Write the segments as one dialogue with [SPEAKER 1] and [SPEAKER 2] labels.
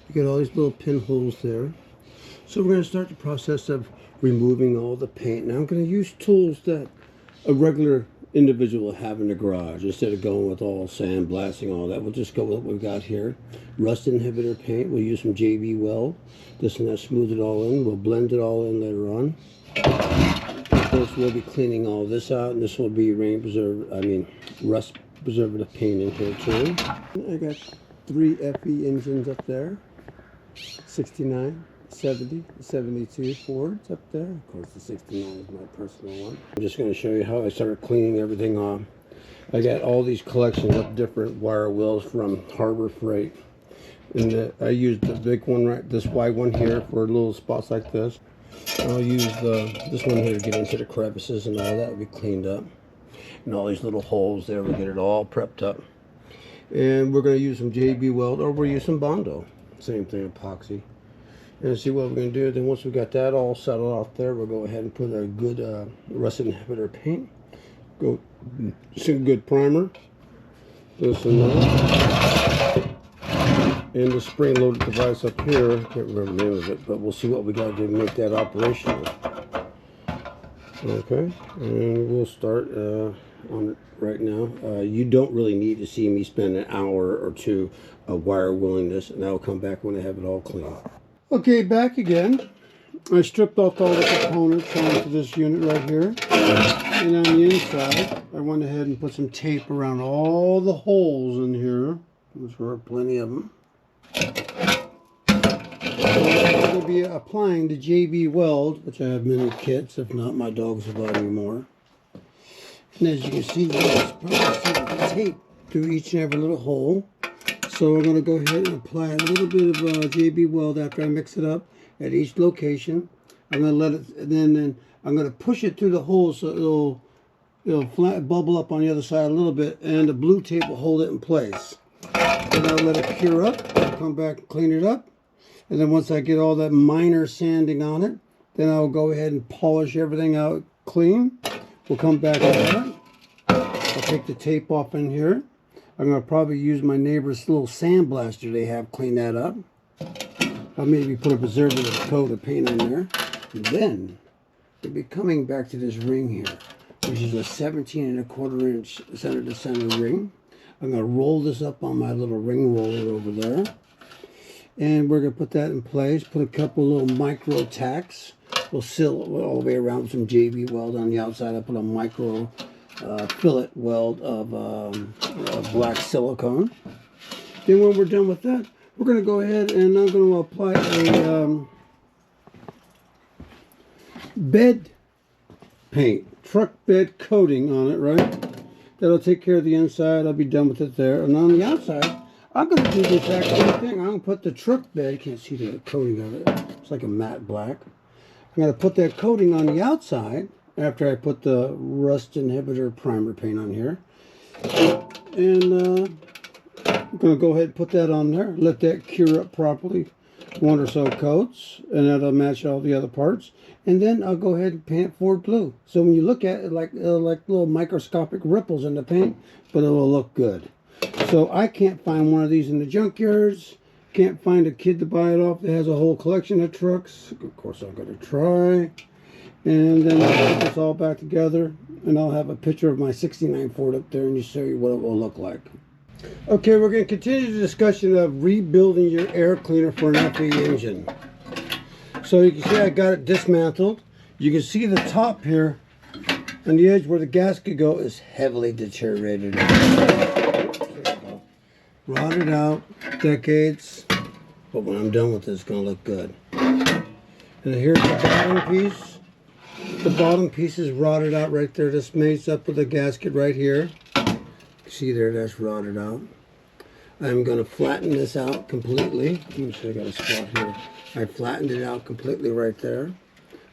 [SPEAKER 1] You get all these little pinholes there. So we're going to start the process of removing all the paint. Now I'm going to use tools that a regular individual will have in the garage. Instead of going with all sandblasting, all that, we'll just go with what we've got here. Rust inhibitor paint. We'll use some JB Weld. This and that, smooth it all in. We'll blend it all in later on. Of course, we'll be cleaning all this out, and this will be rust preservative paint in here too. I got 3 FE engines up there. 69, 70, 72 Fords up there. Of course, the 69 is my personal one. I'm just going to show you how I started cleaning everything off. I got all these collections of different wire wheels from Harbor Freight. And I used the big one, right, this wide one here for little spots like this. I'll use this one here to get into the crevices and all that will be cleaned up. And all these little holes there, we'll get it all prepped up. And we're going to use some JB Weld, or we'll use some Bondo. Same thing, epoxy. And see what we're going to do. Then once we got that all settled off there, we'll go ahead and put a good rust inhibitor paint. Go some good primer. This and that. And the spring-loaded device up here, I can't remember the name of it, but we'll see what we got to do to make that operational. Okay, and we'll start on it right now. You don't really need to see me spend an hour or two of wire wheeling this, and I'll come back when I have it all clean. Okay, back again. I stripped off all the components onto this unit right here. And on the inside, I went ahead and put some tape around all the holes in here, which were plenty of them. I'm going to be applying the JB Weld, which I have many kits, if not my dogs have bought any more. And as you can see, there's the tape through each and every little hole. So we're going to go ahead and apply a little bit of JB Weld after I mix it up at each location. I'm going to let it, and then I'm going to push it through the holes so it'll flat bubble up on the other side a little bit, and the blue tape will hold it in place. Then I'll let it cure up. I'll come back and clean it up. And then once I get all that minor sanding on it, then I'll go ahead and polish everything out clean. We'll come back with that. I'll take the tape off in here. I'm going to probably use my neighbor's little sandblaster they have, clean that up. I'll maybe put a preservative coat of paint on there. And then we'll be coming back to this ring here, which is a 17¼ inch center to center ring. I'm going to roll this up on my little ring roller over there. And we're going to put that in place, put a couple little micro tacks. We'll seal it all the way around with some JB Weld on the outside. I put a micro fillet weld of black silicone. Then when we're done with that, we're going to go ahead and I'm going to apply a bed paint, truck bed coating on it, right? That'll take care of the inside. I'll be done with it there. And on the outside, I'm going to do the exact same thing. I'm going to put the truck bed, you can't see the coating of it. It's like a matte black. I'm going to put that coating on the outside after I put the rust inhibitor primer paint on here. And I'm going to go ahead and put that on there. Let that cure up properly. 1 or so coats, and that'll match all the other parts. And then I'll go ahead and paint forward blue. So when you look at it, like little microscopic ripples in the paint, but it will look good. So I can't find one of these in the junkyards. Can't find a kid to buy it off that has a whole collection of trucks. Of course, I'm going to try. And then I'll put this all back together, and I'll have a picture of my 69 Ford up there and just show you what it will look like. Okay, we're going to continue the discussion of rebuilding your air cleaner for an FE engine. So you can see I got it dismantled. You can see the top here on the edge where the gasket go is heavily deteriorated. Rotted out, decades, but when I'm done with this, it's going to look good. And here's the bottom piece. The bottom piece is rotted out right there. This mates up with the gasket right here. See there, that's rotted out. I'm going to flatten this out completely. Let me see, I got a spot here. I flattened it out completely right there.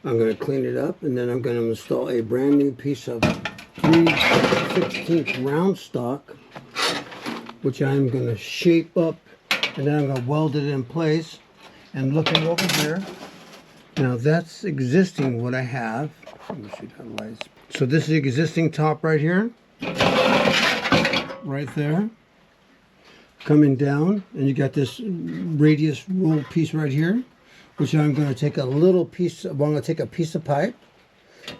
[SPEAKER 1] I'm going to clean it up, and then I'm going to install a brand new piece of 3/16 round stock, which I'm going to shape up, and then I'm going to weld it in place. And looking over here, now that's existing what I have. Let me see that lights. So this is the existing top right here. Right there. coming down, and you got this radius roll piece right here, which I'm going to take a little piece of, I'm going to take a piece of pipe,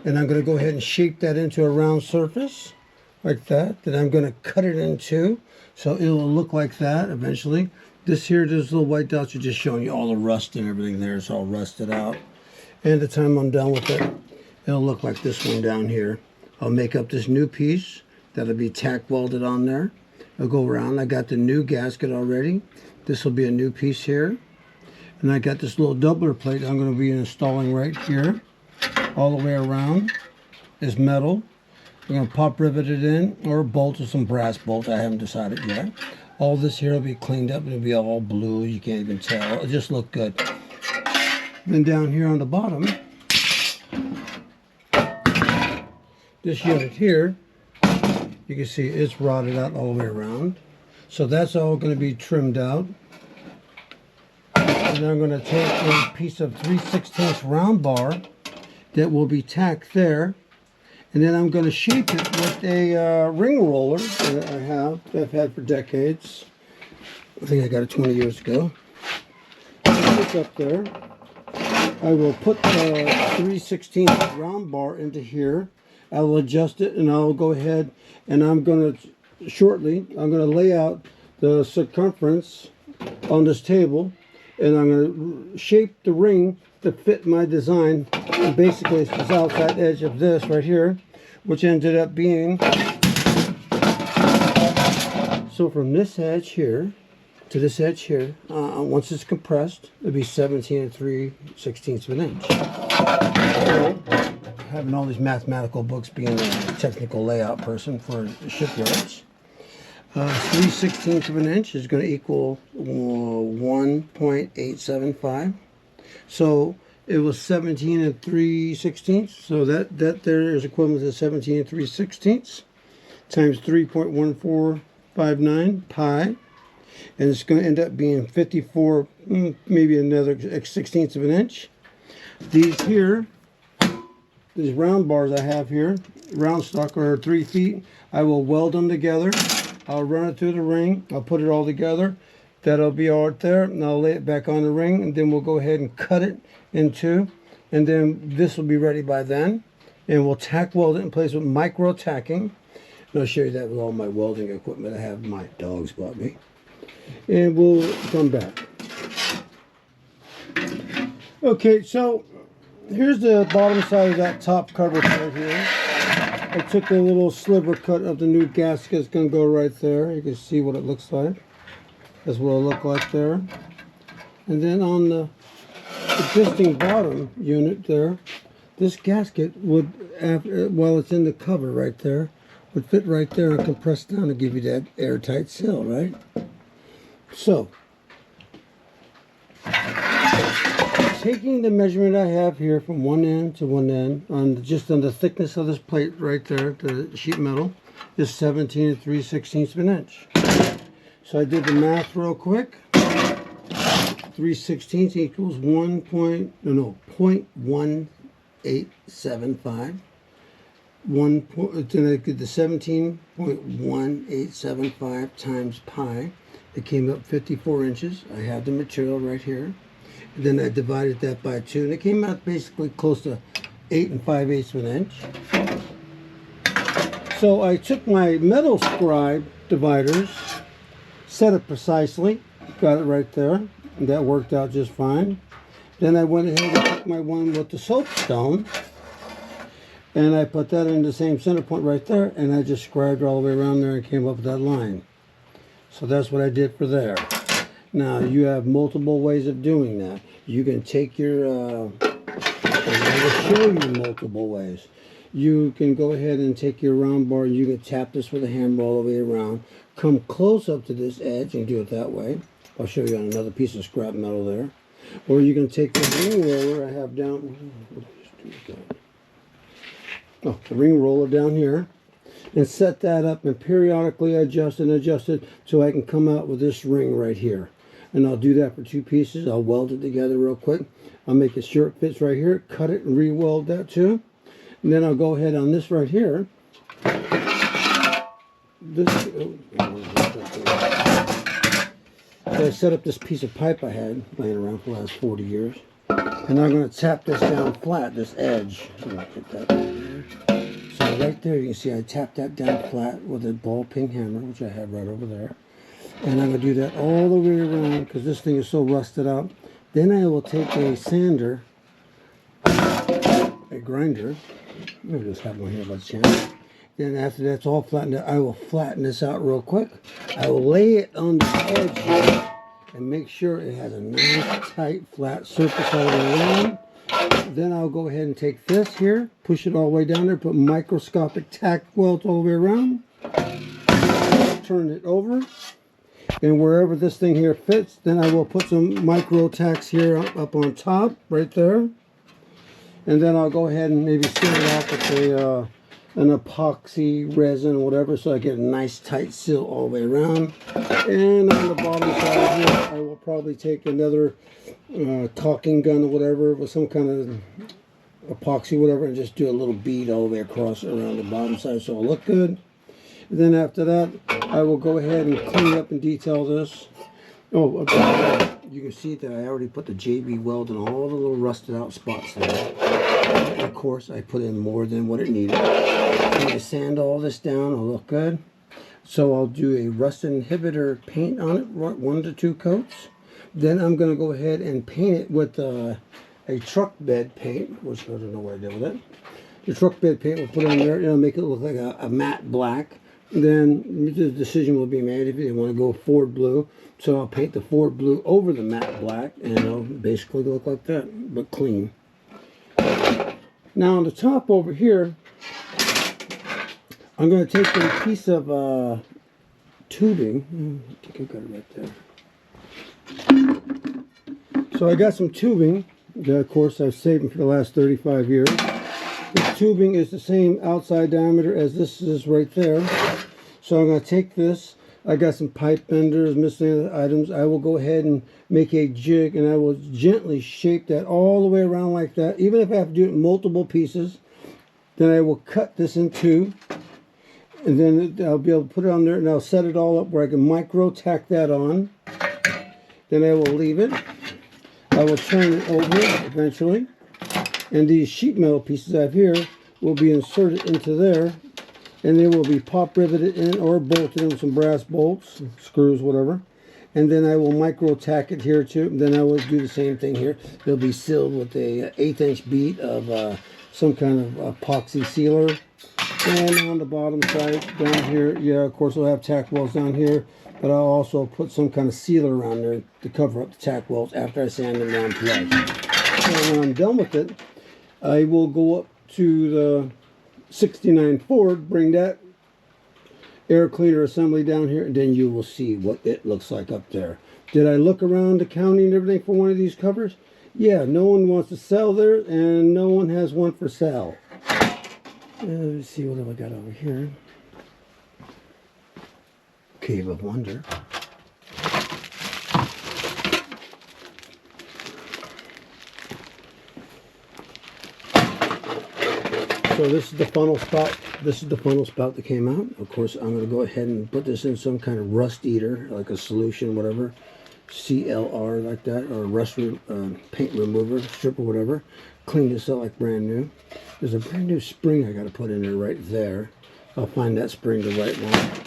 [SPEAKER 1] and I'm going to go ahead and shape that into a round surface like that. Then I'm going to cut it in two, so it will look like that eventually. This here, those little white dots are just showing you all the rust and everything there. It's all rusted out. And the time I'm done with it, it'll look like this one down here. I'll make up this new piece that'll be tack welded on there. I'll go around. I got the new gasket already. This will be a new piece here. And I got this little doubler plate I'm going to be installing right here. All the way around is metal. I'm going to pop rivet it in, or bolt or some brass bolts. I haven't decided yet. All this here will be cleaned up. It'll be all blue. You can't even tell. It'll just look good. Then down here on the bottom, this unit here, you can see it's rotted out all the way around. So that's all going to be trimmed out. And I'm going to take a piece of 3/16 round bar that will be tacked there. And then I'm going to shape it with a ring roller that I've had for decades. I think I got it 20 years ago. It's up there. I will put the 3/16 round bar into here. I will adjust it, and I'll go ahead and I'm going to lay out the circumference on this table, and I'm going to shape the ring to fit my design. And basically it's the outside edge of this right here, which ended up being, so from this edge here to this edge here, once it's compressed, it'll be 17 3/16 of an inch. So, having all these mathematical books, being a technical layout person for shipyards, 3/16 of an inch is going to equal 1.875. So it was 17 3/16. So that there is equivalent to 17 3/16 times 3.1459 pi. And it's going to end up being 54, maybe another 1/16 of an inch. These round bars I have here, round stock, are 3 feet. I will weld them together. I'll run it through the ring. I'll put it all together. That'll be all right there. And I'll lay it back on the ring. And then we'll go ahead and cut it in two. And then this will be ready by then. And we'll tack weld it in place with micro tacking. And I'll show you that with all my welding equipment I have my dogs bought me. And we'll come back. Okay, so here's the bottom side of that top cover right here. I took a little sliver cut of the new gasket. It's going to go right there. You can see what it looks like. That's what it'll look like there. And then on the existing bottom unit there, this gasket would, while it's in the cover right there, would fit right there and compress down to give you that airtight seal, right? So, taking the measurement I have here from one end to one end, just on the thickness of this plate right there, the sheet metal, is 17 3/16 of an inch. So I did the math real quick. 3/16 equals 0.1875. Then I did the 17.1875 times pi. It came up 54 inches. I have the material right here. And then I divided that by 2, and it came out basically close to 8 5/8 of an inch. So I took my metal scribe dividers, set it precisely, got it right there, and that worked out just fine. Then I went ahead and took my one with the soapstone, and I put that in the same center point right there, and I just scribed all the way around there and came up with that line. So that's what I did for there. Now you have multiple ways of doing that. You can take your, I'm going to show you multiple ways. You can go ahead and take your round bar and you can tap this with a hammer all the way around. Come close up to this edge and do it that way. I'll show you on another piece of scrap metal there. Or you can take the ring roller I have down. Oh, the ring roller down here. And set that up and periodically adjust it so I can come out with this ring right here. And I'll do that for 2 pieces. I'll weld it together real quick. I'll make it sure it fits right here. Cut it and re-weld that too. And then I'll go ahead on this right here. I set up this piece of pipe I had laying around for the last 40 years. And I'm going to tap this down flat, this edge. Get that right there. So right there you can see I tapped that down flat with a ball peen hammer, which I have right over there. And I'm going to do that all the way around because this thing is so rusted out. Then I will take a sander, a grinder. Let me just have one here by chance. Then after that's all flattened out, I will flatten this out real quick. I will lay it on the edge here and make sure it has a nice tight flat surface all the way around. Then I'll go ahead and take this here, push it all the way down there, put microscopic tack welds all the way around, turn it over, and wherever this thing here fits, then I will put some micro tacks here up on top, right there. And then I'll go ahead and maybe seal it off with an epoxy resin or whatever, so I get a nice tight seal all the way around. And on the bottom side here, I will probably take another caulking gun or whatever with some kind of epoxy, whatever, and just do a little bead all the way across around the bottom side so it'll look good. And then after that, I will go ahead and clean up and detail this. Oh, okay. You can see that I already put the JB weld in all the little rusted out spots there. And of course, I put in more than what it needed. I'm going to sand all this down. It'll look good. So I'll do a rust inhibitor paint on it, 1 to 2 coats. Then I'm going to go ahead and paint it with a truck bed paint, which I don't know what I did with it. The truck bed paint we'll put on there. It'll make it look like a matte black. Then the decision will be made if you want to go Ford blue. So I'll paint the Ford blue over the matte black, and it'll basically look like that, but clean. Now on the top over here, I'm going to take a piece of tubing. I think I got it right there. So I got some tubing that, of course, I've saved them for the last 35 years. This tubing is the same outside diameter as this is right there. So I'm going to take this. I got some pipe benders, miscellaneous items. I will go ahead and make a jig, and I will gently shape that all the way around like that. Even if I have to do it in multiple pieces, then I will cut this in two. And then I'll be able to put it on there, and I'll set it all up where I can micro tack that on. Then I will leave it. I will turn it over eventually. And these sheet metal pieces I have here will be inserted into there. And they will be pop riveted in or bolted in with some brass bolts, screws, whatever. And then I will micro tack it here too. And then I will do the same thing here. They'll be sealed with a 1/8" bead of some kind of epoxy sealer. And on the bottom side down here, yeah, of course I'll have tack welds down here. But I'll also put some kind of sealer around there to cover up the tack welds after I sand them down flush. So when I'm done with it, I will go up to the 69 Ford, bring that air cleaner assembly down here, and then you will see what it looks like up there. Did I look around the county and everything for one of these covers? Yeah, no one wants to sell there, and no one has one for sale. Let's see what have I got over here. Cave of Wonder. So this is the funnel spout. This is the funnel spout that came out. Of course, I'm going to go ahead and put this in some kind of rust eater, like a solution, whatever, CLR like that, or rust paint remover strip or whatever. Clean this up like brand new. There's a brand new spring I got to put in there right there. I'll find that spring the right one.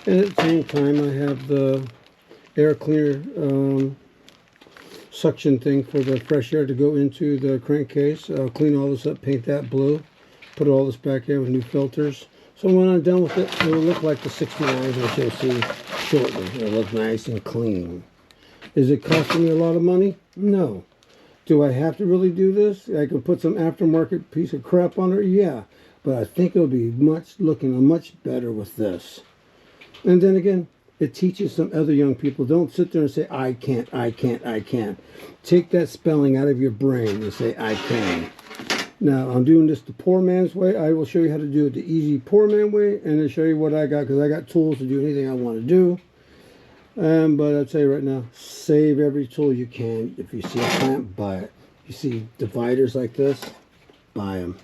[SPEAKER 1] And at the same time, I have the air cleaner suction thing for the fresh air to go into the crankcase. I'll clean all this up, paint that blue, put all this back in with new filters. So when I'm done with it, it will look like the 69s, which you'll see shortly. It'll look nice and clean. Is it costing me a lot of money? No. Do I have to really do this? I can put some aftermarket piece of crap on it? Yeah. But I think it'll be looking much better with this. And then again, it teaches some other young people. Don't sit there and say, I can't, I can't, I can't. Take that spelling out of your brain and say, I can. Now, I'm doing this the poor man's way. I will show you how to do it the easy poor man way, and I'll show you what I got, because I got tools to do anything I want to do. But I'll tell you right now, save every tool you can. If you see a clamp, buy it. You see dividers like this, buy them.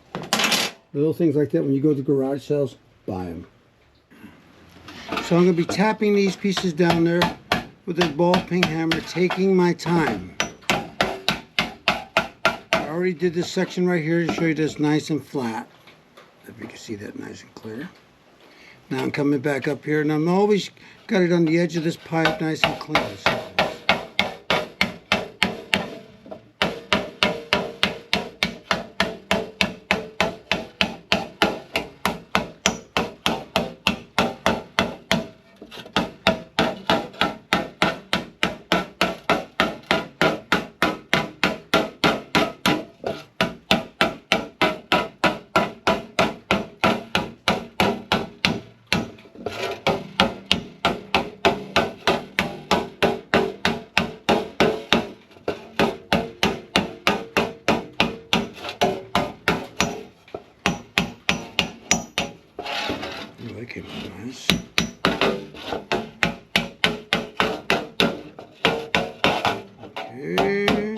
[SPEAKER 1] Little things like that, when you go to garage sales, buy them. So I'm going to be tapping these pieces down there with this ball peen hammer, taking my time. I already did this section right here to show you this nice and flat. If you can see that nice and clear. Now I'm coming back up here, and I'm always got it on the edge of this pipe nice and clean. So, that came out nice. Okay.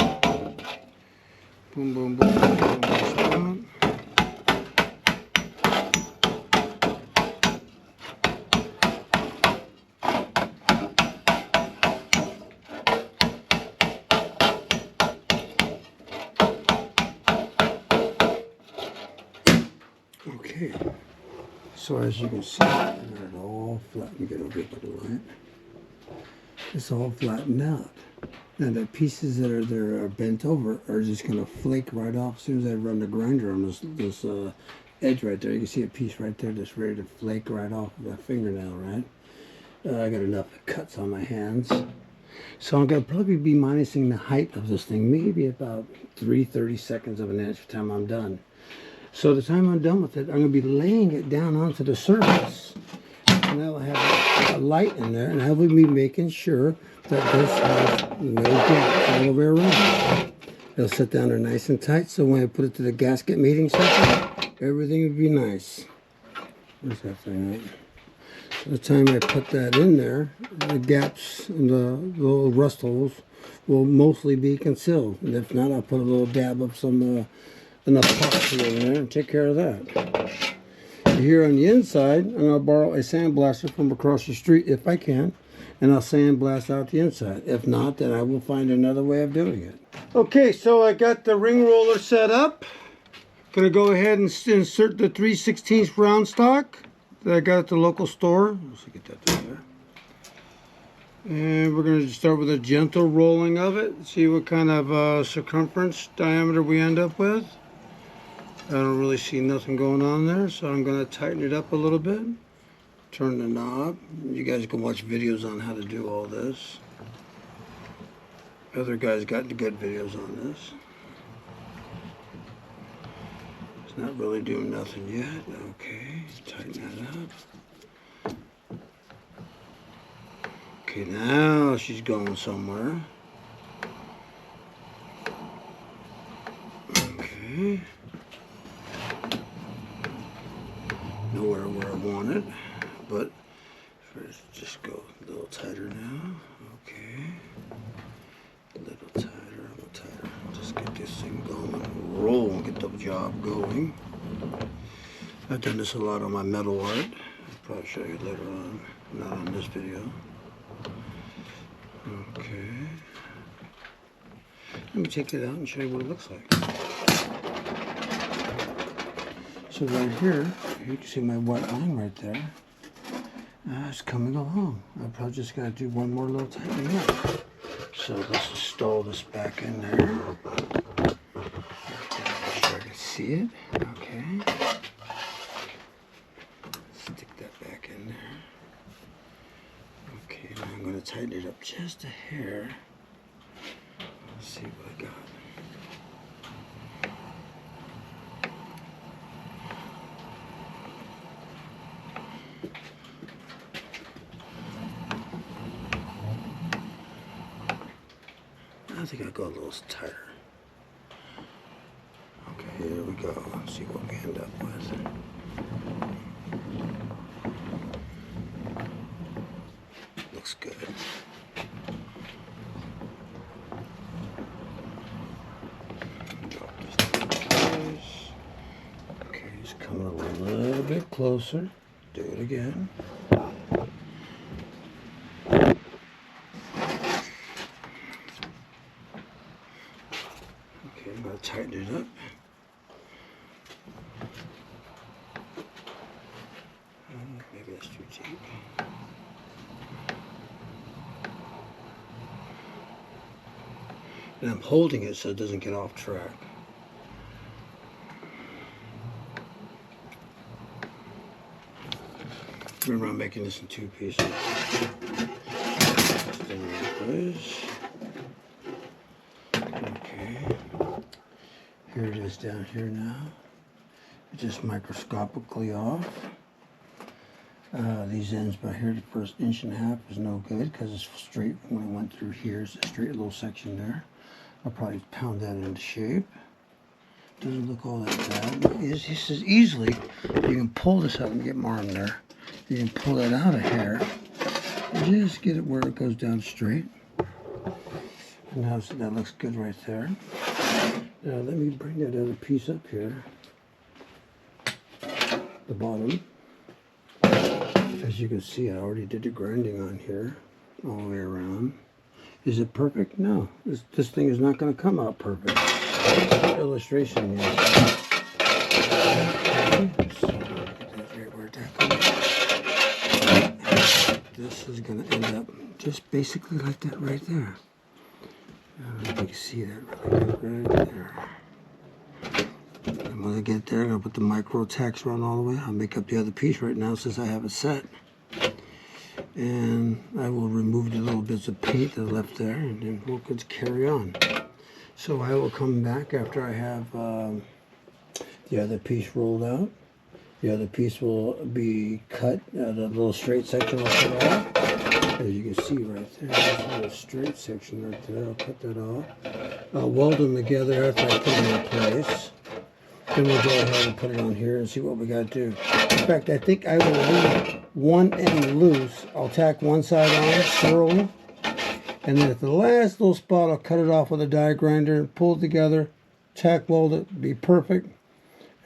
[SPEAKER 1] Boom, boom, boom, boom, boom. Okay. So as you can see, I got it all flat. Let me get over here by the light. It's all flattened out. Now the pieces that are there are bent over are just going to flake right off as soon as I run the grinder on this edge right there. You can see a piece right there that's ready to flake right off of that fingernail, right? I got enough cuts on my hands. So I'm going to probably be minusing the height of this thing, maybe about 3/32 of an inch by the time I'm done. So the time I'm done with it, I'm going to be laying it down onto the surface. And I will have a light in there, and I will be making sure that this has no gaps all the way around. It'll sit down there nice and tight, so when I put it to the gasket meeting section, everything will be nice. Where's that thing at? So the time I put that in there, the gaps and the little rust holes will mostly be concealed. And if not, I'll put a little dab of some enough epoxy in there and take care of that. Here on the inside, I'm going to borrow a sandblaster from across the street if I can, and I'll sandblast out the inside. If not, then I will find another way of doing it. Okay, so I got the ring roller set up. Going to go ahead and insert the 3/16 round stock that I got at the local store. Let's get that there. And we're going to start with a gentle rolling of it. See what kind of circumference diameter we end up with. I don't really see nothing going on there, so I'm going to tighten it up a little bit. Turn the knob. You guys can watch videos on how to do all this. Other guys got good videos on this. It's not really doing nothing yet. Okay, tighten that up. Okay, now she's going somewhere. Okay. Nowhere where I want it, but first just go a little tighter now. Okay, a little tighter. Just get this thing going, roll and get the job going. I've done this a lot on my metal art. I'll probably show you later on, not on this video. Okay, let me take it out and show you what it looks like. So right here, you can see my white line right there. It's coming along. I'm probably just going to do one more little tightening up. So let's install this back in there. Make sure I can see it. Okay. Stick that back in there. Okay, now I'm going to tighten it up just a hair. Let's see what I got. I think I'll go a little tighter. Okay, here we go. Let's see what we end up with. Looks good. Drop this in place. Okay, just come a little bit closer. Do it again. I'm going to tighten it up. Maybe that's too deep. And I'm holding it so it doesn't get off track. Remember, I'm making this in 2 pieces. Okay. Here it is down here now. It's just microscopically off. These ends by here, the first 1.5 inches is no good because it's straight. When I went through here, it's a straight little section there. I'll probably pound that into shape. Doesn't look all that bad. This is easily, you can pull this up and get my arm there. You can pull that out of here and just get it where it goes down straight. And now that looks good right there. Now let me bring that other piece up here. The bottom. As you can see, I already did the grinding on here all the way around. Is it perfect? No. This thing is not going to come out perfect. Illustration here. So, where'd that go? This is going to end up just basically like that right there. I don't know if you can see that really good right there. And when I get there, I'm going to put the micro tacks run all the way. I'll make up the other piece right now since I have it set. And I will remove the little bits of paint that are left there, and then we'll just carry on. So I will come back after I have the other piece rolled out. The other piece will be cut, the little straight section I'll cut off. As you can see right there, there's a little straight section right there. I'll cut that off. I'll weld them together after I put them in place. Then we'll go ahead and put it on here and see what we got to do. In fact, I think I will leave one end loose. I'll tack one side on thoroughly. And then at the last little spot, I'll cut it off with a die grinder, pull it together, tack weld it, be perfect.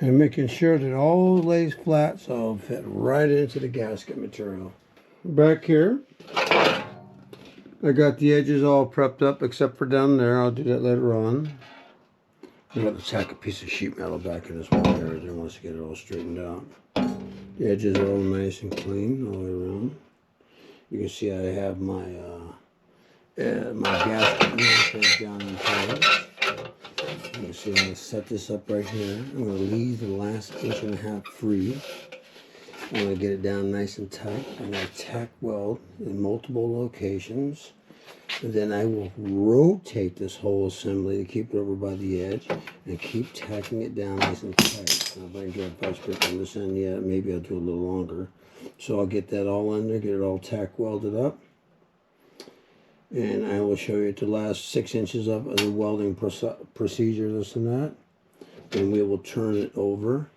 [SPEAKER 1] And making sure that it all lays flat so it'll fit right into the gasket material. Back here, I got the edges all prepped up except for down there. I'll do that later on. I'm going to tack a piece of sheet metal back in this one area once I get it all straightened out. The edges are all nice and clean all the way around. You can see I have my gasket down in place. You can see I'm going to set this up right here. I'm going to leave the last 1.5 inches free. I'm going to get it down nice and tight. I'm going to tack weld in multiple locations. And then I will rotate this whole assembly to keep it over by the edge and keep tacking it down nice and tight. Now, if I can get a vice grip on this end yet, maybe I'll do a little longer. So I'll get that all under, get it all tack welded up. And I will show you the last 6 inches of the welding procedure, this and that. Then we will turn it over.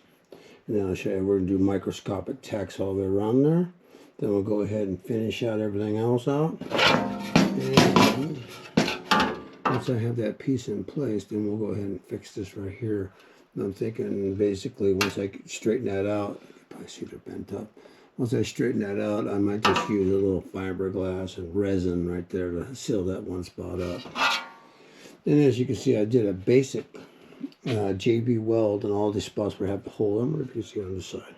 [SPEAKER 1] And then I'll show you, we're going to do microscopic tacks all the way around there. Then we'll go ahead and finish out everything else out. And once I have that piece in place, then we'll go ahead and fix this right here. And I'm thinking basically once I straighten that out, you can probably see they're bent up. Once I straighten that out, I might just use a little fiberglass and resin right there to seal that one spot up. And as you can see, I did a basic JB weld in all these spots where I have the hole. I'm going to see on the side.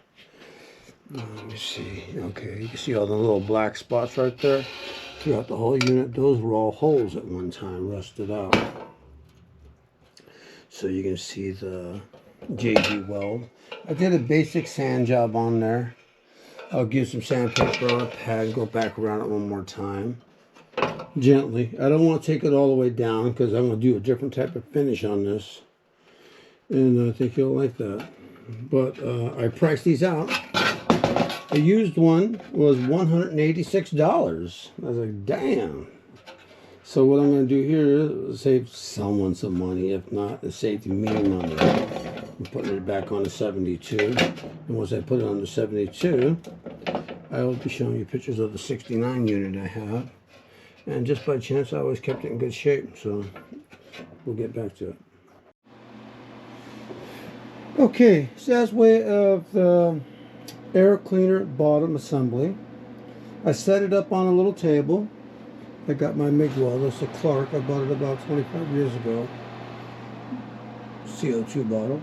[SPEAKER 1] Let me see. Okay, you can see all the little black spots right there throughout the whole unit. Those were all holes at one time, rusted out. So you can see the JB weld. I did a basic sand job on there. I'll give some sandpaper on a pad, go back around it one more time. Gently. I don't want to take it all the way down because I'm going to do a different type of finish on this. And I think you'll like that. But I priced these out. A used one was $186. I was like, damn. So what I'm going to do here is save someone some money. If not, it saved me money. I'm putting it back on the 72. And once I put it on the 72, I will be showing you pictures of the 69 unit I have. And just by chance, I always kept it in good shape. So we'll get back to it. Okay, so that's way of the air cleaner bottom assembly. I set it up on a little table. I got my MIG welder, it's a Clark. I bought it about 25 years ago. CO2 bottle.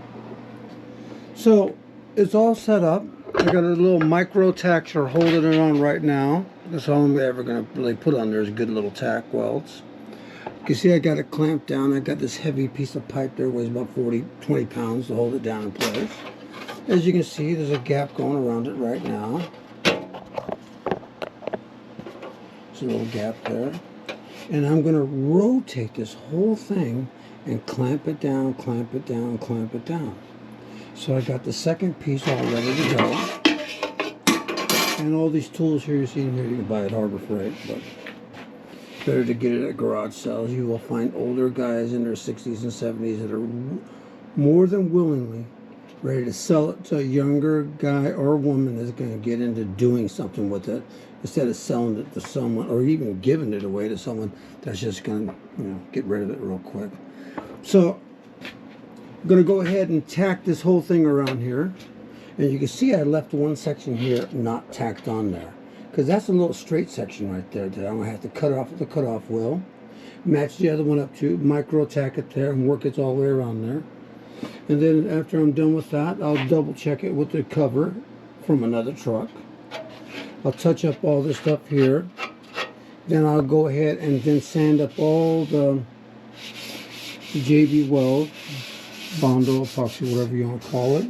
[SPEAKER 1] So it's all set up. I got a little micro tacker holding it on right now. That's all I'm ever going to really put on there is good little tack welds. You can see I got it clamped down. I got this heavy piece of pipe there, weighs about 20 pounds to hold it down in place. As you can see, there's a gap going around it right now. There's a little gap there. And I'm going to rotate this whole thing and clamp it down, clamp it down, clamp it down. So I got the second piece all ready to go. And all these tools here you see in here, you can buy at Harbor Freight, but better to get it at garage sales. You will find older guys in their 60s and 70s that are more than willingly ready to sell it to a younger guy or woman that's going to get into doing something with it instead of selling it to someone or even giving it away to someone that's just going to, get rid of it real quick. So I'm going to go ahead and tack this whole thing around here. And you can see I left one section here not tacked on there, because that's a little straight section right there that I'm going to have to cut off with the cutoff wheel, match the other one up to, micro tack it there, and work it all the way around there. And then after I'm done with that, I'll double check it with the cover from another truck. I'll touch up all this stuff here. Then I'll go ahead and then sand up all the JB weld, Bondo, epoxy, whatever you want to call it.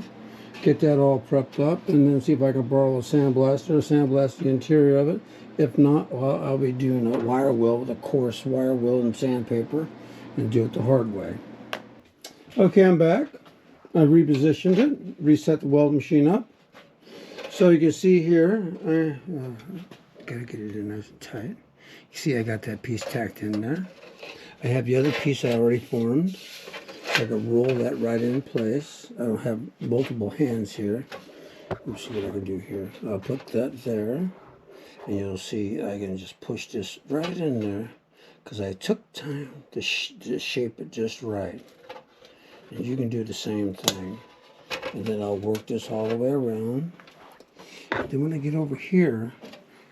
[SPEAKER 1] Get that all prepped up, and then see if I can borrow a sandblaster or sandblast the interior of it. If not, well, I'll be doing a wire wheel with a coarse wire wheel and sandpaper and do it the hard way. Okay, I'm back. I repositioned it, reset the weld machine up. So you can see here, gotta get it in nice and tight. You see I got that piece tacked in there. I have the other piece I already formed. I can roll that right in place. I don't have multiple hands here. Let's see what I can do here. I'll put that there, and you'll see I can just push this right in there because I took time to shape it just right. And you can do the same thing. And then I'll work this all the way around. Then when I get over here,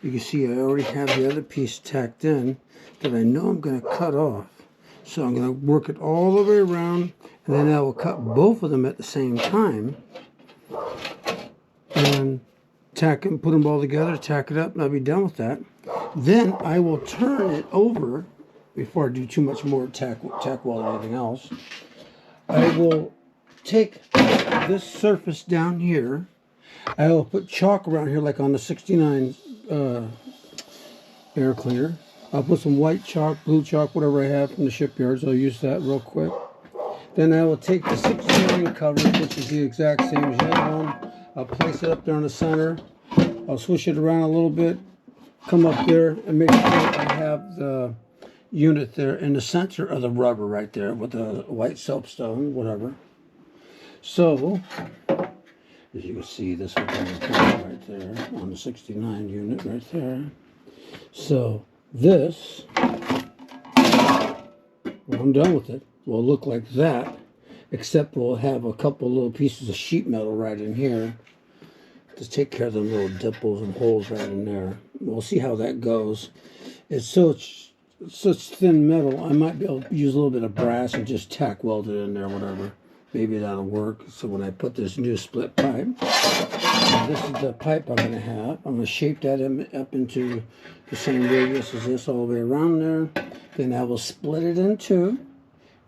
[SPEAKER 1] you can see I already have the other piece tacked in that I know I'm going to cut off. So I'm going to work it all the way around, and then I will cut both of them at the same time. And tack them, put them all together, tack it up, and I'll be done with that. Then I will turn it over, before I do too much more tack weld or anything else. I will take this surface down here. I will put chalk around here like on the 69 air cleaner. I'll put some white chalk, blue chalk, whatever I have from the shipyards. I'll use that real quick. Then I will take the 69 cover, which is the exact same as the other one. I'll place it up there in the center. I'll switch it around a little bit, come up there, and make sure I have the unit there in the center of the rubber right there with the white soapstone, whatever. So, as you can see, this will come right there on the 69 unit right there. So, this, when I'm done with it, will look like that, except we'll have a couple little pieces of sheet metal right in here to take care of the little dimples and holes right in there. We'll see how that goes. It's such thin metal, I might be able to use a little bit of brass and just tack weld it in there, whatever. Maybe that'll work. So when I put this new split pipe, this is the pipe I'm going to have. I'm going to shape that up into the same radius as this all the way around there. Then I will split it in two,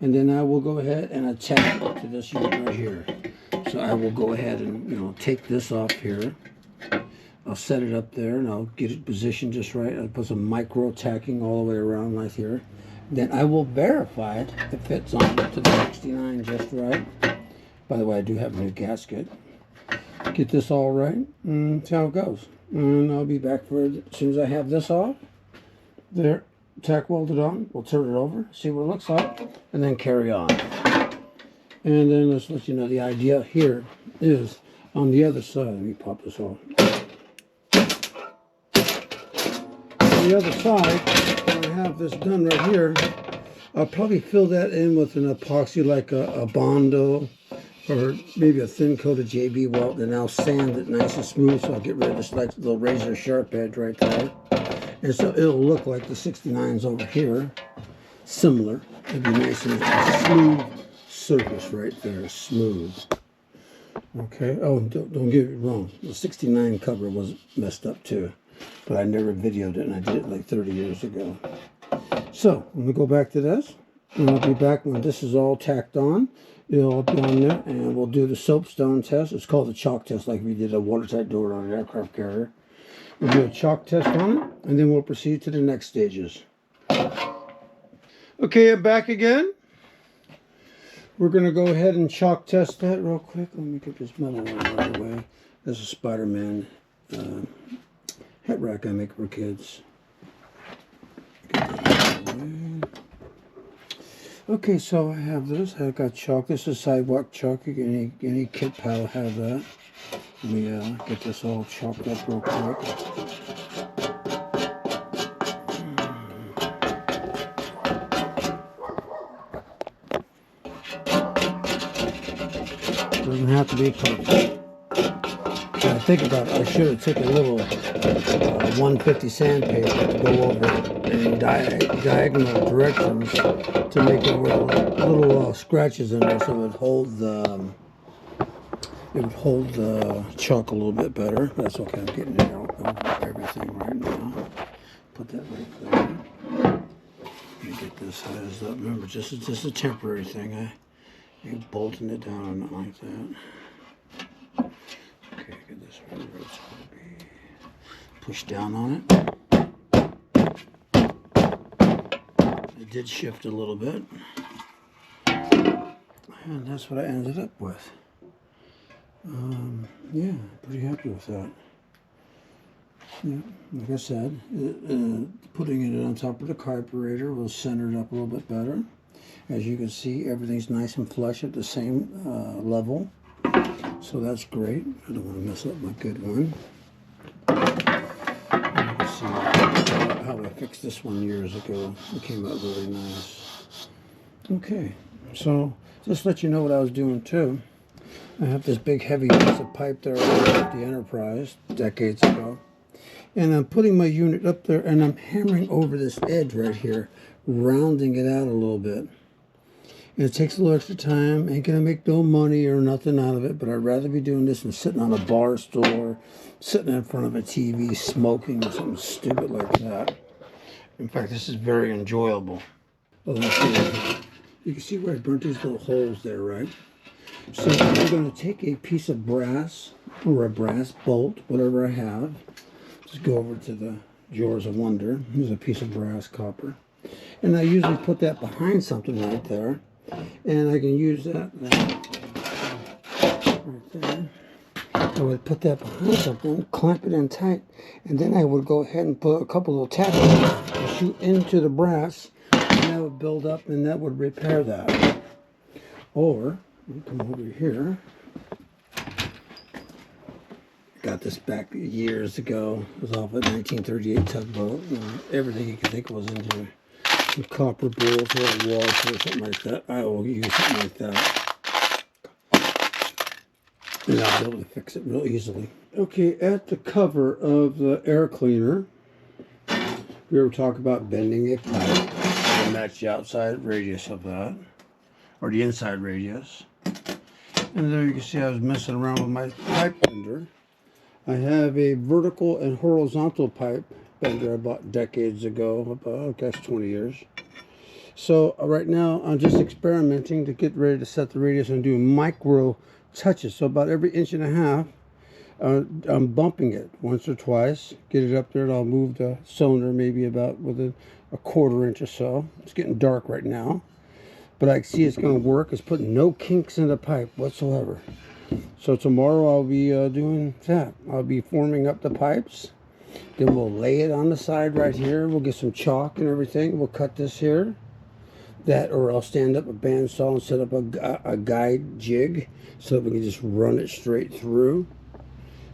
[SPEAKER 1] and then I will go ahead and attach it to this unit right here. So I will go ahead and take this off here. I'll set it up there, and I'll get it positioned just right. I'll put some micro tacking all the way around right here. Then I will verify it fits on to the 69 just right. By the way, I do have a new gasket. Get this all right and see how it goes. And I'll be back for it as soon as I have this off. There, tack welded on. We'll turn it over, see what it looks like, and then carry on. And then let's let you know the idea here is on the other side. Let me pop this off. On the other side, when I have this done right here, I'll probably fill that in with an epoxy like a Bondo or maybe a thin coat of JB weld, and I'll sand it nice and smooth so I'll get rid of this like little razor sharp edge right there. And so it'll look like the 69s over here, similar. It'll be nice and smooth, surface right there is smooth. Okay. Oh, don't get me wrong. The 69 cover was messed up too, but I never videoed it, and I did it like 30 years ago. So let me go back to this, and I'll be back when this is all tacked on. It'll all be on there, and we'll do the soapstone test. It's called the chalk test, like we did a watertight door on an aircraft carrier. We'll do a chalk test on it, and then we'll proceed to the next stages. Okay, I'm back again. We're going to go ahead and chalk test that real quick. Let me get this metal one out of the way. This is a Spider-Man hat rack I make for kids. Okay, so I have this. I've got chalk. This is sidewalk chalk. Any kid pal will have that. Let me get this all chalked up real quick. Doesn't have to be perfect. When I think about it, I should have taken a little 150 sandpaper to go over in diagonal directions to make it little scratches in there, so it would hold the chalk a little bit better. That's okay. I'm getting it out of everything right now. Put that right there. Let me get this sized up. Remember, this is just a temporary thing. You're bolting it down or not like that. Okay, get this right where it's going to be. Push down on it. It did shift a little bit. And that's what I ended up with. Yeah, pretty happy with that. Yeah, like I said, putting it on top of the carburetor will center it up a little bit better. As you can see, everything's nice and flush at the same level. So that's great. I don't want to mess up my good one. And you can see how I fixed this one years ago. It came out really nice. Okay, so just to let you know what I was doing too. I have this big heavy piece of pipe there at the Enterprise decades ago. And I'm putting my unit up there and I'm hammering over this edge right here, rounding it out a little bit. And it takes a little extra time. Ain't gonna make no money or nothing out of it, but I'd rather be doing this than sitting on a bar stool, sitting in front of a TV, smoking or something stupid like that. In fact, this is very enjoyable. Oh, you can see where I burnt these little holes there, right? So I'm gonna take a piece of brass or a brass bolt, whatever I have. Just go over to the Drawers of Wonder. There's a piece of brass copper. And I usually put that behind something right there. And I can use that right there. I would put that behind something, clamp it in tight, and then I would go ahead and put a couple little taps and shoot into the brass, and that would build up and that would repair that. Or, come over here. Got this back years ago. It was off a 1938 tugboat. And everything you could think was into some copper bowls or a washer or something like that. I will use something like that. And I'll be able to fix it real easily. Okay, at the cover of the air cleaner, we were talking about bending a pipe to match the outside radius of that, or the inside radius. And there you can see I was messing around with my pipe bender. I have a vertical and horizontal pipe bender I bought decades ago, about, I guess, 20 years. So right now I'm just experimenting to get ready to set the radius and do micro touches. So about every inch and a half, I'm bumping it once or twice, get it up there, and I'll move the cylinder maybe about within a quarter inch or so. It's getting dark right now, but I see it's going to work. It's putting no kinks in the pipe whatsoever. So tomorrow I'll be doing that. I'll be forming up the pipes. Then we'll lay it on the side right here. We'll get some chalk and everything. We'll cut this here. That, or I'll stand up a bandsaw and set up a guide jig so that we can just run it straight through.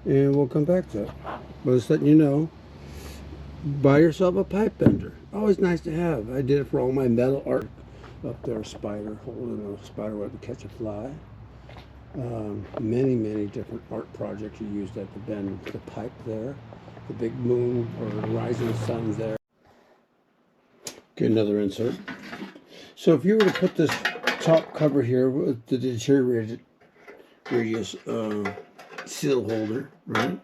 [SPEAKER 1] And we'll come back to it. But just letting you know, buy yourself a pipe bender. Always nice to have. I did it for all my metal art. Up there, a spider, holding a spider web to catch a fly. Many different art projects you use that to bend the pipe there. The big moon or rising sun there. Okay, another insert. So if you were to put this top cover here with the deteriorated radius seal holder, right?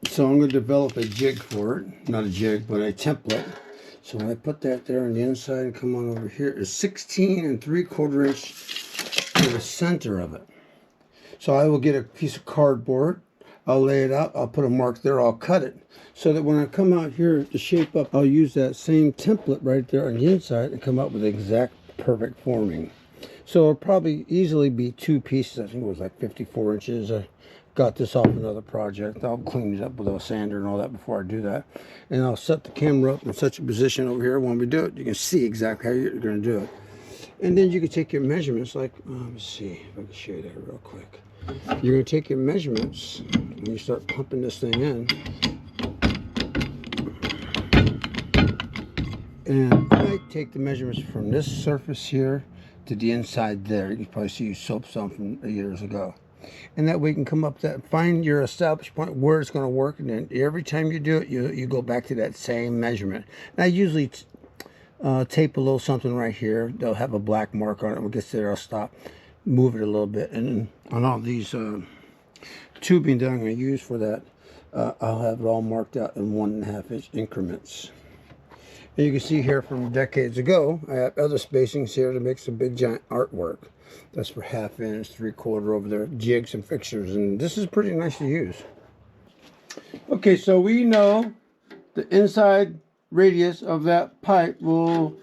[SPEAKER 1] So I'm going to develop a jig for it. Not a jig, but a template. So when I put that there on the inside and come on over here, it's 16 3/4 inch to the center of it. So I will get a piece of cardboard. I'll lay it out. I'll put a mark there. I'll cut it. So that when I come out here to shape up, I'll use that same template right there on the inside and come up with the exact perfect forming. So it'll probably easily be 2 pieces. I think it was like 54 inches. I got this off another project. I'll clean it up with a sander and all that before I do that. And I'll set the camera up in such a position over here when we do it. You can see exactly how you're going to do it. And then you can take your measurements like, let me see if I can show you that real quick. You're going to take your measurements when you start pumping this thing in. And I take the measurements from this surface here to the inside there. You can probably see soapstone from years ago. And that way you can come up that, find your established point where it's going to work. And then every time you do it, you go back to that same measurement. And I usually tape a little something right here. They'll have a black mark on it. When it gets there, I'll stop, move it a little bit. And then on all these tubing that I'm going to use for that, I'll have it all marked out in 1.5 inch increments. And you can see here from decades ago, I have other spacings here to make some big giant artwork. That's for 1/2 inch, 3/4 over there, jigs and fixtures. And this is pretty nice to use. Okay, so we know the inside radius of that pipe will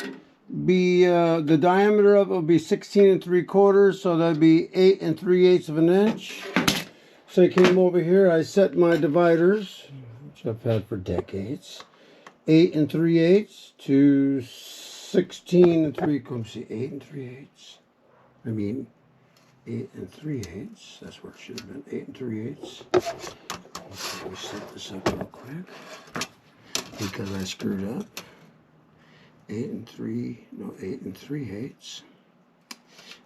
[SPEAKER 1] be, the diameter of it will be 16 3/4, so that'd be 8 3/8 of an inch. So I came over here, I set my dividers, which I've had for decades. 8 3/8 to 16 3/4. See, 8 3/8. I mean, 8 3/8. That's where it should have been. 8 3/8. Let me set this up real quick because I screwed up. 8 3/8.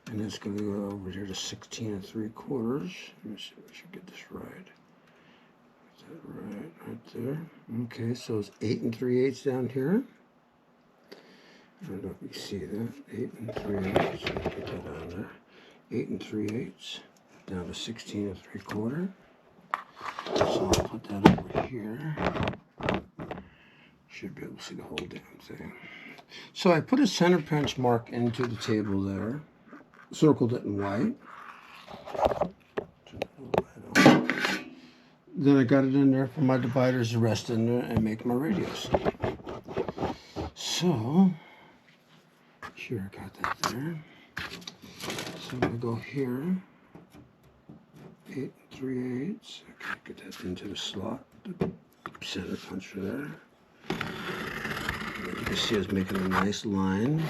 [SPEAKER 1] And it's going to go over here to 16 3/4. Let me see if I should get this right. Right there. Okay, so it's 8 3/8 down here. I don't know if you can see that. 8 3/8. So put that on there. 8 3/8 down to 16 3/4. So I'll put that over here. Should be able to see the whole damn thing. So I put a center punch mark into the table there. Circled it in white. Turn the light on. Then I got it in there for my dividers to rest in there and make my radius. So, sure, I got that there. So I'm going to go here. 8 3/8. Okay, get that into the slot. The center puncher there. And you can see it's making a nice line.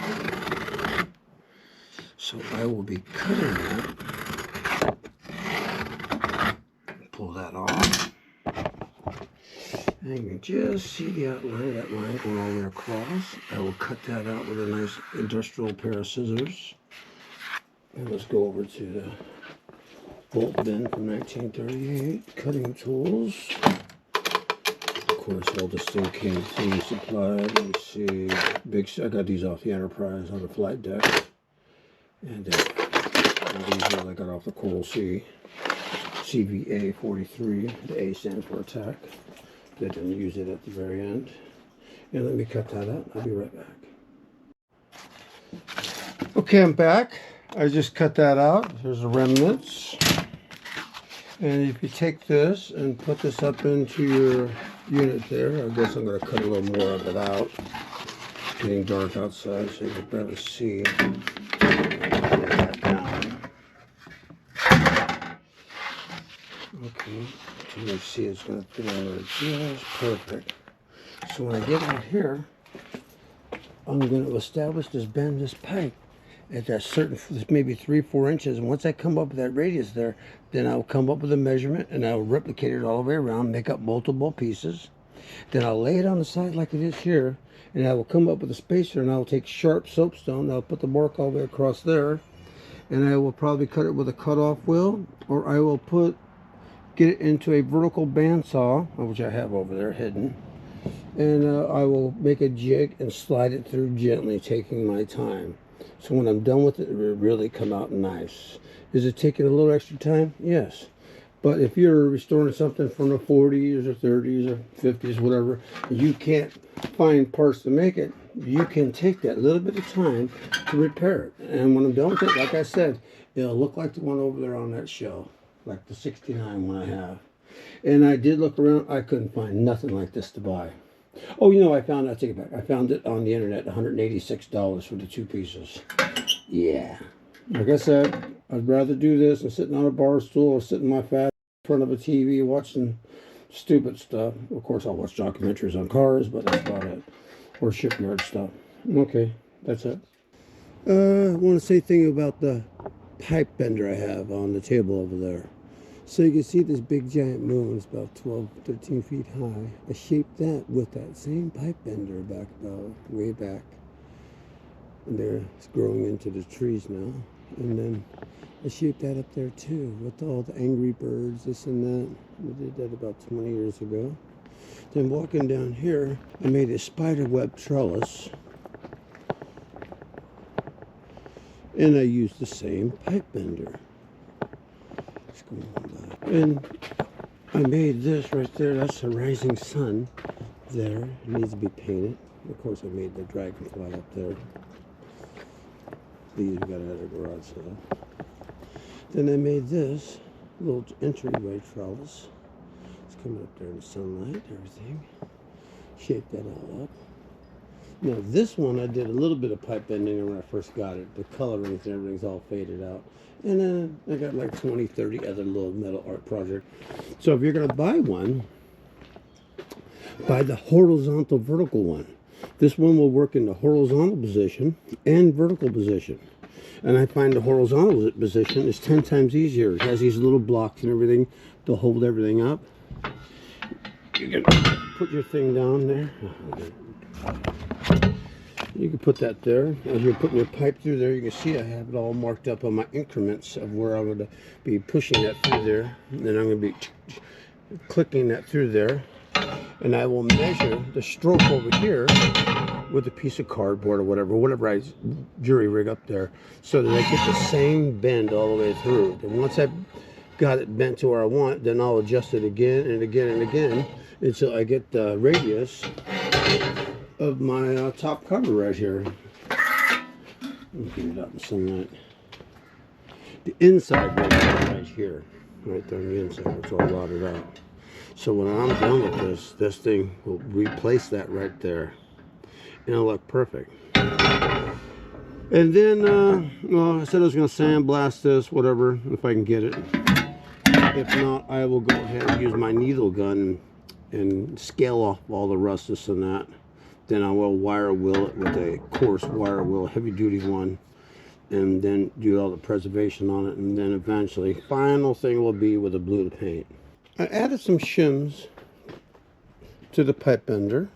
[SPEAKER 1] So I will be cutting that. Pull that off. And you can just see the outline of that line going all the way across. I will cut that out with a nice industrial pair of scissors. And let's go over to the bolt bin from 1938. Cutting tools. Of course, all this thing came fully supplied. Let me see. I got these off the Enterprise on the flight deck. And these ones I got off the Coral Sea. CVA 43, the A stands for attack. They didn't use it at the very end. And let me cut that out. I'll be right back. Okay, I'm back. I just cut that out. Here's the remnants. And if you take this and put this up into your unit there, I guess I'm going to cut a little more of it out. It's getting dark outside, so you can barely see. Okay, so you see it's going to fit on there just perfect. So when I get out here, I'm going to establish this bend, this pipe at that certain, maybe 3-4 inches. And once I come up with that radius there, then I'll come up with a measurement and I'll replicate it all the way around, make up multiple pieces. Then I'll lay it on the side like it is here, and I will come up with a spacer, and I'll take sharp soapstone, and I'll put the mark all the way across there, and I will probably cut it with a cutoff wheel, or I will get it into a vertical bandsaw, which I have over there hidden, And I will make a jig and slide it through gently, taking my time. So when I'm done with it, it will really come out nice. Is it taking a little extra time? Yes. But if you're restoring something from the 40s or 30s or 50s, whatever, you can't find parts to make it, you can take that little bit of time to repair it. And when I'm done with it, like I said, it'll look like the one over there on that shelf, like the 69 one I have. And I did look around, I couldn't find nothing like this to buy. Oh, you know, I take it back. I found it on the internet, $186 for the 2 pieces. Yeah. Like I said, I'd rather do this than sitting on a bar stool or sitting my fat in front of a TV watching stupid stuff. Of course, I'll watch documentaries on cars, but that's about it. Or shipyard stuff. Okay, that's it. I want to say a thing about the pipe bender I have on the table over there. So you can see this big giant moon is about 12, 13 feet high. I shaped that with that same pipe bender back about way back. And there, it's growing into the trees now. And then I shaped that up there too with all the angry birds, this and that. I did that about 20 years ago. Then walking down here, I made a spider web trellis. And I used the same pipe bender. And I made this right there. That's a rising sun there. It needs to be painted. Of course, I made the dragonfly up there. These got out of the garage sale. Then I made this little entryway trellis. It's coming up there in the sunlight, everything. Shaped that all up. Now this one I did a little bit of pipe bending when I first got it. The colorings and everything's all faded out. And then I got like 20, 30 other little metal art projects. So if you're going to buy one, buy the horizontal vertical one. This one will work in the horizontal position and vertical position. And I find the horizontal position is 10 times easier. It has these little blocks and everything to hold everything up. You can put your thing down there. You can put that there. As you're putting your pipe through there, you can see I have it all marked up on my increments of where I'm going to be pushing that through there. And then I'm going to be clicking that through there. And I will measure the stroke over here with a piece of cardboard or whatever I jury rig up there, so that I get the same bend all the way through. And once I've got it bent to where I want, then I'll adjust it again and again and again until I get the radius of my top cover right here. Let me get it out in the sunlight. The inside right here, right there on the inside, it's all rotted out. So when I'm done with this thing will replace that right there. And it'll look perfect. And then, well, I said I was going to sandblast this, whatever, if I can get it. If not, I will go ahead and use my needle gun and scale off all the rust, this and that. Then I will wire wheel it with a coarse wire wheel, heavy duty one. And then do all the preservation on it. And then eventually, final thing will be with a blue paint. I added some shims to the pipe bender.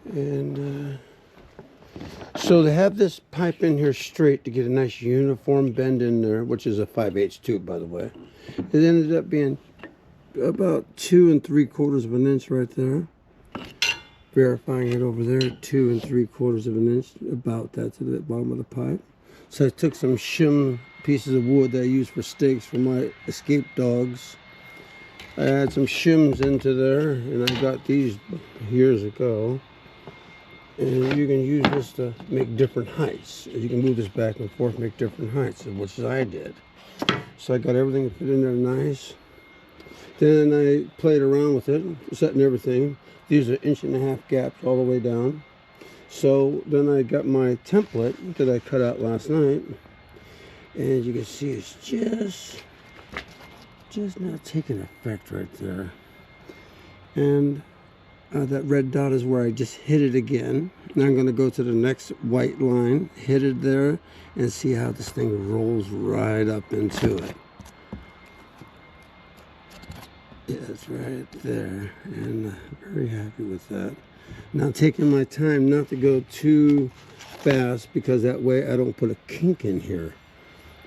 [SPEAKER 1] And so to have this pipe in here straight to get a nice uniform bend in there, which is a 5/8 tube, by the way, it ended up being about 2 3/4 of an inch right there. Verifying it over there, 2 3/4 of an inch, about that to the bottom of the pipe. So I took some shim pieces of wood that I use for stakes for my escape dogs. I add some shims into there, and I got these years ago. And you can use this to make different heights. You can move this back and forth, make different heights, which I did. So I got everything to fit in there nice. Then I played around with it, setting everything. These are 1.5-inch gaps all the way down. So then I got my template that I cut out last night. And as you can see, it's just not taking effect right there. And that red dot is where I just hit it again. Now I'm going to go to the next white line, hit it there, and see how this thing rolls right up into it. Yeah, it's right there, and very happy with that. Now taking my time not to go too fast, because that way I don't put a kink in here.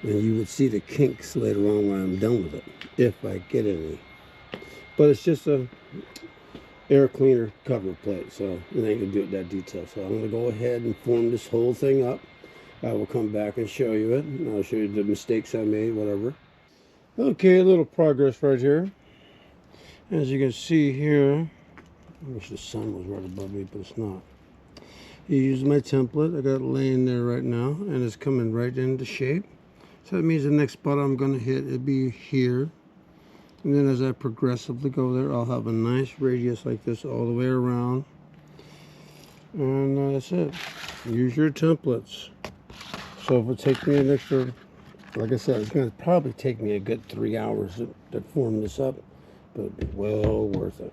[SPEAKER 1] And you would see the kinks later on when I'm done with it, if I get any. But it's just a air cleaner cover plate, so it ain't gonna do it that detail. So I'm gonna go ahead and form this whole thing up. I will come back and show you it, and I'll show you the mistakes I made, whatever. Okay, a little progress right here. As you can see here, I wish the sun was right above me, but it's not. You use my template. I got it laying there right now, and it's coming right into shape. So that means the next spot I'm going to hit, it'll be here. And then as I progressively go there, I'll have a nice radius like this all the way around. And that's it. Use your templates. So if it takes me an extra, like I said, it's going to probably take me a good 3 hours to form this up, but it'll be well worth it.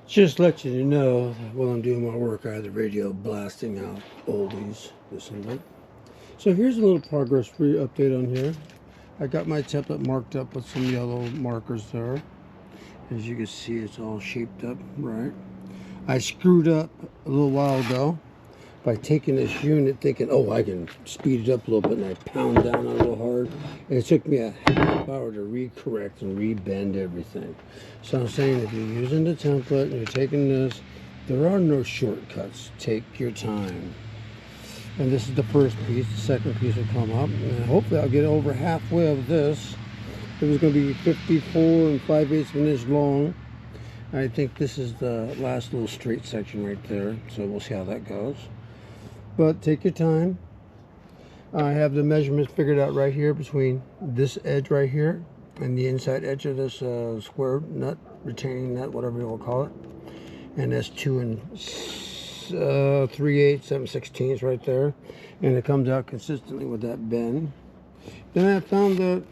[SPEAKER 1] Just let you know that while I'm doing my work, I have the radio blasting out oldies, this and that. So here's a little progress update on here. I got my template marked up with some yellow markers there. As you can see, it's all shaped up right. I screwed up a little while ago by taking this unit thinking, oh, I can speed it up a little bit, and I pound down on it a little hard. And it took me a half hour to recorrect and rebend everything. So I'm saying if you're using the template and you're taking this, there are no shortcuts. Take your time. And this is the first piece. The second piece will come up. And hopefully I'll get over halfway of this. It was going to be 54 5/8 of an inch long. I think this is the last little straight section right there. So we'll see how that goes. But take your time. I have the measurements figured out right here between this edge right here and the inside edge of this square nut, retaining nut, whatever you want to call it. And that's 2 3/8, 7/16 right there. And it comes out consistently with that bend. Then I found that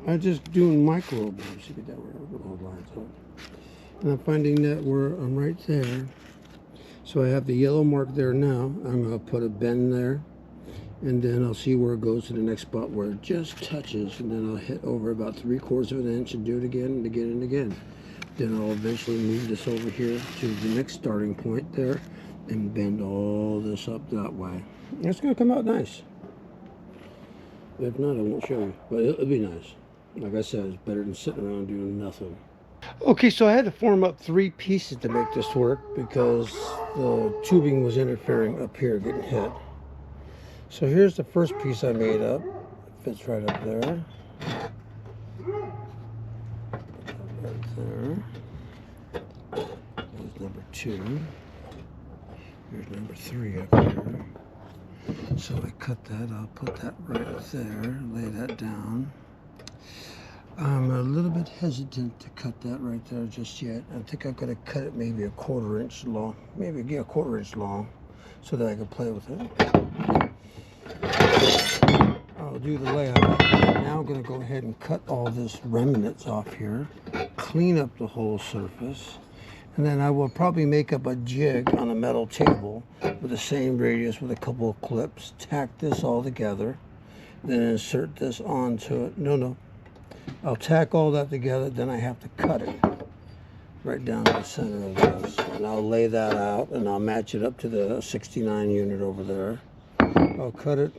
[SPEAKER 1] I just doing micro bends. You get that where those lines up. And I'm finding that where I'm right there. So I have the yellow mark there now. I'm going to put a bend there, and then I'll see where it goes to the next spot where it just touches, and then I'll hit over about 3/4 of an inch and do it again and again and again. Then I'll eventually move this over here to the next starting point there and bend all this up that way. It's going to come out nice. If not, I won't show you, but it'll be nice. Like I said, it's better than sitting around doing nothing. Okay, so I had to form up 3 pieces to make this work because the tubing was interfering up here, getting hit. So here's the first piece I made up. It fits right up there. Right there. There's number 2. Here's number 3 up here. So I cut that, I'll put that right there, lay that down. I'm a little bit hesitant to cut that right there just yet. I think I'm going to cut it maybe a 1/4 inch long, maybe a 1/4 inch long, so that I can play with it. I'll do the layout. Now I'm going to go ahead and cut all this remnants off here, clean up the whole surface, and then I will probably make up a jig on a metal table with the same radius with a couple of clips, tack this all together, then insert this onto it. No. I'll tack all that together, then I have to cut it right down the center of this. And I'll lay that out, and I'll match it up to the 69 unit over there. I'll cut it.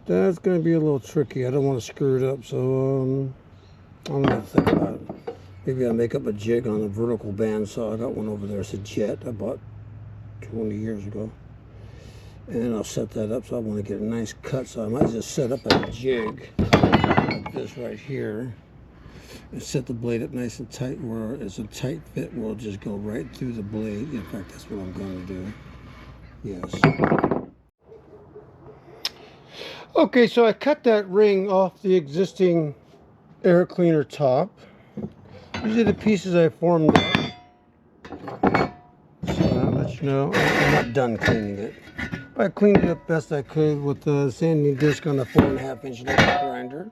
[SPEAKER 1] That's going to be a little tricky. I don't want to screw it up, so I'm going to think about it. Maybe I'll make up a jig on a vertical bandsaw. I got one over there. It's a Jet I bought 20 years ago. And I'll set that up, so I want to get a nice cut. So I might just set up a jig like this right here and set the blade up nice and tight where it's a tight fit will just go right through the blade. In fact, that's what I'm going to do. Yes. Okay, so I cut that ring off the existing air cleaner top. These are the pieces I formed up. So I'll let you know I'm not done cleaning it. I cleaned it up best I could with the sanding disc on a 4.5 inch electric grinder.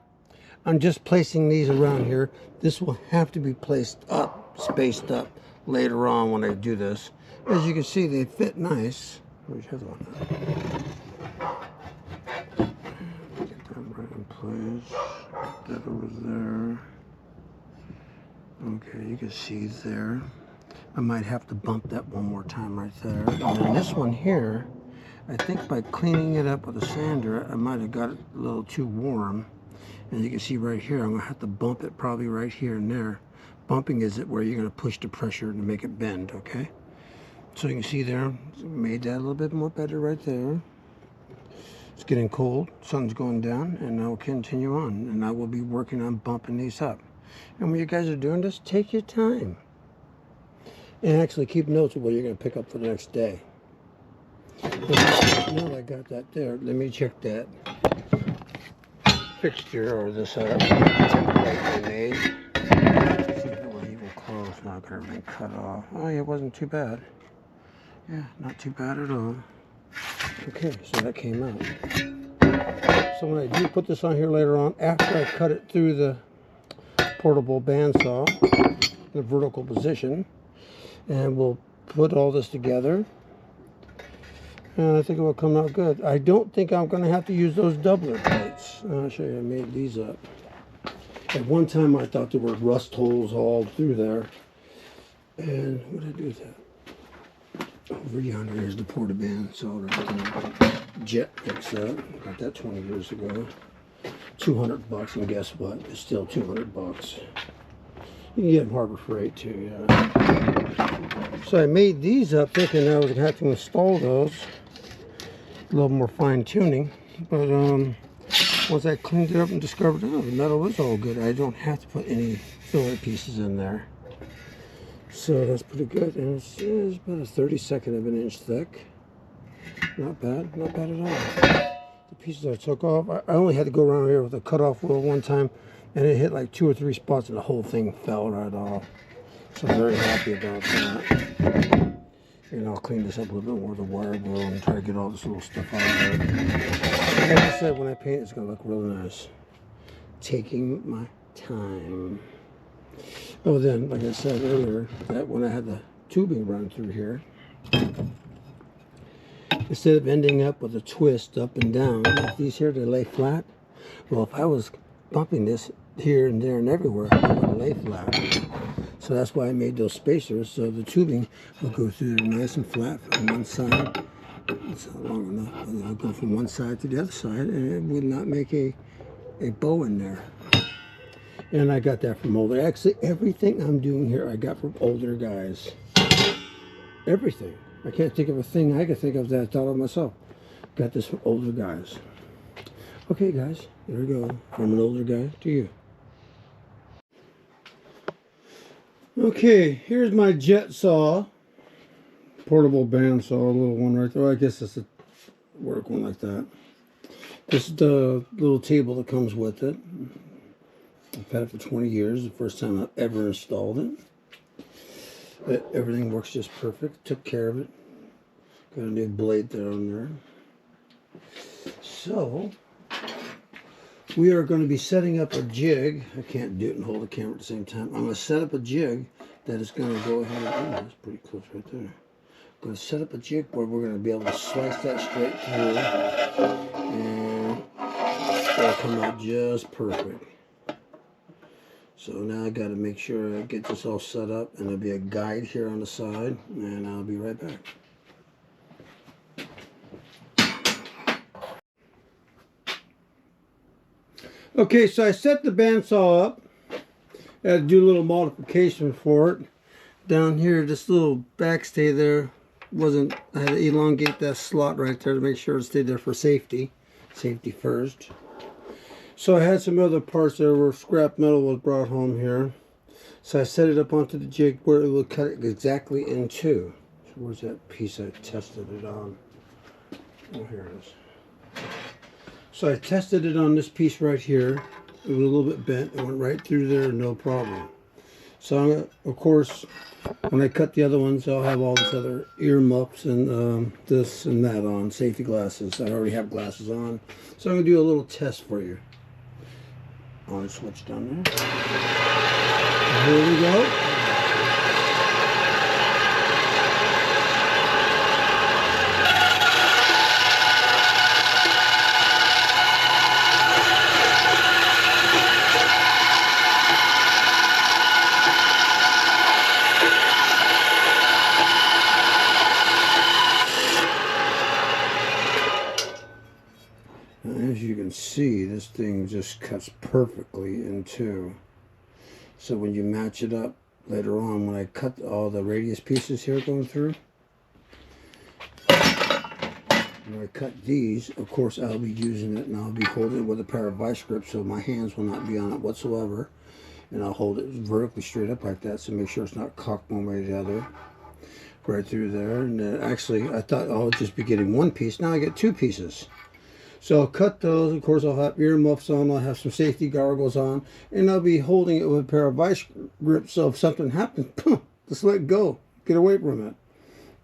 [SPEAKER 1] I'm just placing these around here. This will have to be placed up, spaced up later on when I do this. As you can see, they fit nice. Where's the other one? Get that right in place. Put that over there. Okay, you can see there. I might have to bump that one more time right there. And then this one here, I think by cleaning it up with a sander, I might have got it a little too warm. And you can see right here, I'm going to have to bump it probably right here and there. bumping is it where you're going to push the pressure to make it bend, okay? So you can see there, made that a little bit more better right there. It's getting cold, sun's going down, and I'll continue on, and I will be working on bumping these up. And when you guys are doing this, take your time. And actually keep notes of what you're going to pick up for the next day. Now that I got that there, let me check that fixture or this template I made. See if it was even close. Now I got everything cut off. Oh, yeah, it wasn't too bad. Yeah, not too bad at all. Okay, so that came out. So when I do put this on here later on, after I cut it through the portable bandsaw in a vertical position, and we'll put all this together, and I think it will come out good. I don't think I'm going to have to use those doubler plates. I'll show you, I made these up. At one time I thought there were rust holes all through there. And what did I do with that? Over yonder is the porta bandsaw right there. Jet picks up. Got that 20 years ago. $200, and guess what? It's still $200. You can get them Harbor Freight too, yeah. So I made these up thinking I was going to have to install those. A little more fine tuning. But once I cleaned it up and discovered, oh, the metal was all good. I don't have to put any filler pieces in there. So that's pretty good. And it's about a 32nd of an inch thick. Not bad. Not bad at all. The pieces I took off, I only had to go around here with a cutoff wheel one time, and it hit like 2 or 3 spots, and the whole thing fell right off. So I'm very happy about that. And I'll clean this up a little bit more with a wire wheel and try to get all this little stuff out of there. Like I said, when I paint, it's going to look really nice. Taking my time. Oh, then, like I said earlier, that when I had the tubing run through here, instead of ending up with a twist up and down, like these here, they lay flat. Well, if I was bumping this here and there and everywhere, it would lay flat. So that's why I made those spacers, so the tubing will go through there nice and flat from one side. It's not long enough. I'll go from one side to the other side, and it would not make a bow in there. And I got that from older. Actually, everything I'm doing here I got from older guys. Everything. I can't think of a thing I could think of that I thought of myself. Got this from older guys. Okay, guys, there we go. From an older guy to you. Okay, here's my jet saw. Portable bandsaw, a little one right there. I guess it's a work one like that. This is the little table that comes with it. I've had it for 20 years. The first time I've ever installed it. But everything works just perfect. Took care of it. Got a new blade there on there. So, we are going to be setting up a jig. I can't do it and hold the camera at the same time. I'm going to set up a jig that is going to go ahead and... Oh, that's pretty close right there. I'm going to set up a jig where we're going to be able to slice that straight through. And it'll come out just perfect. So now I got to make sure I get this all set up, and there'll be a guide here on the side, and I'll be right back. Okay, so I set the bandsaw up. I had to do a little modification for it. Down here, this little backstay there wasn't, I had to elongate that slot right there to make sure it stayed there for safety. Safety first. So I had some other parts there where scrap metal was brought home here. So I set it up onto the jig where it would cut it exactly in two. So where's that piece I tested it on? Oh, here it is. So I tested it on this piece right here. It was a little bit bent. It went right through there, no problem. So of course, when I cut the other ones, I'll have all this other ear muffs and this and that on, safety glasses. I already have glasses on. So I'm going to do a little test for you. On the switch down there. Here we go. As you can see, this thing just cuts perfectly in two. So when you match it up later on, when I cut all the radius pieces here going through, when I cut these, of course I'll be using it and I'll be holding it with a pair of vice grips so my hands will not be on it whatsoever. And I'll hold it vertically straight up like that, so make sure it's not cocked one way or the other. Right through there. And actually, I thought I'll just be getting one piece. Now I get two pieces. So I'll cut those. Of course, I'll have earmuffs on. I'll have some safety goggles on. And I'll be holding it with a pair of vice grips, so if something happens, just let go. Get away from it.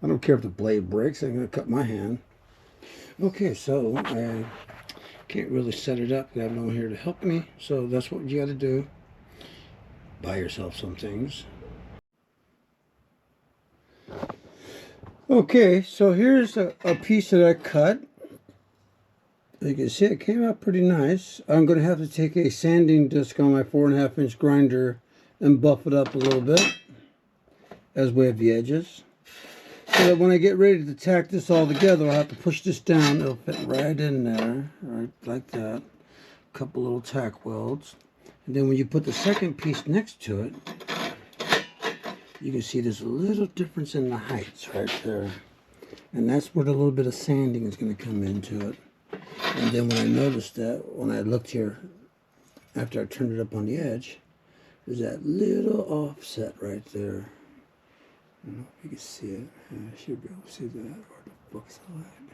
[SPEAKER 1] I don't care if the blade breaks. I'm going to cut my hand. Okay, so I can't really set it up. I have no one here to help me. So that's what you got to do. Buy yourself some things. Okay, so here's a piece that I cut. You can see it came out pretty nice. I'm going to have to take a sanding disc on my 4.5-inch grinder and buff it up a little bit as way of the edges. So that when I get ready to tack this all together, I'll have to push this down. It'll fit right in there, right like that. A couple little tack welds. And then when you put the second piece next to it, you can see there's a little difference in the heights right there. And that's where the little bit of sanding is going to come into it. And then when I noticed that, when I looked here, after I turned it up on the edge, there's that little offset right there. I don't know if you can see it. I should be able to see that. Or the book's side.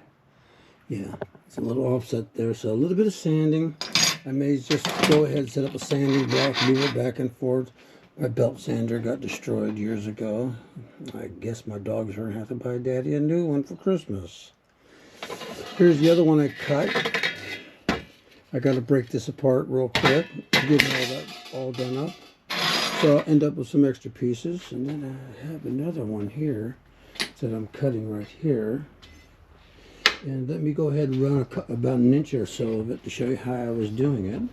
[SPEAKER 1] Yeah, it's a little offset there. So a little bit of sanding. I may just go ahead and set up a sanding block, move it back and forth. My belt sander got destroyed years ago. I guess my dogs are going to have to buy Daddy a new one for Christmas. Here's the other one I cut. I got to break this apart real quick to get all that all done up. So I'll end up with some extra pieces. And then I have another one here that I'm cutting right here. And let me go ahead and run about an inch or so of it to show you how I was doing it.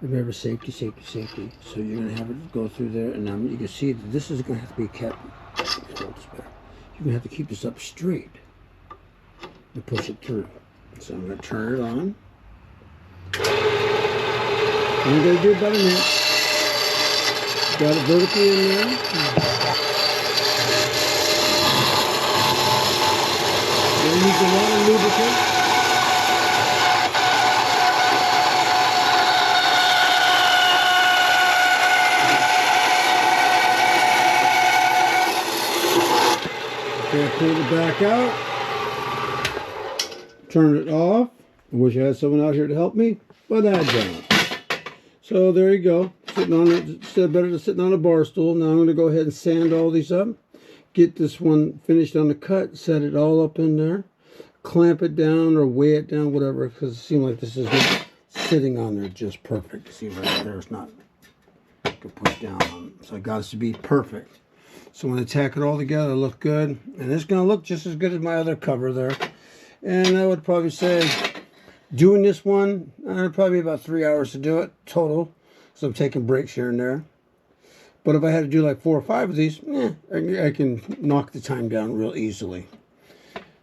[SPEAKER 1] Remember, safety, safety, safety. So you're going to have it go through there, and you can see that this is going to have to be kept. You're going to have to keep this up straight and push it through. So I'm going to turn it on. And I'm going to do about an inch. Got it vertically in there. Then use a lot of lubricant. Okay, pull it back out, turn it off. I wish I had someone out here to help me, but I don't. So there you go, sitting on it, instead better than sitting on a bar stool. Now I'm going to go ahead and sand all these up, get this one finished on the cut, set it all up in there, clamp it down or weigh it down, whatever, because it seems like this is not sitting on there just perfect. See right there, it's not, I can push down on it. So I got it to be perfect. So when I tack it all together, it'll look good. And it's going to look just as good as my other cover there. And I would probably say, doing this one, probably about 3 hours to do it total. So I'm taking breaks here and there. But if I had to do like 4 or 5 of these, I can knock the time down real easily.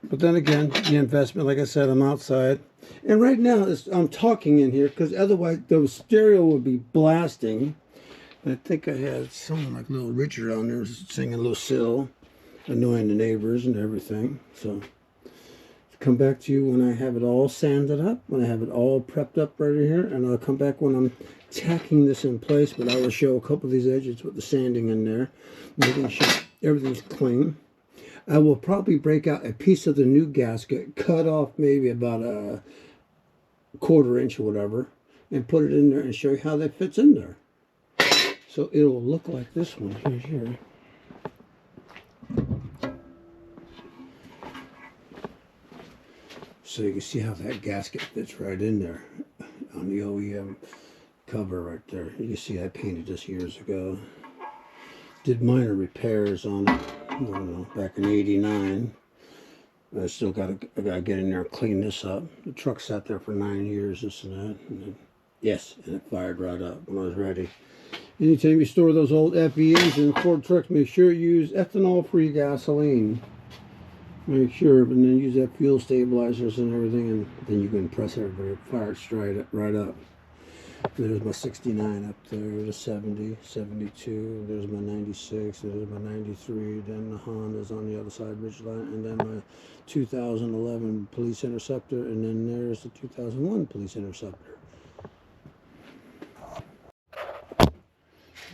[SPEAKER 1] But then again, the investment, like I said, I'm outside. And right now, I'm talking in here because otherwise the stereo would be blasting. I think I had someone like Little Richard on there singing Lucille, annoying the neighbors and everything. So, come back to you when I have it all sanded up, when I have it all prepped up right here, and I'll come back when I'm tacking this in place, but I will show a couple of these edges with the sanding in there, making sure everything's clean. I will probably break out a piece of the new gasket, cut off maybe about a 1/4 inch or whatever, and put it in there and show you how that fits in there. So it will look like this one here. So you can see how that gasket fits right in there on the OEM cover right there. You can see I painted this years ago. Did minor repairs on it, I don't know, back in '89. I still got to get in there and clean this up. The truck sat there for 9 years, this and that. And then, yes, and it fired right up when I was ready. Anytime you store those old FE engines, Ford trucks, make sure you use ethanol-free gasoline. Make sure, and then use that fuel stabilizers and everything, and then you can press everybody, fire it straight right up. There's my 69 up there, the 70, 72, there's my 96, there's my 93, then the Honda's on the other side, Ridgeline, and then my 2011 Police Interceptor, and then there's the 2001 Police Interceptor.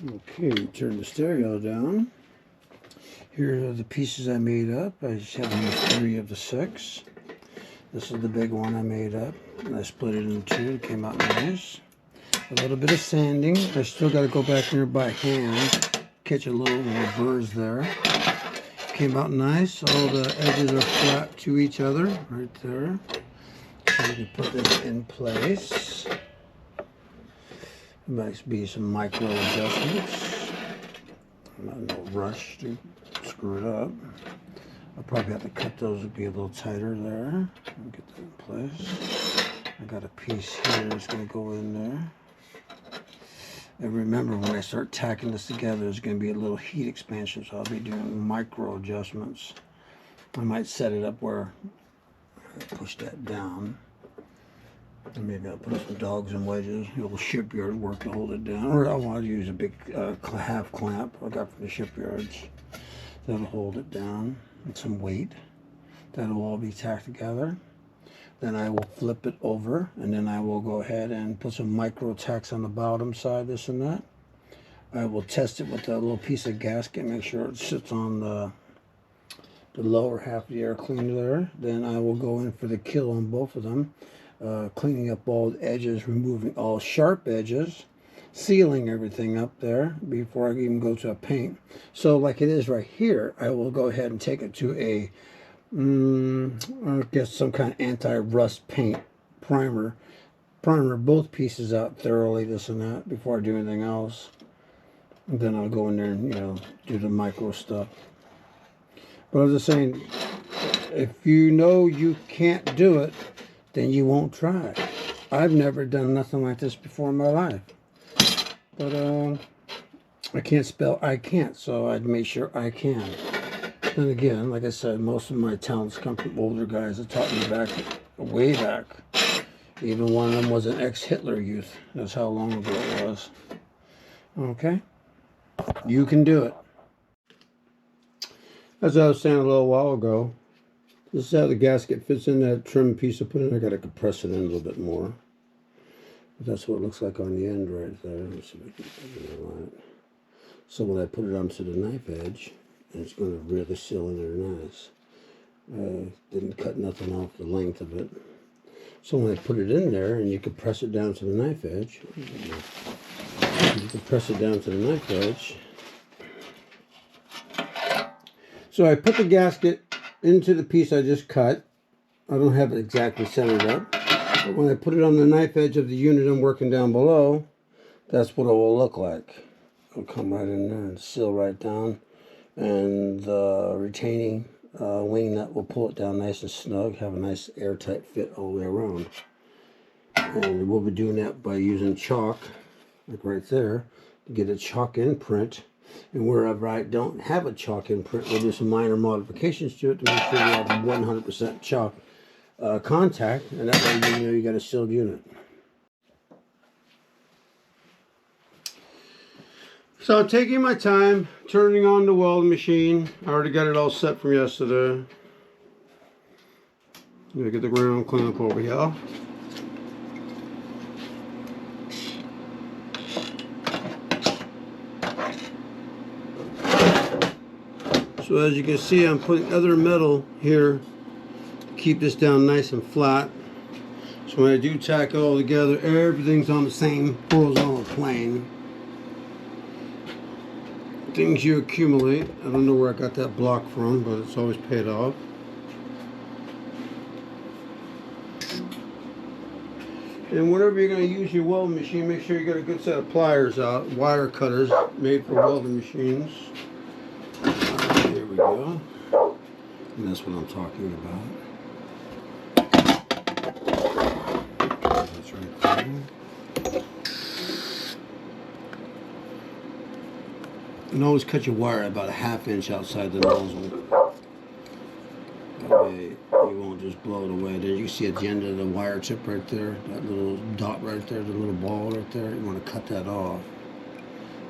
[SPEAKER 1] Okay, turn the stereo down. Here are the pieces I made up. I just have these 3 of the 6. This is the big one I made up, and I split it in 2. It came out nice. A little bit of sanding. I still got to go back there by hand, catch a little more burrs there. Came out nice. All the edges are flat to each other, right there. So you can put this in place. There might be some micro adjustments. No rush to screw it up. I'll probably have to cut those to be a little tighter there. Get that in place. I got a piece here that's going to go in there. And remember, when I start tacking this together, there's going to be a little heat expansion, so I'll be doing micro adjustments. I might set it up where I push that down. And maybe I'll put some dogs and wedges, a little shipyard work to hold it down. Or I want to use a big half clamp I got from the shipyards. That'll hold it down, and some weight. That'll all be tacked together. Then I will flip it over, and then I will go ahead and put some micro tacks on the bottom side, this and that. I will test it with that little piece of gasket, make sure it sits on the lower half of the air cleaner there. Then I will go in for the kill on both of them, cleaning up all the edges, removing all sharp edges, sealing everything up there before I even go to a paint. So like it is right here, I will go ahead and take it to a I guess some kind of anti-rust paint primer both pieces out thoroughly, this and that, before I do anything else. And then I'll go in there and, you know, do the micro stuff. But I was just saying, if you know you can't do it, then you won't try. I've never done nothing like this before in my life. But I can't spell I can't, so I'd make sure I can. Then again, like I said, most of my talents come from older guys that taught me back, way back. Even one of them was an ex-Hitler youth. That's how long ago it was. Okay? You can do it. As I was saying a little while ago, this is how the gasket fits in that trim piece I put in. I got to compress it in a little bit more. But that's what it looks like on the end right there. Let's see if I can get it right. So when I put it onto the knife edge, and it's going to really seal in there nice. Didn't cut nothing off the length of it. So when I put it in there, and you can press it down to the knife edge, you can press it down to the knife edge. So I put the gasket into the piece I just cut. I don't have it exactly centered up. But when I put it on the knife edge of the unit I'm working down below, that's what it will look like. It'll come right in there and seal right down. And the retaining wing nut will pull it down nice and snug, have a nice airtight fit all the way around. And we'll be doing that by using chalk, like right there, to get a chalk imprint. And wherever I don't have a chalk imprint, we'll do some minor modifications to it to make sure we have 100% chalk contact, and that way you know you got a sealed unit. So I'm taking my time, turning on the welding machine. I already got it all set from yesterday. I'm gonna get the ground clean up over here. So as you can see, I'm putting other metal here to keep this down nice and flat. So when I do tack it all together, everything's on the same horizontal plane. Things you accumulate. I don't know where I got that block from, but it's always paid off. And whenever you're going to use your welding machine, make sure you got a good set of pliers out, wire cutters made for welding machines. Here we go. And that's what I'm talking about. That's right there. And always cut your wire about a 1/2 inch outside the nozzle. That way way you won't just blow it away. Then you can see at the end of the wire tip right there, that little dot right there, the little ball right there, you want to cut that off.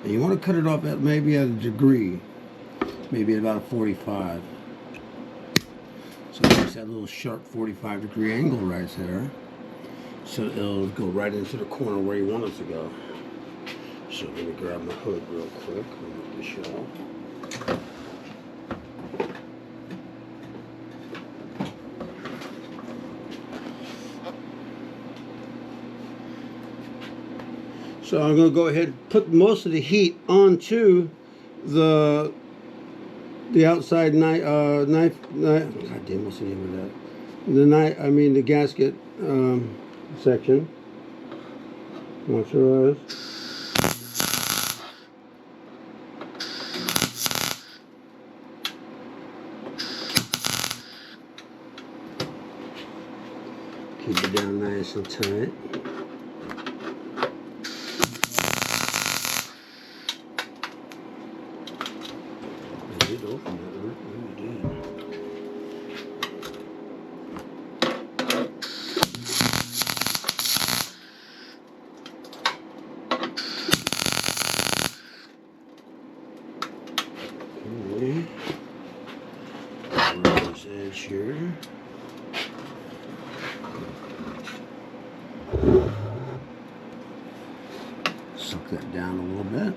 [SPEAKER 1] And you want to cut it off at maybe at a degree, maybe at about a 45. So there's that little sharp 45-degree angle right there. So it'll go right into the corner where you want it to go. So let me grab my hood real quick. Let me get this off. So I'm going to go ahead and put most of the heat onto the outside knife. God damn, what's the name of that? The gasket section. Not sure what it is. Keep it down nice and tight. I did open that, right? I did. Okay. Around this edge here. Suck that down a little bit.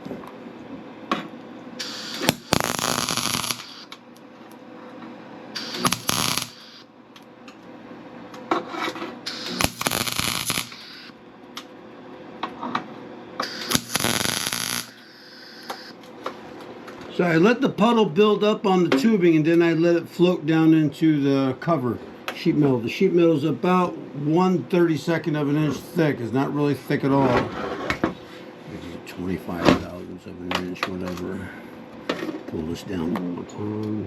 [SPEAKER 1] So I let the puddle build up on the tubing, and then I let it float down into the cover sheet metal. The sheet metal is about 1/32 of an inch thick. It's not really thick at all. Maybe 25 thousandths of an inch, whatever. Pull this down one more time.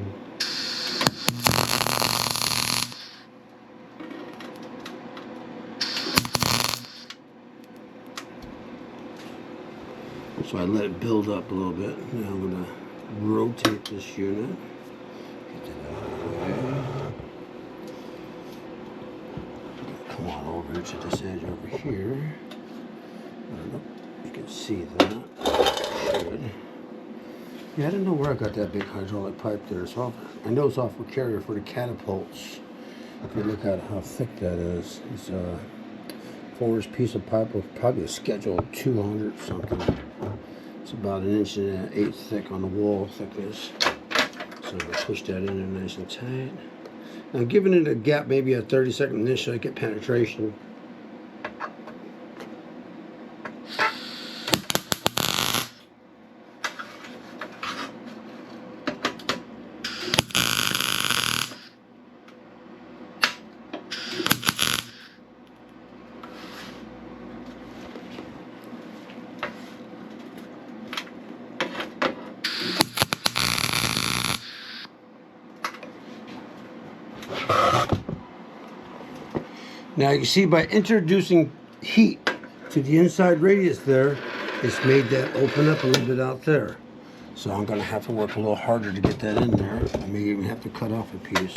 [SPEAKER 1] So I let it build up a little bit. Now I'm going to rotate this unit. Get that out of the way. Come on over to this edge over here. I don't know if you can see that. Should. Yeah, I don't know where I got that big hydraulic pipe there. So I know it's off a carrier for the catapults. If you look at how thick that is, it's a 4-inch piece of pipe with probably a schedule 200 something. It's about 1.1 inch thick on the wall thickness. So I'm going to push that in there nice and tight. I'm giving it a gap, maybe a 30-second inch, so I get penetration. Now you can see by introducing heat to the inside radius there, it's made that open up a little bit out there. So I'm going to have to work a little harder to get that in there. I may even have to cut off a piece.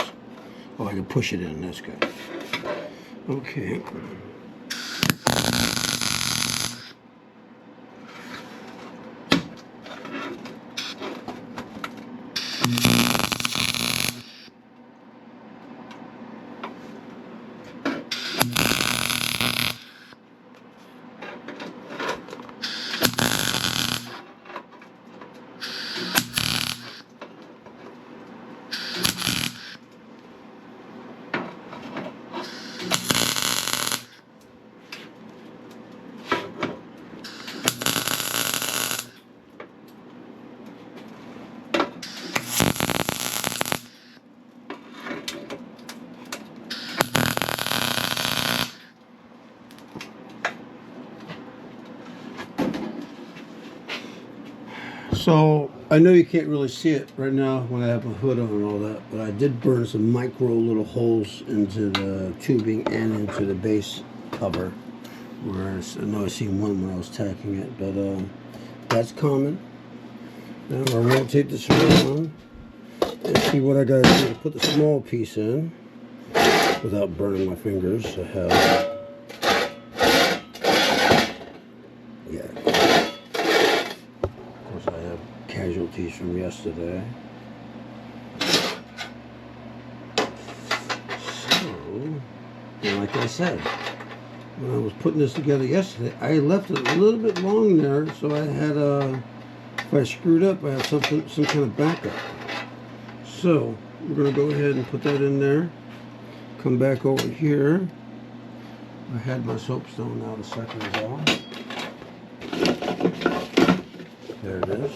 [SPEAKER 1] Oh, I can push it in. That's good. Okay. So I know you can't really see it right now when I have my hood on and all that, but I did burn some micro little holes into the tubing and into the base cover. Whereas I know I seen one when I was tacking it, but that's common. Now I'm going to rotate this around and see what I got to do to put the small piece in. without burning my fingers. I have, yeah, of course I have casualties from yesterday. So, and like I said, when I was putting this together yesterday, I left it a little bit long there, so I had if I screwed up, I had some kind of backup. So we're going to go ahead and put that in there. Come back over here. I had my soapstone out a second ago. There it is.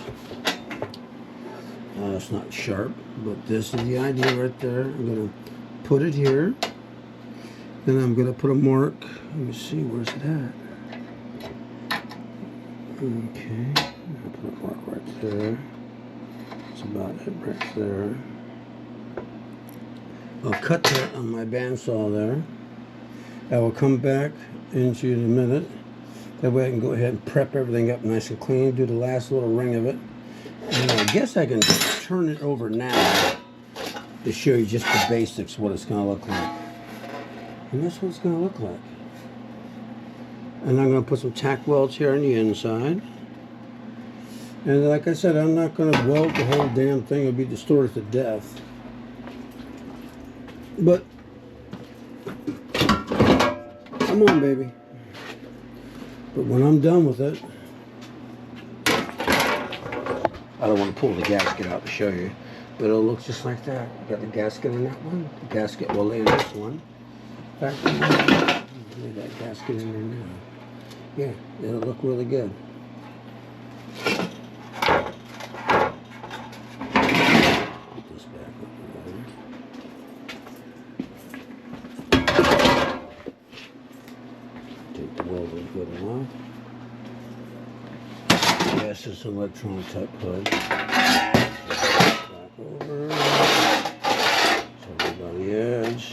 [SPEAKER 1] It's not sharp, but this is the idea right there. I'm going to put it here. Then I'm going to put a mark. Let me see, where's it at? Okay, I'll put a mark right there. That's about it right there. I'll cut that on my bandsaw there. I will come back into it in a minute. That way I can go ahead and prep everything up nice and clean, do the last little ring of it. And I guess I can turn it over now to show you just the basics, what it's going to look like. And that's what it's going to look like. And I'm going to put some tack welds here on the inside. And like I said, I'm not going to weld the whole damn thing. It'll be distorted to death. But, come on, baby. But when I'm done with it, I don't want to pull the gasket out to show you, but it'll look just like that. Got the gasket in that one. The gasket will lay in this one. In fact, lay that gasket in there now. Yeah, it'll look really good. Put this back up there. Take the welding hood off. Yes, it's an electronic type hood. Back over. So about the edge.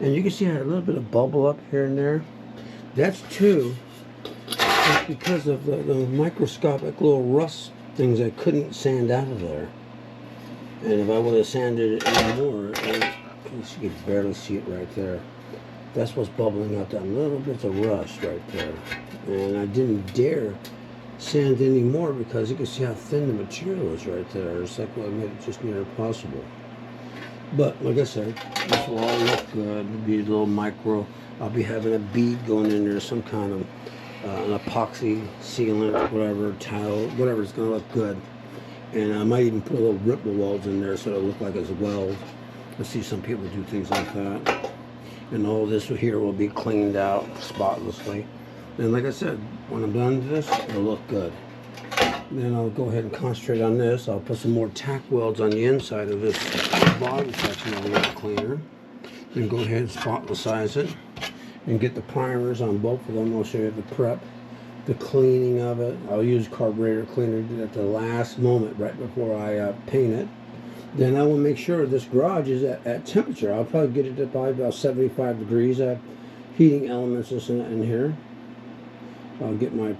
[SPEAKER 1] And you can see I had a little bit of bubble up here and there. That's too. It's because of the microscopic little rust things I couldn't sand out of there. And if I would have sanded it anymore, you can barely see it right there. That's what's bubbling up, that little bits of rust right there. And I didn't dare sand anymore because you can see how thin the material is right there. It's like, well, I made it just near impossible. But like I said, this will all look good. It'll be a little micro. I'll be having a bead going in there, some kind of an epoxy sealant, whatever, tile, whatever. It's going to look good. And I might even put a little ripple welds in there so it'll look like it's a weld. I see some people do things like that. And all this here will be cleaned out spotlessly. And like I said, when I'm done with this, it'll look good. Then I'll go ahead and concentrate on this. I'll put some more tack welds on the inside of this bottom section of the water cleaner. Then go ahead and spotlessize it and get the primers on both of them. I'll show you the prep, the cleaning of it. I'll use carburetor cleaner at the last moment right before I paint it. Then I will make sure this garage is at temperature. I'll probably get it to probably about 75 degrees. I have heating elements in here. I'll get my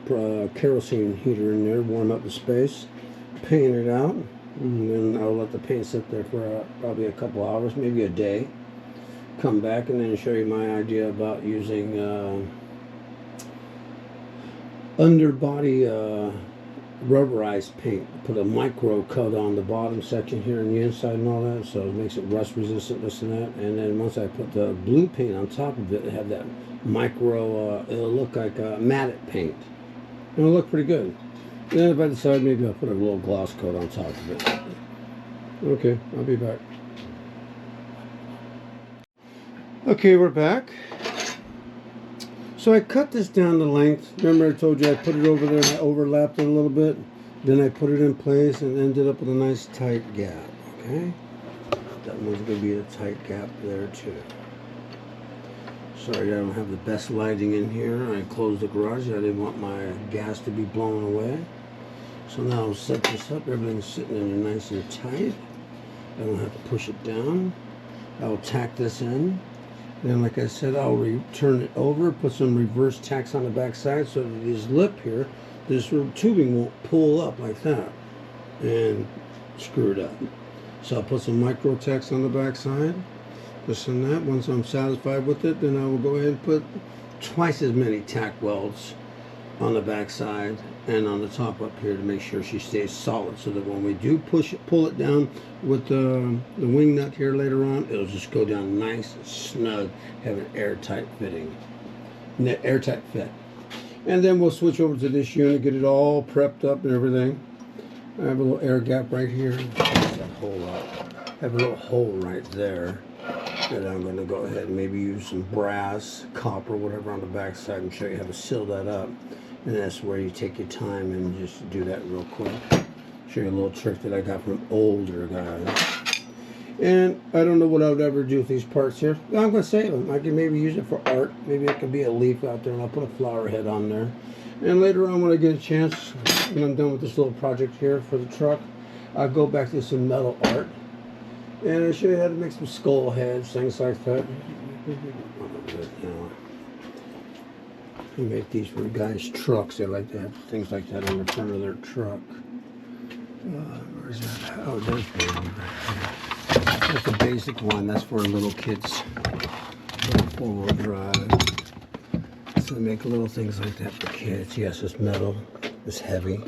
[SPEAKER 1] kerosene heater in there, warm up the space, paint it out, and then I'll let the paint sit there for probably a couple hours, maybe a day. Come back and then show you my idea about using underbody rubberized paint. Put a micro coat on the bottom section here and the inside and all that, so it makes it rust resistant, this and that. And then once I put the blue paint on top of it, have that micro, it'll look like matted paint. It'll look pretty good. And then if I decide, maybe I'll put a little gloss coat on top of it. Okay, I'll be back. Okay, we're back. So I cut this down to length. Remember I told you I put it over there and I overlapped it a little bit. Then I put it in place and ended up with a nice tight gap. Okay? That one's going to be a tight gap there too. Sorry I don't have the best lighting in here. I closed the garage. I didn't want my gas to be blown away. So now I'll set this up. Everything's sitting in there nice and tight. I don't have to push it down. I'll tack this in. Then, like I said, I'll turn it over, put some reverse tacks on the back side so that this lip here, this tubing won't pull up like that and screw it up. So I'll put some micro tacks on the back side. This and that. Once I'm satisfied with it, then I will go ahead and put twice as many tack welds on the back side and on the top up here to make sure she stays solid, so that when we do pull it down with the wing nut here later on, it'll just go down nice and snug, have an airtight fitting, airtight fit. And then we'll switch over to this unit, get it all prepped up and everything. I have a little air gap right here. That hole up. I have a little hole right there that I'm going to go ahead and maybe use some brass, copper, whatever on the back side and show you how to seal that up. And that's where you take your time and just do that real quick. Show you a little trick that I got from older guys. And I don't know what I would ever do with these parts here. I'm going to save them. I can maybe use it for art. Maybe it could be a leaf out there and I'll put a flower head on there. And later on when I get a chance, when I'm done with this little project here for the truck, I'll go back to some metal art. And I'll show you how to make some skull heads, things like that. They make these for guys' trucks. They like to have things like that on the front of their truck. Where's that? Oh, there's one right there. That's the basic one. That's for little kids. Four-wheel drive. So they make little things like that for kids. Yes, it's metal. It's heavy.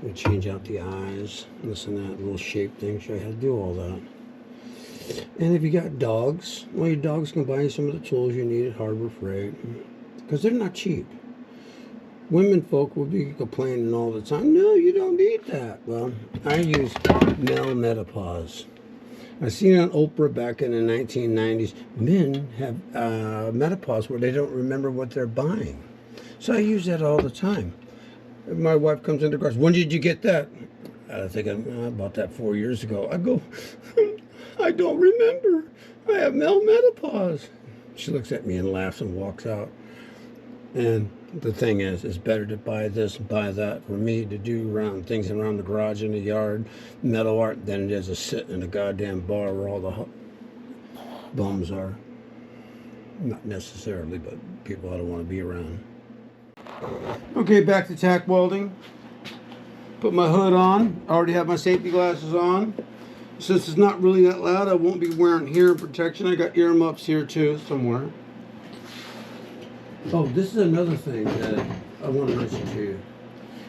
[SPEAKER 1] We change out the eyes, this and that, little shape thing. Show you how to do all that. And if you got dogs, well, your dogs can buy you some of the tools you need at Harbor Freight, because they're not cheap. Women folk will be complaining all the time, no, you don't need that. Well, I use male menopause. I seen on Oprah back in the 1990s, men have menopause where they don't remember what they're buying. So I use that all the time. My wife comes in the garage, when did you get that? I think I bought that 4 years ago. I go, I don't remember. I have male menopause. She looks at me and laughs and walks out. And the thing is, it's better to buy this and buy that for me to do things around the garage in the yard, metal art, than it is to sit in a goddamn bar where all the bums are. Not necessarily, but people I don't want to be around. Okay, back to tack welding. Put my hood on. I already have my safety glasses on. Since it's not really that loud, I won't be wearing hearing protection. I got ear muffs here too, somewhere. Oh, this is another thing that I want to mention to you.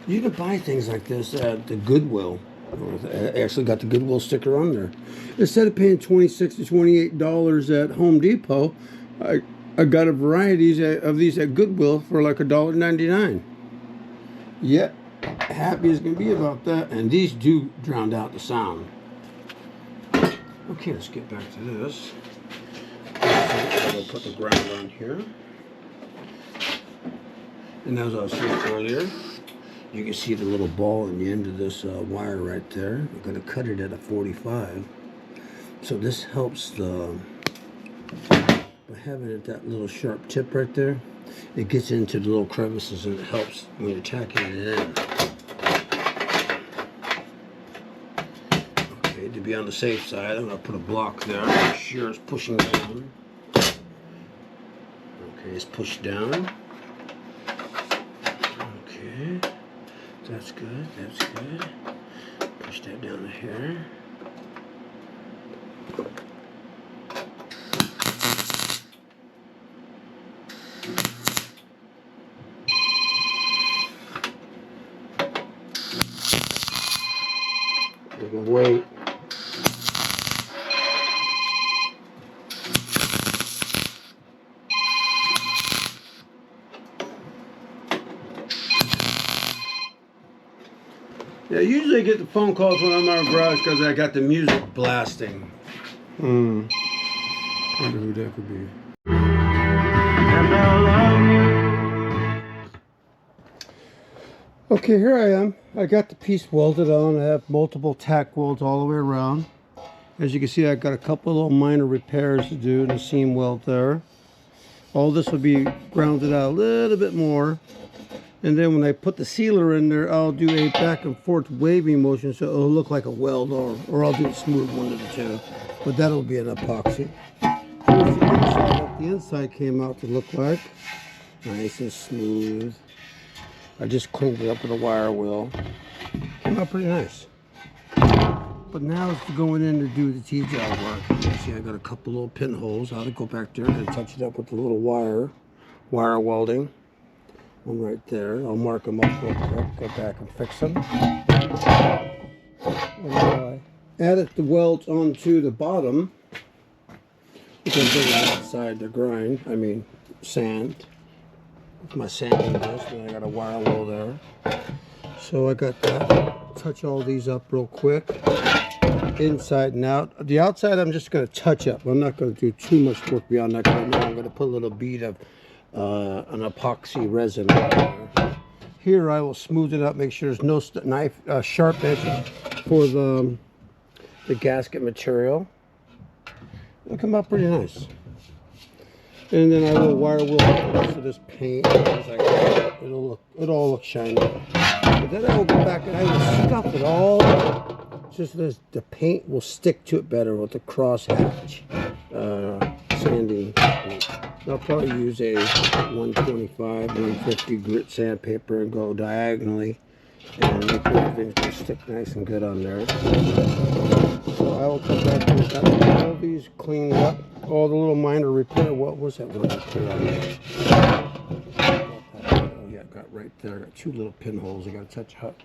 [SPEAKER 1] You can buy things like this at the Goodwill. I actually got the Goodwill sticker on there. Instead of paying $26 to $28 at Home Depot, I got a variety of these at Goodwill for like $1.99. Yep, happy as can be about that. And these do drown out the sound. Okay, let's get back to this. I'll put the ground on here. And as I was saying earlier, you can see the little ball in the end of this wire right there. I'm going to cut it at a 45. So this helps by having it that little sharp tip right there. It gets into the little crevices and it helps when you're tacking it in. Okay, to be on the safe side, I'm going to put a block there. Make sure it's pushing down. Okay, it's pushed down. Okay, that's good, that's good. Push that down to here. We can wait. Yeah, usually I get the phone calls when I'm out of the garage because I got the music blasting. Wonder who that could be. Okay, here I am. I got the piece welded on. I have multiple tack welds all the way around. As you can see, I got a couple of little minor repairs to do in the seam weld there. All this will be grounded out a little bit more. And then when I put the sealer in there, I'll do a back and forth waving motion so it'll look like a weld, or I'll do a smooth one of the two. But that'll be an epoxy. Here's the inside, what the inside came out to look like. Nice and smooth. I just cleaned it up with a wire wheel. Came out pretty nice. But now it's going in to do the T-job work. You see, I got a couple little pinholes. I'll go back there and touch it up with a little wire welding. One right there. I'll mark them up real quick. Go back and fix them. And I added the welds onto the bottom. Because they're outside the grind. I mean, sand. With my sanding disc, and I got a wire weld there. So I got that. Touch all these up real quick. Inside and out. The outside I'm just going to touch up. I'm not going to do too much work beyond that. Right now I'm going to put a little bead of an epoxy resin on there. Here I will smooth it up, make sure there's no sharp edges for the gasket material. It'll come out pretty nice. And then I will wire wheel the rest of this paint. It'll all look shiny. But then I will go back and I will stuff it all, just as the paint will stick to it better with the crosshatch sanding technique. I'll probably use a 125, 150 grit sandpaper and go diagonally and make everything to stick nice and good on there. So I will come back and got all these cleaned up, all the little minor repair. What was that one repair on there? Oh yeah, got right there. I got two little pinholes I got to touch up.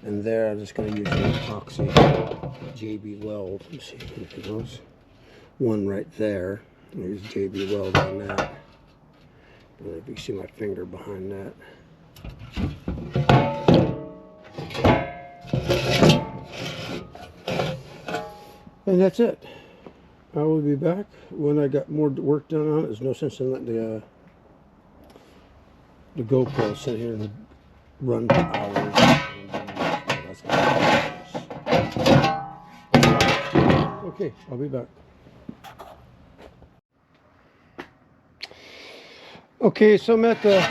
[SPEAKER 1] And there I'm just going to use an epoxy JB weld. Let me see if it goes. One right there. There's JB weld on that. And if you can see my finger behind that. And that's it. I will be back when I got more work done on it. There's no sense in letting the GoPro sit here and run for hours. Okay, I'll be back. Okay, so I'm at the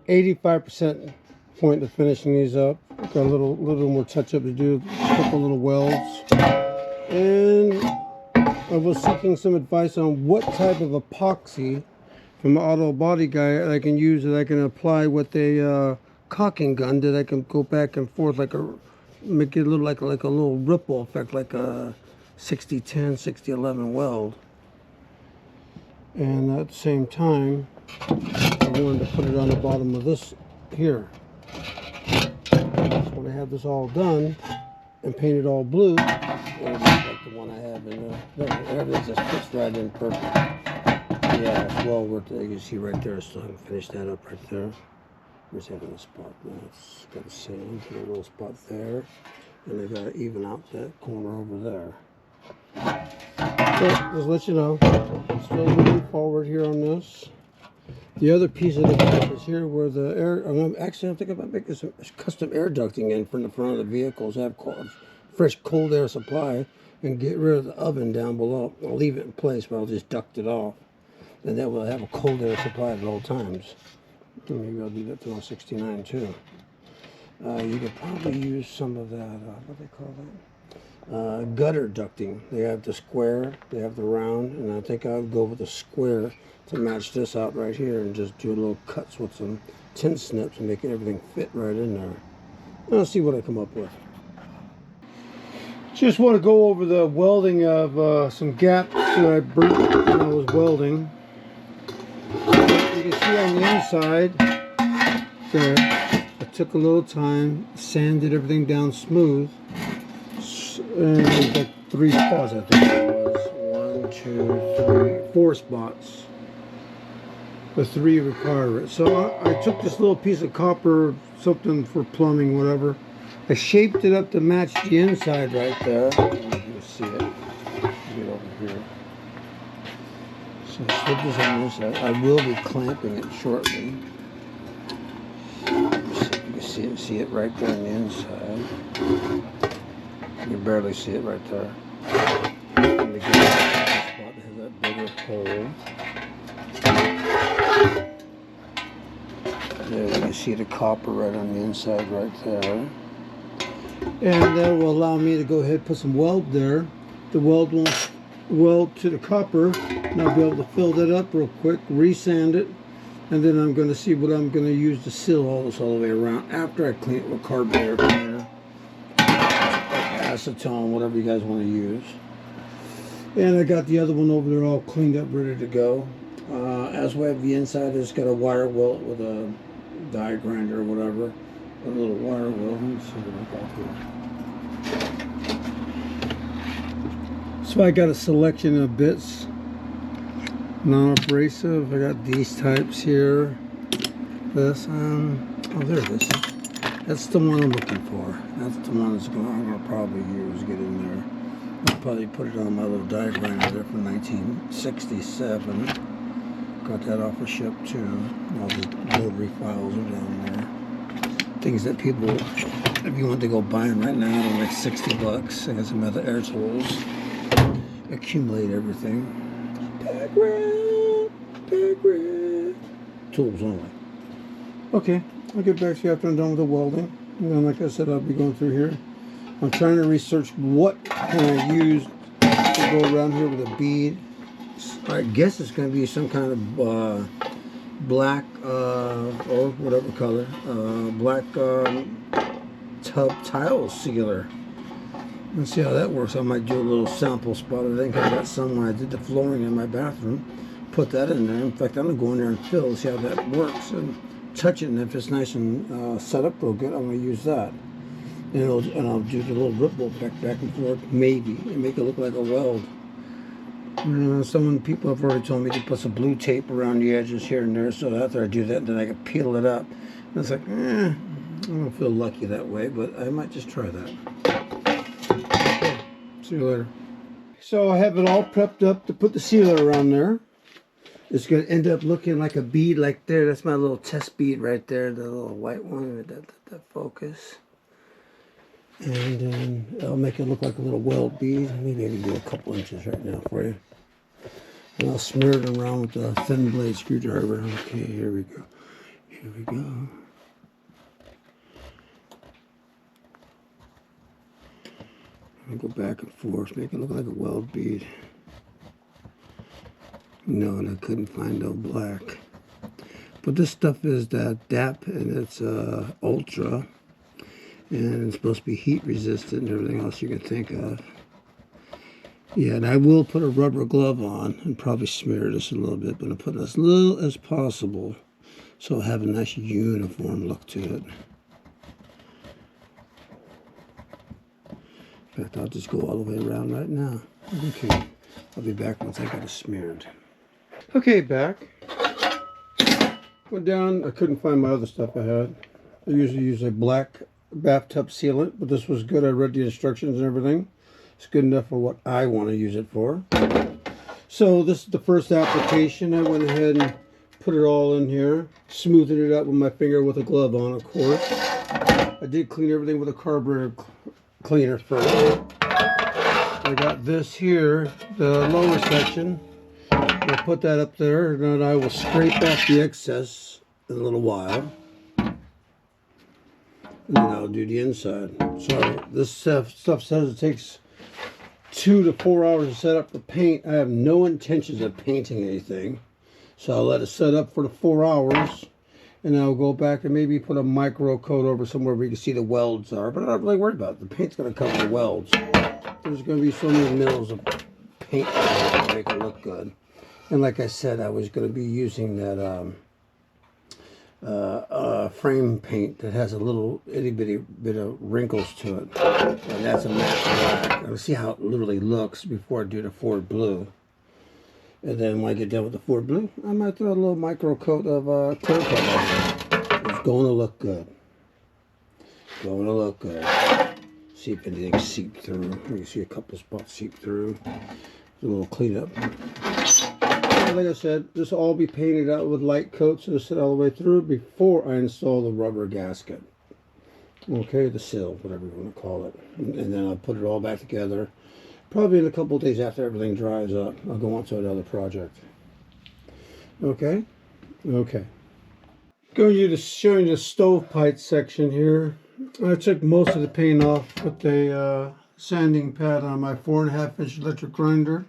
[SPEAKER 1] 85% point of finishing these up. Got a little more touch up to do, a couple little welds. And I was seeking some advice on what type of epoxy from an auto body guy that I can use, that I can apply with a caulking gun, that I can go back and forth make it look like a little ripple effect, like a 60-10, 60-11 weld. And at the same time, I wanted to put it on the bottom of this here. So when I have this all done and painted all blue, it'll look like the one I have in there. Everything just fits right in perfect. Yeah, it's well worth it. You can see right there, so I can finish that up right there. Where's that little spot? Now it's got a sand, a little spot there, and I got to even out that corner over there. So just let you know, still moving forward here on this. The other piece of the pipe is here where the air. I'm thinking about making some custom air ducting in from the front of the vehicles. Have fresh cold air supply and get rid of the oven down below. I'll leave it in place, but I'll just duct it off, and then we'll have a cold air supply at all times. Maybe I'll do that to 169 too. You could probably use some of that, what do they call that? Gutter ducting. They have the square, they have the round, and I think I'll go with the square to match this out right here and just do little cuts with some tin snips and make everything fit right in there. I'll see what I come up with. Just want to go over the welding of some gaps that I burnt when I was welding. You can see on the inside there, I took a little time, sanded everything down smooth, and got 3 spots, I think it was. 1, 2, 3, 4 spots. The 3 require it. So I took this little piece of copper, something for plumbing, whatever. I shaped it up to match the inside right there. You can see it. Get over here. So I slip this on this side. I will be clamping it shortly. You can see it right there on the inside. You can barely see it right there. And again, that spot has that bigger hole. There you can see the copper right on the inside right there. And that will allow me to go ahead and put some weld there. The weld won't weld to the copper, and I'll be able to fill that up real quick, resand it, and then I'm going to see what I'm going to use to seal all this all the way around after I clean it with carbonator cleaner. acetone, whatever you guys want to use. And I got the other one over there all cleaned up, ready to go. As we have the inside, it's got a wire welt with a die grinder or whatever. A little wire welt. Let me see what I got here. So I got a selection of bits, non-abrasive. I got these types here. This, oh, there it is. That's the one I'm looking for. That's the one I'm going to probably use, get in there. I'll probably put it on my little die grinder there from 1967. Got that off a ship too. All the rotary files are down there. Things that people, if you want to go buy them right now, they're like 60 bucks. I got some other air tools. Accumulate everything. Background. Tools only. Okay, I'll get back to you after I'm done with the welding. And then, like I said, I'll be going through here. I'm trying to research what can I use to go around here with a bead. I guess it's going to be some kind of black or whatever color, black tub tile sealer. Let's see how that works. I might do a little sample spot. I think I got some when I did the flooring in my bathroom. Put that in there. In fact, I'm going to go in there and fill, see how that works, and touch it. And if it's nice and set up real good, I'm going to use that. And I'll do the little ripple effect back and forth, maybe, and make it look like a weld. Some people have already told me to put some blue tape around the edges here and there, so after I do that, then I can peel it up. And it's like, I don't feel lucky that way, but I might just try that. Okay, see you later. So I have it all prepped up to put the sealer around there. It's going to end up looking like a bead like there. That's my little test bead right there, the little white one with that focus. And then I'll make it look like a little weld bead. Maybe I can do a couple inches right now for you. And I'll smear it around with the thin blade screwdriver. Okay, here we go. Here we go. I'll go back and forth, make it look like a weld bead. No, and I couldn't find no black. But this stuff is that DAP, and it's ultra. And it's supposed to be heat resistant and everything else you can think of. Yeah, and I will put a rubber glove on and probably smear this a little bit, but I'll put as little as possible so I'll have a nice uniform look to it. In fact, I'll just go all the way around right now. Okay, I'll be back once I got it smeared. Okay, back. Went down, I couldn't find my other stuff I had. I usually use a black bathtub sealant, but this was good. I read the instructions and everything. It's good enough for what I want to use it for. So this is the first application. I went ahead and put it all in here, smoothing it up with my finger with a glove on, of course. I did clean everything with a carburetor cleaner first. I got this here, the lower section. I'll put that up there, and then I will scrape off the excess in a little while. And then I'll do the inside. So this stuff says it takes 2 to 4 hours to set up for paint. I have no intentions of painting anything. So I'll let it set up for the 4 hours. And I'll go back and maybe put a micro coat over somewhere where you can see the welds are. But I'm not really worried about it. The paint's going to cover the welds. There's going to be so many mils of paint to make it look good. And like I said, I was going to be using that frame paint that has a little itty bitty bit of wrinkles to it, and that's a matte black. I'll see how it literally looks before I do the Ford blue, and then when I get done with the Ford blue, I might throw a little micro coat of clear coat on there. It's going to look good. Going to look good. See if anything seeped through. You can see a couple spots seep through. A little cleanup. Like I said, this will all be painted out with light coats to sit all the way through before I install the rubber gasket. Okay, the sill, whatever you want to call it. And then I'll put it all back together. Probably in a couple of days after everything dries up, I'll go on to another project. Okay? Okay. Going to show you the stovepipe section here. I took most of the paint off with a sanding pad on my 4.5-inch electric grinder.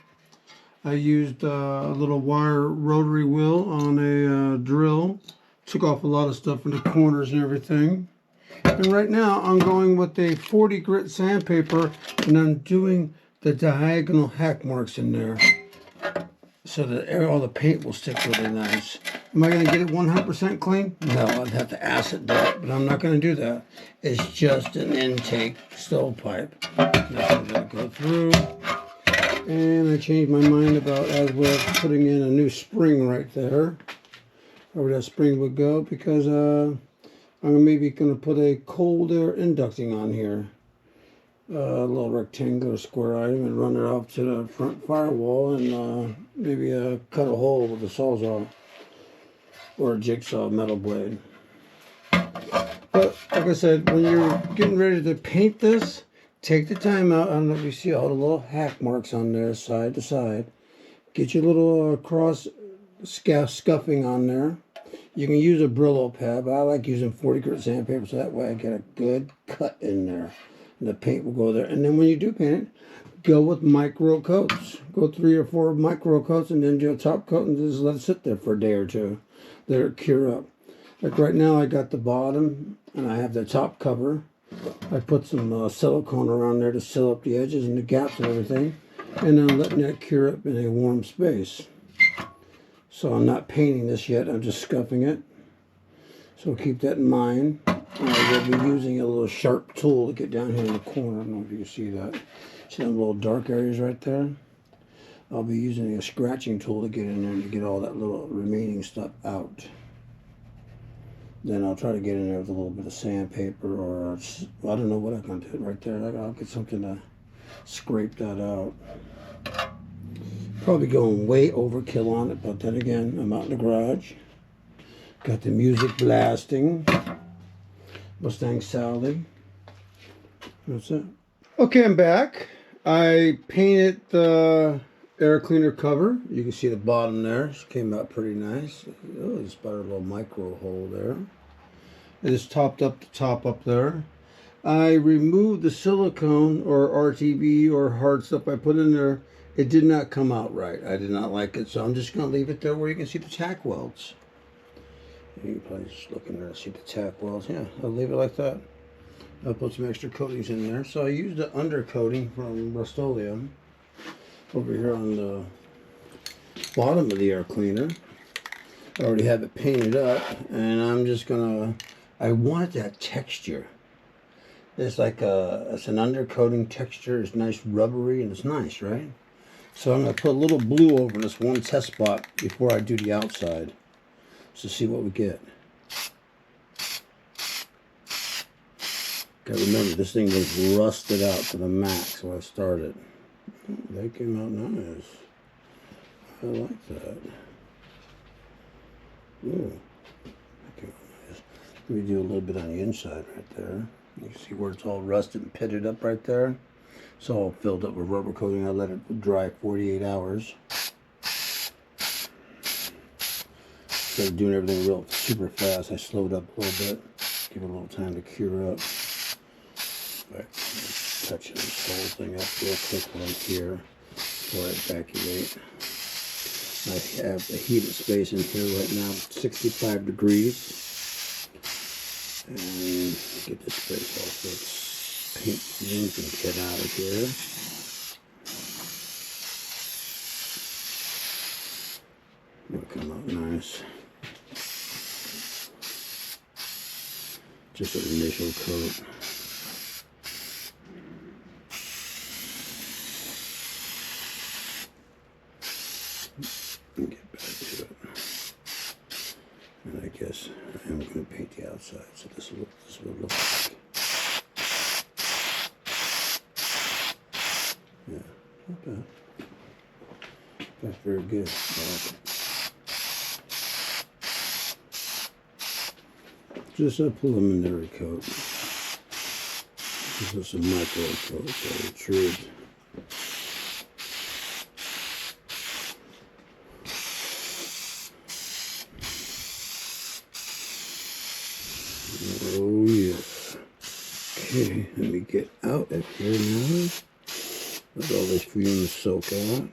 [SPEAKER 1] I used a little wire rotary wheel on a drill. Took off a lot of stuff in the corners and everything. And And right now I'm going with a 40 grit sandpaper, and I'm doing the diagonal hack marks in there so that all the paint will stick really nice. Am I going to get it 100% clean? No, I'd have to acid that, but I'm not going to do that. It's just an intake stovepipe. That's what I'm going to go through. And I changed my mind about as well putting in a new spring right there. Where that spring would go, because I'm maybe going to put a cold air inducting on here. A little rectangular square item, and run it off to the front firewall, and maybe cut a hole with a sawzall or a jigsaw metal blade. But like I said, when you're getting ready to paint this, take the time out. I don't know if you see all the little hack marks on there, side to side. Get your little cross scuffing on there. You can use a Brillo pad, but I like using 40 grit sandpaper, so that way I get a good cut in there. And the paint will go there. And then when you do paint it, go with micro coats. Go 3 or 4 micro coats, and then do a top coat and just let it sit there for a day or two. Let it cure up. Like right now I got the bottom and I have the top cover. I put some silicone around there to seal up the edges and the gaps and everything. And I'm letting that cure up in a warm space. So I'm not painting this yet, I'm just scuffing it. So keep that in mind. I will be using a little sharp tool to get down here in the corner. I don't know if you can see that. See them little dark areas right there? I'll be using a scratching tool to get in there and to get all that little remaining stuff out. Then I'll try to get in there with a little bit of sandpaper, or I don't know what I'm going to do right there. I'll get something to scrape that out. Probably going way overkill on it, but then again, I'm out in the garage. Got the music blasting. Mustang Sally. That's it. Okay, I'm back. I painted the air cleaner cover. You can see the bottom there. It came out pretty nice. Oh, it's about a little micro hole there. It is topped up the top up there. I removed the silicone or RTV or hard stuff I put in there. It did not come out right. I did not like it, so I'm just going to leave it there where you can see the tack welds. You can probably just look in there and see the tack welds. Yeah, I'll leave it like that. I'll put some extra coatings in there. So I used the undercoating from Rust-Oleum over here on the bottom of the air cleaner. I already have it painted up, and I'm just going to, I wanted that texture. It's like it's an undercoating texture. It's nice rubbery, and it's nice, right? So I'm going to put a little blue over this one test spot before I do the outside, to see what we get. Gotta remember, this thing was rusted out to the max when I started. They came out nice. I like that. Ooh, that came out nice. Let me do a little bit on the inside right there. You can see where it's all rusted and pitted up right there. It's all filled up with rubber coating. I let it dry 48 hours. Instead of doing everything real super fast, I slowed up a little bit. Give it a little time to cure up. Right, touching this whole thing up real quick right here before I evacuate. I have the heated space in here right now, 65 degrees. And get this space off so it's paint fumes and get out of here. It'll come out nice. Just an initial coat. And get back to it. And I guess I am going to paint the outside, so this is what this will look like. Yeah, not bad. That's very good. I like it. Just a preliminary coat. This is a micro coat, so it should. Oh yeah. Okay, let me get out of here now. Let all this fumes soak out.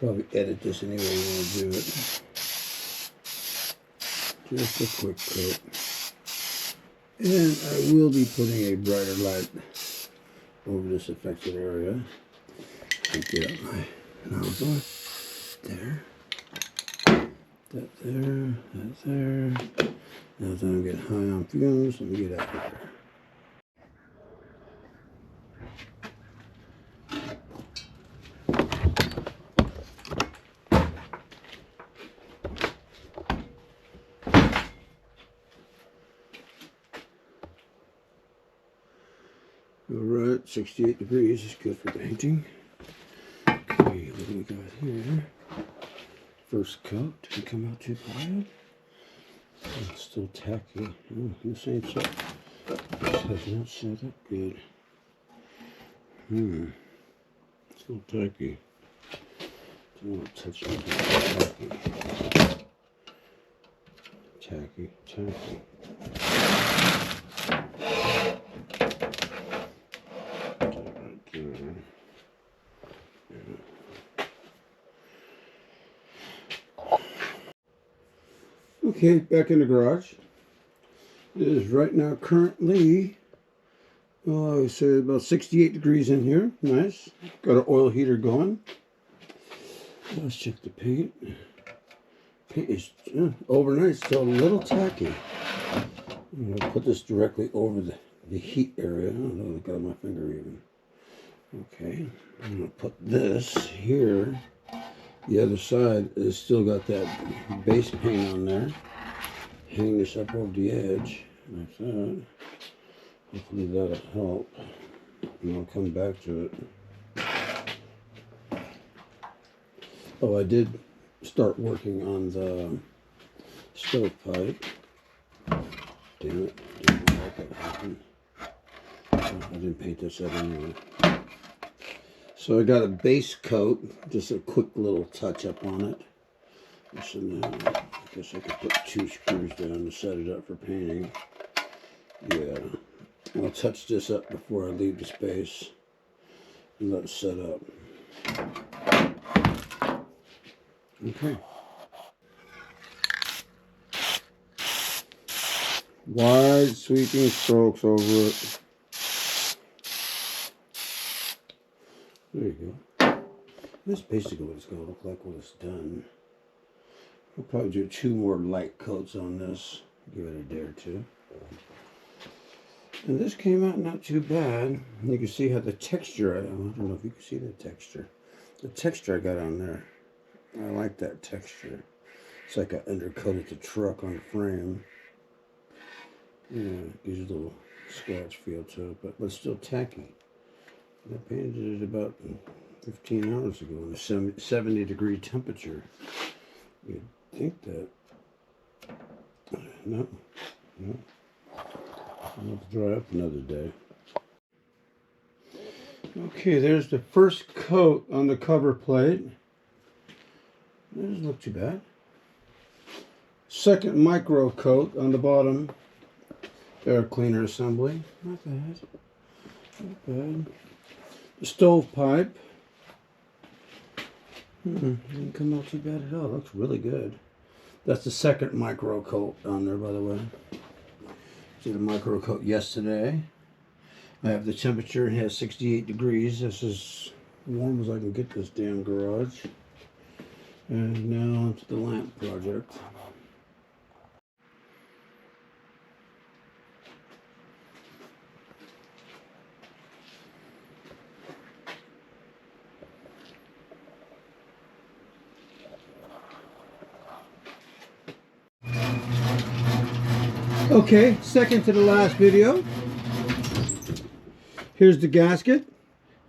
[SPEAKER 1] probably edit this anyway when I do it. Just a quick coat. And I will be putting a brighter light over this affected area. Get up my nozzle. There. That there. That there. Now that I'm getting high on fumes, let me get out of here. Alright, 68 degrees is good for painting. Okay, what do we got here? First coat, didn't come out too bad. It's still tacky. Oh, this ain't set. This has not set up good. Still tacky. Don't want to touch it. Tacky. Tacky. Okay, back in the garage. It is right now currently, well, I would say about 68 degrees in here. Nice. Got an oil heater going. Let's check the paint. Paint is overnight, still a little tacky. I'm going to put this directly over the heat area. I don't know, I got my finger even. Okay, I'm going to put this here. The other side is still got that base paint on there. Hang this up over the edge, like that. Hopefully that'll help. And I'll come back to it. Oh, I did start working on the stovepipe. Damn it, didn't let that happen. I didn't paint this up anyway. So I got a base coat, just a quick little touch up on it. So now, I guess I could put 2 screws down to set it up for painting. Yeah, I'll touch this up before I leave the space and let it set up. Okay. Wide sweeping strokes over it. There you go. That's basically what it's going to look like when it's done. I'll probably do 2 more light coats on this. Give it a day or 2. And this came out not too bad. You can see how the texture, I don't know if you can see the texture. The texture I got on there. I like that texture. It's like I undercoated the truck on the frame. Yeah, gives you a little scratch feel to it, but it's still tacky. I painted it about 15 hours ago in a 70-degree temperature. You'd think that. No. I'll have to dry up another day. Okay, there's the first coat on the cover plate. That doesn't look too bad. Second micro coat on the bottom. Air cleaner assembly. Not bad. Not bad. The stovepipe. Didn't come out too bad at all. Looks really good. That's the second micro coat on there, by the way. Did a micro coat yesterday. I have the temperature. It has 68 degrees. This is warm as I can get this damn garage. And now onto the lamp project. Okay, second to the last video. Here's the gasket.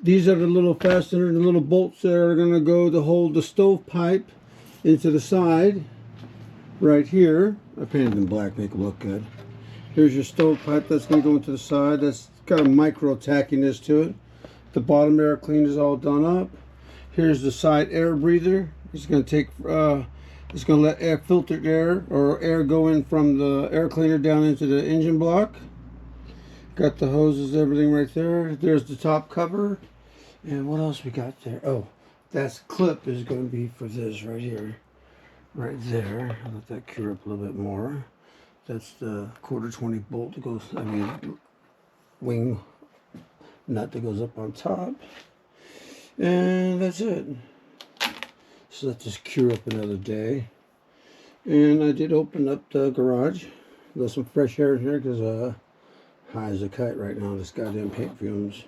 [SPEAKER 1] These are the little fastener and the little bolts that are going to go to hold the stovepipe into the side. Right here. I painted them black, make them look good. Here's your stovepipe that's going to go into the side. That's got a micro tackiness to it. The bottom air clean is all done up. Here's the side air breather. It's going to take it's going to let air, filtered air or air go in from the air cleaner down into the engine block. Got the hoses, everything right there. There's the top cover. And what else we got there? Oh, That clip is going to be for this right here, right there. I'll let that cure up a little bit more. That's the 1/4 bolt that goes, wing nut that goes up on top. And that's it. So let this cure up another day. And I did open up the garage. There's some fresh air in here because high as a kite right now, this goddamn paint fumes.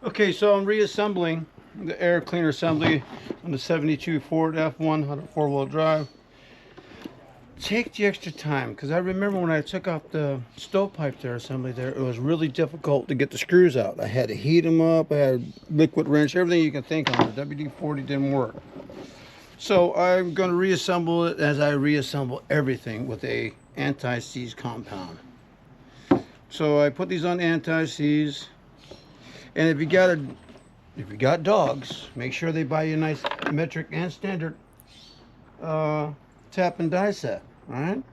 [SPEAKER 1] Okay, so I'm reassembling the air cleaner assembly on the 72 Ford F1 on a 4-wheel drive. Take the extra time, because I remember when I took off the stovepipe there assembly there, it was really difficult to get the screws out. I had to heat them up, I had liquid wrench, everything you can think on. The WD-40 didn't work. So I'm going to reassemble it as I reassemble everything with a anti-seize compound. So I put these on anti-seize, and if you got dogs, make sure they buy you a nice metric and standard tap and die set. All right.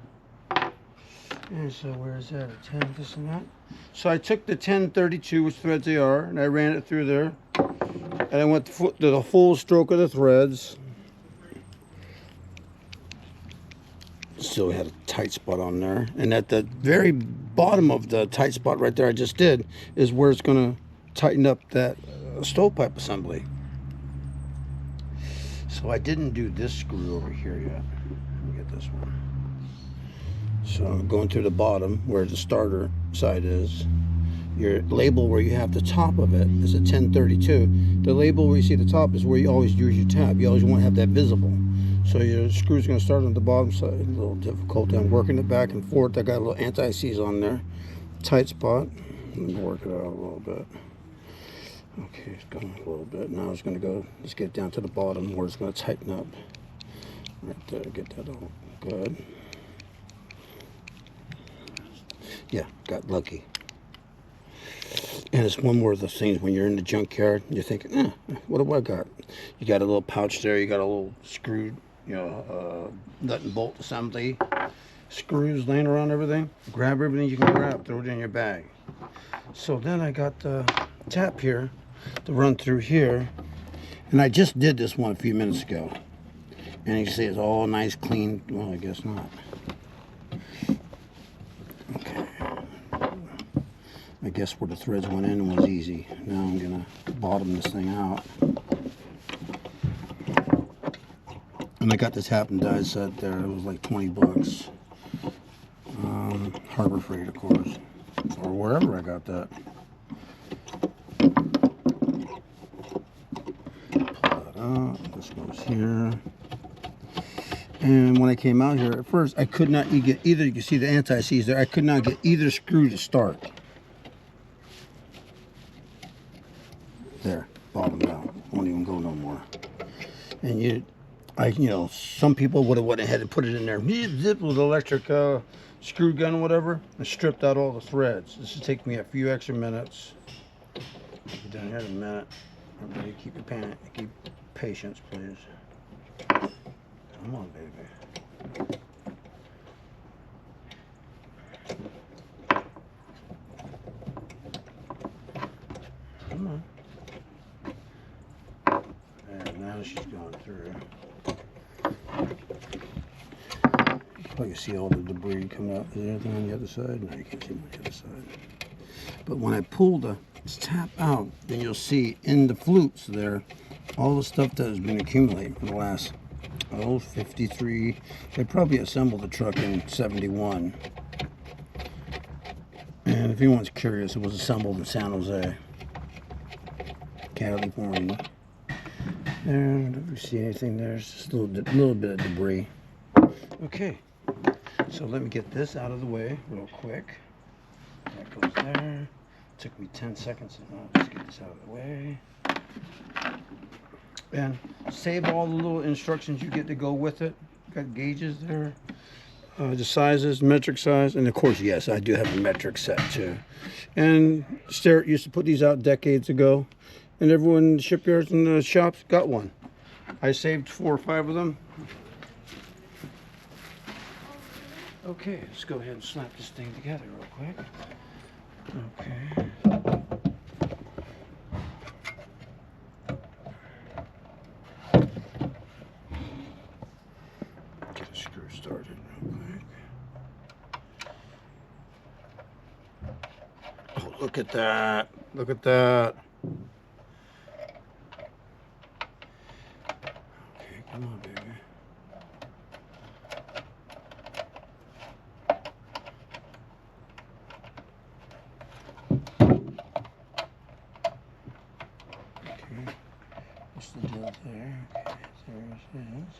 [SPEAKER 1] And so where is that? A 10, this and that. So I took the 1032, which threads they are, and I ran it through there, and I went to the full stroke of the threads. Still had a tight spot on there, and at the very bottom of the tight spot right there I just did is where it's going to tighten up that stovepipe assembly. So I didn't do this screw over here yet. Let me get this one. So I'm going through the bottom where the starter side is. Your label where you have the top of it is a 1032. The label where you see the top is where you always use your tab. You always want to have that visible. So your screw's going to start on the bottom side. A little difficult. I'm working it back and forth. I got a little anti-seize on there. Tight spot. Let me work it out a little bit. Okay, it's going a little bit. Now it's going to go, let's get down to the bottom where it's going to tighten up. Right there, get that all good. Yeah, got lucky. And it's one more of the things when you're in the junkyard, you're thinking, what do I got? You got a little pouch there, you got a little screw, nut and bolt assembly, screws laying around everything. Grab everything you can grab, throw it in your bag. So then I got the tap here to run through here, and I just did this one a few minutes ago. And you can see it's all nice, clean. Well, I guess not. Okay. I guess where the threads went in was easy. Now I'm gonna bottom this thing out. And I got this tap and die set there. It was like 20 bucks. Harbor Freight, of course, or wherever I got that. Pull that out. This goes here. And when I came out here, at first I could not get either. You can see the anti-seize there. I could not get either screw to start. There, bottomed out. Won't even go no more. And some people would have went ahead and put it in there, zip with electric screw gun or whatever, and stripped out all the threads. This will take me a few extra minutes. I'll be done here in a minute. Everybody keep patience, please. Come on, baby. Come on. There, now she's going through. You can see all the debris coming out. Is there anything on the other side? No, you can't see on the other side. But when I pull the tap out, then you'll see in the flutes there all the stuff that has been accumulating for the last 53. They probably assembled the truck in 71. And if anyone's curious, it was assembled in San Jose, California. And if you see anything there, it's just a little bit of debris. Okay, so let me get this out of the way real quick. That goes there. Took me 10 seconds. Just get this out of the way. And save all the little instructions you get to go with it. Got gauges there, the sizes, metric size, and of course, yes, I do have a metric set too. And Starrett used to put these out decades ago, and everyone in the shipyards and the shops got one. I saved 4 or 5 of them. Okay, let's go ahead and slap this thing together real quick. Okay. Look at that. Look at that. Okay, come on, baby. Okay. What's the deal there? Okay, there it is.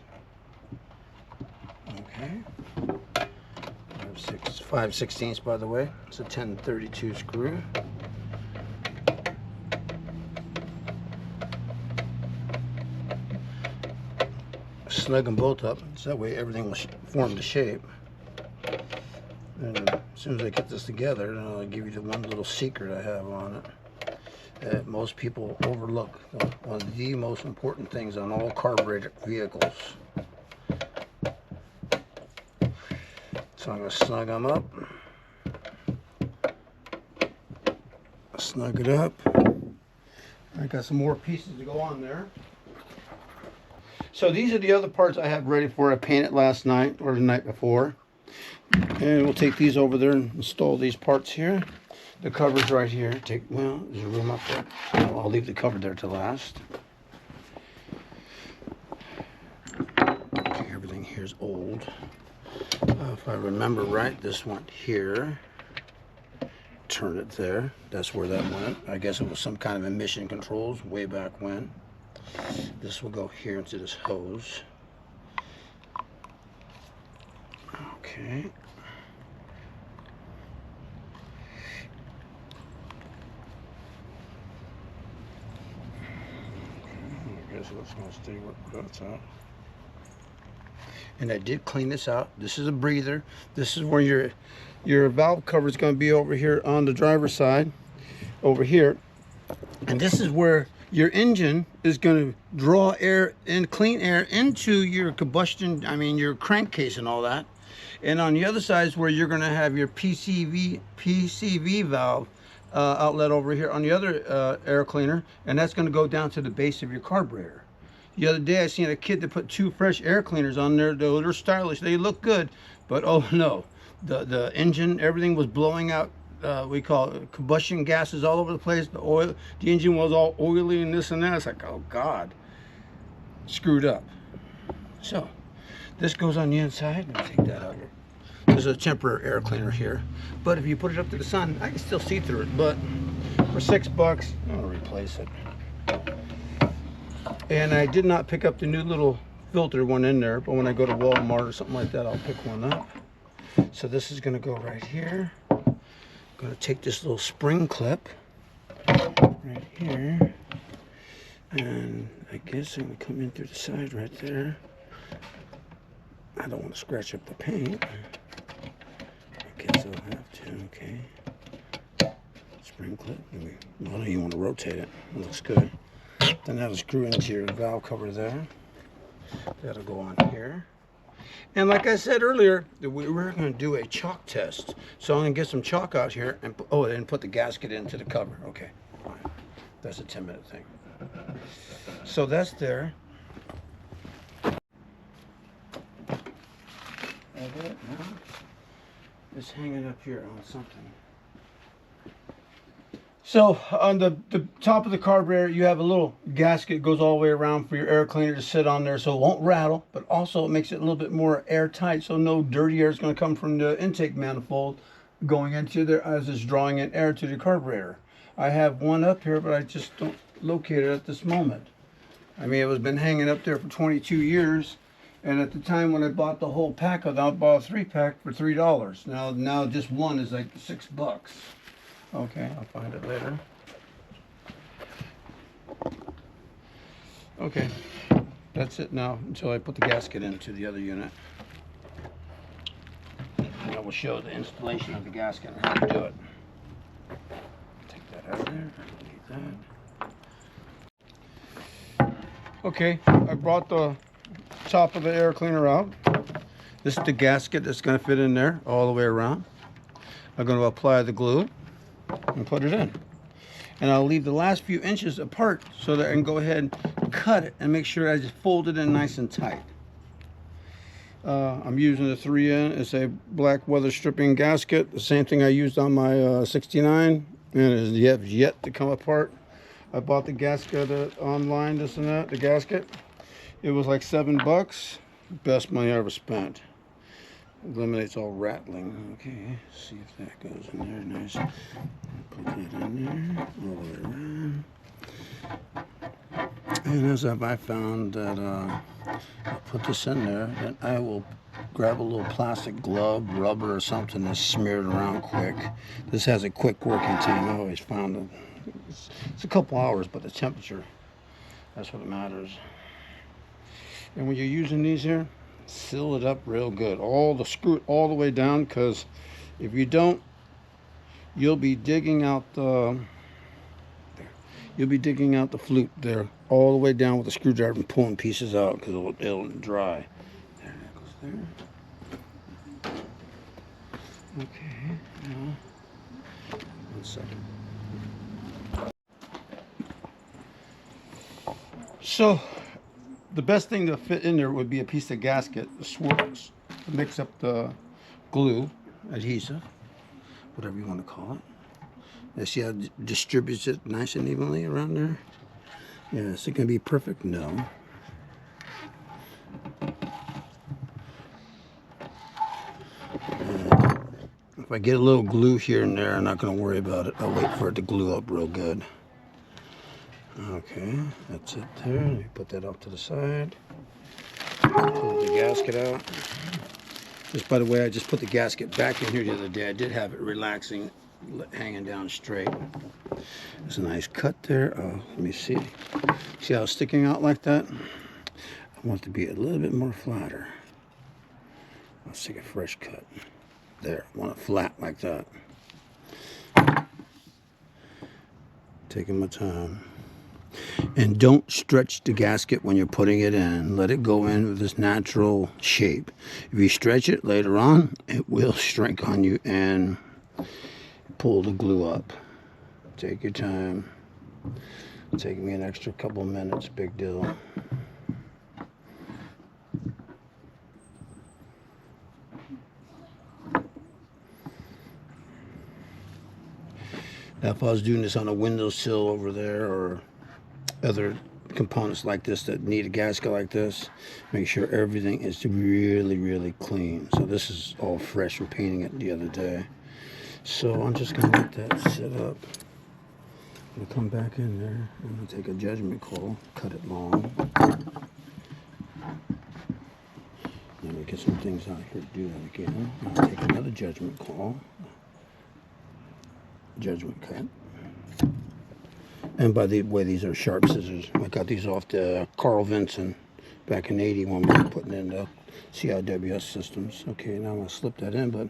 [SPEAKER 1] Okay. 5/16 by the way. It's a 1032 screw. Snug them both up so that way everything will form the shape. And as soon as I get this together, then I'll give you the one little secret I have on it that most people overlook. One of the most important things on all carbureted vehicles. So I'm going to snug them up. Snug it up. I got some more pieces to go on there. So these are the other parts I have ready for. I painted last night or the night before. And we'll take these over there and install these parts here. The cover's right here. Well, there's room up there. I'll leave the cover there to last. Okay, everything here is old. If I remember right, this went here. Turn it there. That's where that went. I guess it was some kind of emission controls way back when. This will go here into this hose. Okay. I guess that's going to stay where that's at. And I did clean this out. This is a breather. This is where your valve cover is going to be over here on the driver's side, over here. And this is where your engine is going to draw air and clean air into your combustion, your crankcase and all that. And on the other side is where you're going to have your PCV valve outlet over here on the other air cleaner, and that's going to go down to the base of your carburetor. The other day I seen a kid that put 2 fresh air cleaners on there. They're stylish, they look good, but oh no, the engine, everything was blowing out. We call it combustion gases all over the place. The engine was all oily and this and that. It's like, oh God, screwed up. So this goes on the inside. Let me take that out. There's a temporary air cleaner here, but if you put it up to the sun, I can still see through it. But for $6, I'm gonna replace it. And I did not pick up the new little filter one in there, but when I go to Walmart or something like that, I'll pick one up. So this is gonna go right here. I'm gonna take this little spring clip right here, and I guess I'm gonna come in through the side right there. I don't want to scratch up the paint. I guess I'll have to, okay. Spring clip, I don't even want to rotate it. It looks good. Then that'll screw into your valve cover there. That'll go on here. And like I said earlier, we're going to do a chalk test. So I'm going to get some chalk out here and put the gasket into the cover. Okay, fine. That's a 10-minute thing. So that's there. It's hanging up here on something. So on the top of the carburetor, you have a little gasket that goes all the way around for your air cleaner to sit on there so it won't rattle, but also it makes it a little bit more airtight so no dirty air is going to come from the intake manifold going into there as it's drawing in air to the carburetor. I have one up here, but I just don't locate it at this moment. I mean, it was been hanging up there for 22 years. And at the time when I bought the whole pack, I bought a 3-pack for $3. Now just one is like $6. Okay, I'll find it later. Okay, that's it now until I put the gasket into the other unit. And I will show the installation of the gasket and how to do it. Take that out of there. Need that. Okay, I brought the top of the air cleaner out. This is the gasket that's going to fit in there all the way around. I'm going to apply the glue and put it in. And I'll leave the last few inches apart so that I can go ahead and cut it and make sure I just fold it in nice and tight. I'm using a 3N. It's a black weather stripping gasket, the same thing I used on my 69 And it has yet to come apart. I bought the gasket online, this and that, the gasket. It was like $7. Best money I ever spent. Eliminates all rattling. Okay, see if that goes in there. Nice. Put that in there, all the way around. And as I found that I'll put this in there, and I will grab a little plastic glove, rubber or something, and smear it around quick. This has a quick working time. I always found it. It's a couple hours, but the temperature, that's what matters. And when you're using these here, seal it up real good. Screw it all the way down, because if you don't, you'll be digging out the flute there all the way down with a screwdriver and pulling pieces out, because it'll dry. There, that goes there. Okay, now 1 second. So the best thing to fit in there would be a piece of gasket, to mix up the glue, adhesive, whatever you want to call it. You see how it distributes it nice and evenly around there? Yeah, is it going to be perfect? No. If I get a little glue here and there, I'm not going to worry about it. I'll wait for it to glue up real good. Okay, that's it there. Let me put that off to the side. Pull the gasket out. Just by the way, I just put the gasket back in here the other day. I did have it relaxing, hanging down straight. There's a nice cut there. Oh, let me see. See how it's sticking out like that? I want it to be a little bit more flatter. Let's take a fresh cut. There, I want it flat like that. Taking my time. And don't stretch the gasket when you're putting it in. Let it go in with this natural shape. If you stretch it later on, it will shrink on you and pull the glue up. Take your time. Take me an extra couple of minutes, big deal. Now, if I was doing this on a windowsill over there, or other components like this that need a gasket like this, make sure everything is really, really clean. So this is all fresh from painting it the other day. So I'm just going to let that sit up. I'm going to come back in there. I'm going to take a judgment call, cut it long. Let me get some things out here to do that again. I'm going to take another judgment call. Judgment cut. And by the way, these are sharp scissors. I got these off the Carl Vinson back in '80 when we were putting in the CIWS systems. Okay, now I'm going to slip that in, but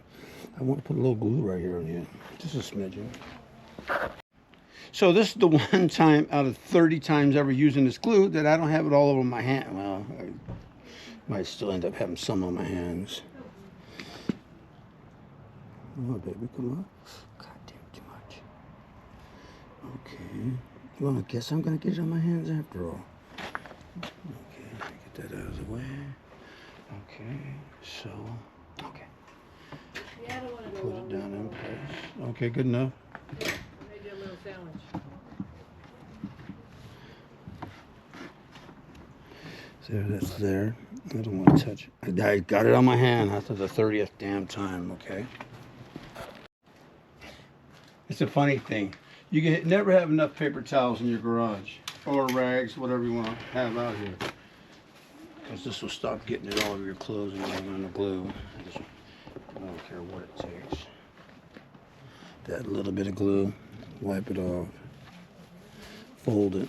[SPEAKER 1] I want to put a little glue right here on the end. Just a smidgen. So this is the one time out of 30 times ever using this glue that I don't have it all over my hand. Well, I might still end up having some on my hands. Oh, baby, come on. God damn, too much. Okay. Well, I guess I'm going to get it on my hands after all. Okay, get that out of the way. Okay, so, okay.
[SPEAKER 2] Yeah, I don't want to go
[SPEAKER 1] Put it down in place. Okay, good enough.
[SPEAKER 2] I made you a little sandwich.
[SPEAKER 1] There, that's there. I don't want to touch it. I got it on my hand after the 30th damn time, okay? It's a funny thing. You can never have enough paper towels in your garage, or rags, whatever you want to have out here, because this will stop getting it all over your clothes and getting on the glue. I don't care what it takes. That little bit of glue, wipe it off, fold it.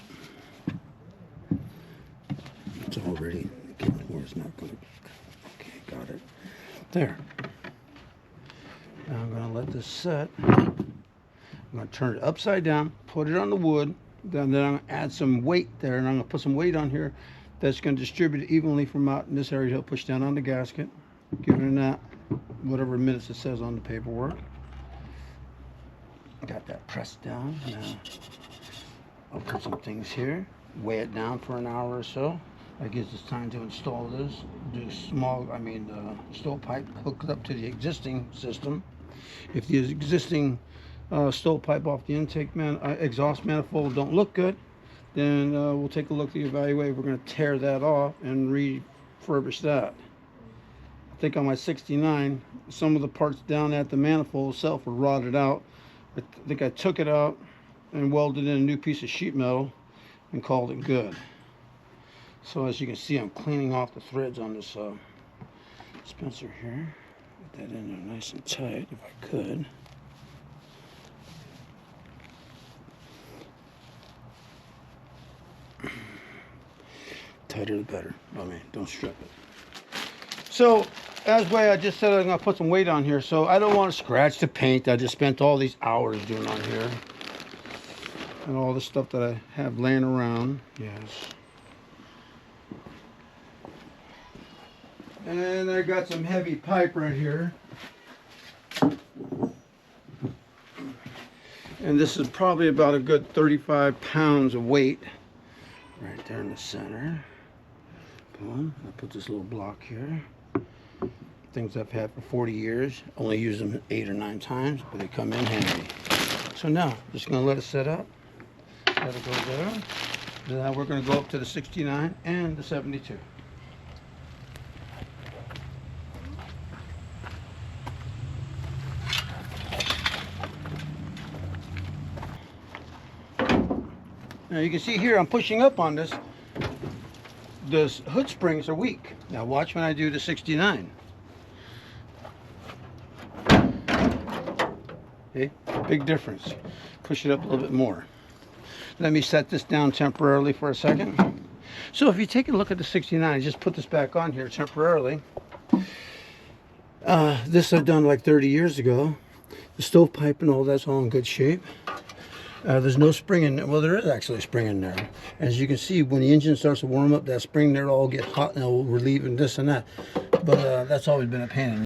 [SPEAKER 1] It's already getting where it's not going to. Okay, got it. There. Now I'm going to let this set. I'm going to turn it upside down, put it on the wood, then I'm going to add some weight there, and I'm going to put some weight on here that's going to distribute it evenly from out in this area. It'll push down on the gasket, giving it that whatever minutes it says on the paperwork. Got that pressed down. Now I'll put some things here, weigh it down for an hour or so. That gives us time to install this. Do the stovepipe hooked up to the existing system. If the existing stovepipe off the intake exhaust manifold don't look good, then we'll take a look to evaluate if we're going to tear that off and refurbish that. I think on my 69, some of the parts down at the manifold itself were rotted out. I think I took it out and welded in a new piece of sheet metal and called it good. So as you can see, I'm cleaning off the threads on this dispenser here. Get that in there nice and tight if I could. Tighter the better. I mean, don't strip it. So, as way I just said, I'm going to put some weight on here. So I don't want to scratch the paint I just spent all these hours doing on here. And all the stuff that I have laying around. Yes. And I got some heavy pipe right here. And this is probably about a good 35 pounds of weight. Right there in the center. Boom. I put this little block here. Things I've had for 40 years. Only use them 8 or 9 times, but they come in handy. So now, just going to let it set up. Let it go there. Now we're going to go up to the 69 and the 72. Now you can see here I'm pushing up on this. The hood springs are weak. Now watch when I do the 69. Okay, big difference. Push it up a little bit more. Let me set this down temporarily for a second. So if you take a look at the 69, just put this back on here temporarily. This I've done like 30 years ago. The stovepipe and all that's all in good shape. There's no spring in there. Well, there is actually a spring in there. As you can see, when the engine starts to warm up, that spring there will all get hot and it will relieve and this and that. But that's always been a pain in the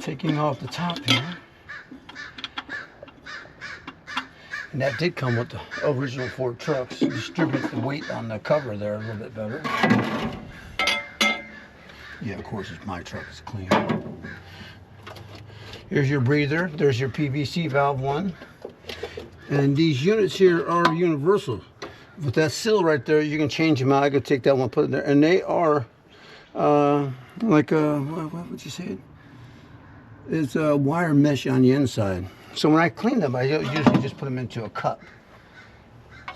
[SPEAKER 1] taking off the top here. And that did come with the original Ford trucks. Distributes the weight on the cover there a little bit better. Yeah, of course, it's my truck. It's clean. Here's your breather. There's your PVC valve one. And these units here are universal. With that sill right there, you can change them out. I could take that one, put it there. And they are like a, what would you say it? It's a wire mesh on the inside. So when I clean them, I usually just put them into a cup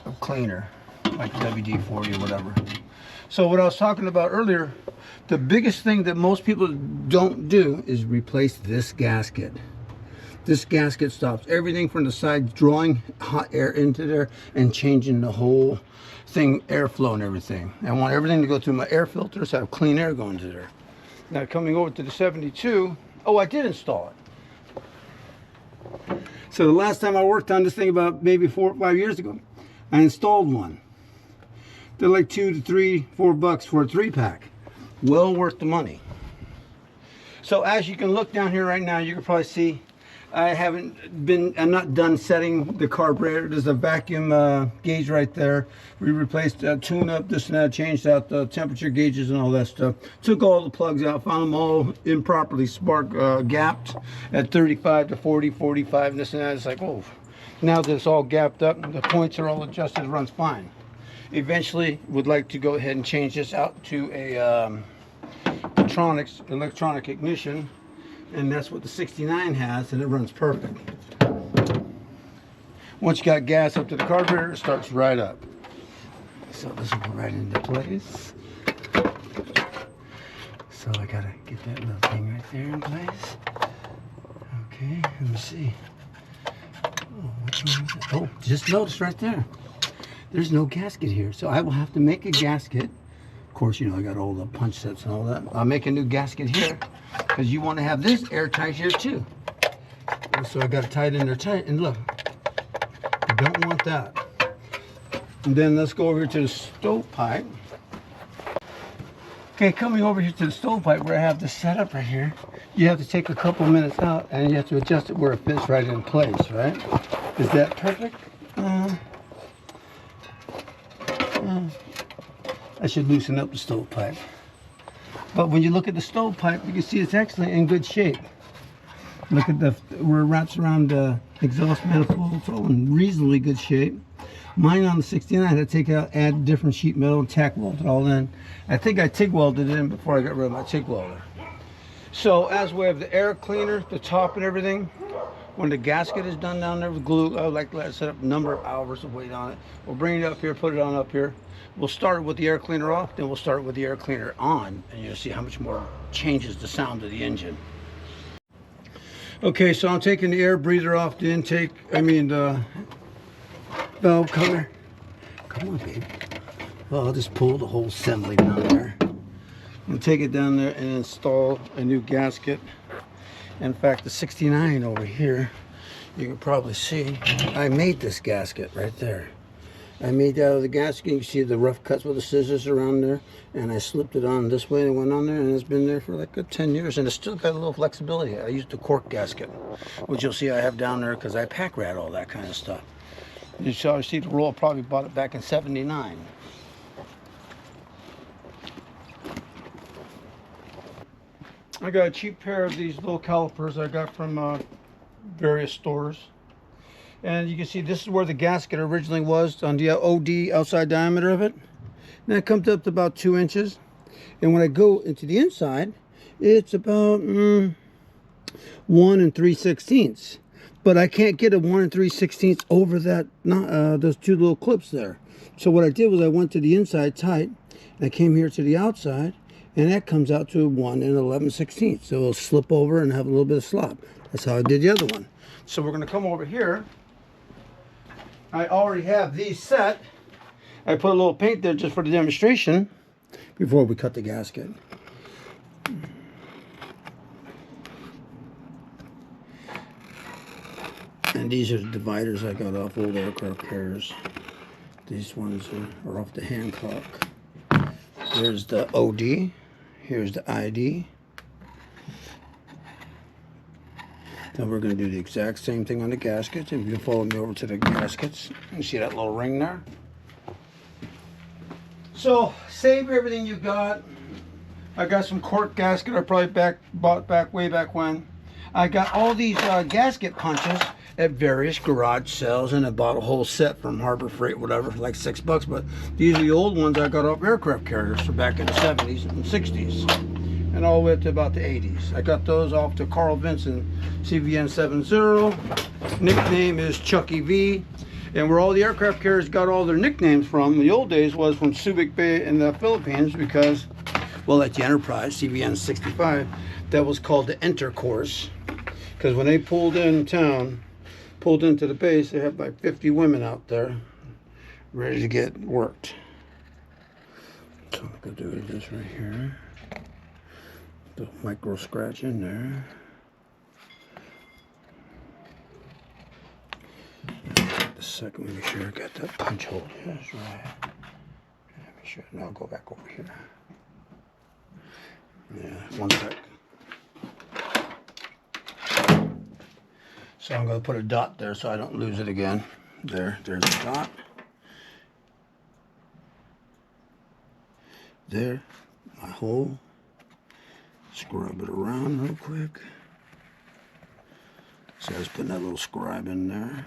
[SPEAKER 1] of cleaner, like WD-40 or whatever. So what I was talking about earlier, the biggest thing that most people don't do is replace this gasket. This gasket stops everything from the side, drawing hot air into there and changing the whole thing, airflow and everything. I want everything to go through my air filters, have clean air going to there. Now coming over to the 72, oh, I did install it. So the last time I worked on this thing about maybe 4 or 5 years ago, I installed one. They're like $2 to $3, $4 for a 3-pack. Well worth the money. So as you can look down here right now, you can probably see I'm not done setting the carburetor. There's a vacuum gauge right there. We replaced tune up, this and that, changed out the temperature gauges and all that stuff. Took all the plugs out, found them all improperly gapped at 35 to 40, 45, and this and that. It's like, oh, now that it's all gapped up, the points are all adjusted, it runs fine. Eventually, would like to go ahead and change this out to a electronic ignition. And that's what the 69 has, and it runs perfect. Once you got gas up to the carburetor, it starts right up. So this will go right into place. So I gotta get that little thing right there in place. Okay, let me see. Oh, which one is it? Oh, just noticed right there. There's no gasket here, so I will have to make a gasket. Of course, you know, I got all the punch sets and all that. I'll make a new gasket here because you want to have this airtight here too. And so I got to tie it in there tight. And look, you don't want that. And then let's go over to the stovepipe. Okay, coming over here to the stovepipe where I have this set up right here, you have to take a couple minutes out and you have to adjust it where it fits right in place, right? Is that perfect? I should loosen up the stovepipe. But when you look at the stovepipe, you can see it's actually in good shape. Look at where it wraps around the exhaust manifold. It's all in reasonably good shape. Mine on the 69, I had to take out, add different sheet metal and tack weld it all in. I think I TIG welded it in before I got rid of my TIG welder. So as we have the air cleaner, the top and everything, when the gasket is done down there with glue, I would like to let it set up a number of hours of weight on it. We'll bring it up here, put it on up here. We'll start with the air cleaner off, then we'll start with the air cleaner on, and you'll see how much more changes the sound of the engine. Okay, so I'm taking the air breather off the intake, the valve cover. Come on, baby. Well, I'll just pull the whole assembly down there. And take it down there and install a new gasket. In fact, the 69 over here, you can probably see, I made this gasket right there. I made that out of the gasket. You can see the rough cuts with the scissors around there, and I slipped it on this way and it went on there, and it's been there for like 10 years, and it's still got a little flexibility. I used the cork gasket, which you'll see I have down there because I pack rat all that kind of stuff. You see the roll, probably bought it back in '79. I got a cheap pair of these little calipers I got from various stores. And you can see this is where the gasket originally was on the OD outside diameter of it. Now it comes up to about 2 inches. And when I go into the inside, it's about 1 3/16. But I can't get a 1 3/16 over that, those 2 little clips there. So what I did was I went to the inside tight, and I came here to the outside, and that comes out to 1 11/16. So it'll slip over and have a little bit of slop. That's how I did the other one. So we're going to come over here. I already have these set. I put a little paint there just for the demonstration before we cut the gasket. And these are the dividers I got off old aircraft carriers. These ones are off the Hancock. There's the OD. Here's the ID. Then we're going to do the exact same thing on the gaskets. If you can follow me over to the gaskets, you see that little ring there? So save everything you got. I got some cork gasket I probably bought way back when. I got all these gasket punches at various garage sales, and I bought a whole set from Harbor Freight, whatever, for like $6. But these are the old ones I got off aircraft carriers from back in the 70s and 60s, and all the way up to about the 80s. I got those off to Carl Vincent, CVN 70. Nickname is Chucky V. And where all the aircraft carriers got all their nicknames from in the old days was from Subic Bay in the Philippines, because, well, at the Enterprise, CVN 65, that was called the Enter Course. Because when they pulled into the base, they had like 50 women out there ready to get worked. So I'm going to do this right here. The micro scratch in there. The second one, make sure I got that punch hole. That's right. Make sure. Now I'll go back over here. Yeah, 1 sec. So I'm going to put a dot there so I don't lose it again. There's a dot. There, my hole. Scrub it around real quick. So I was putting that little scribe in there.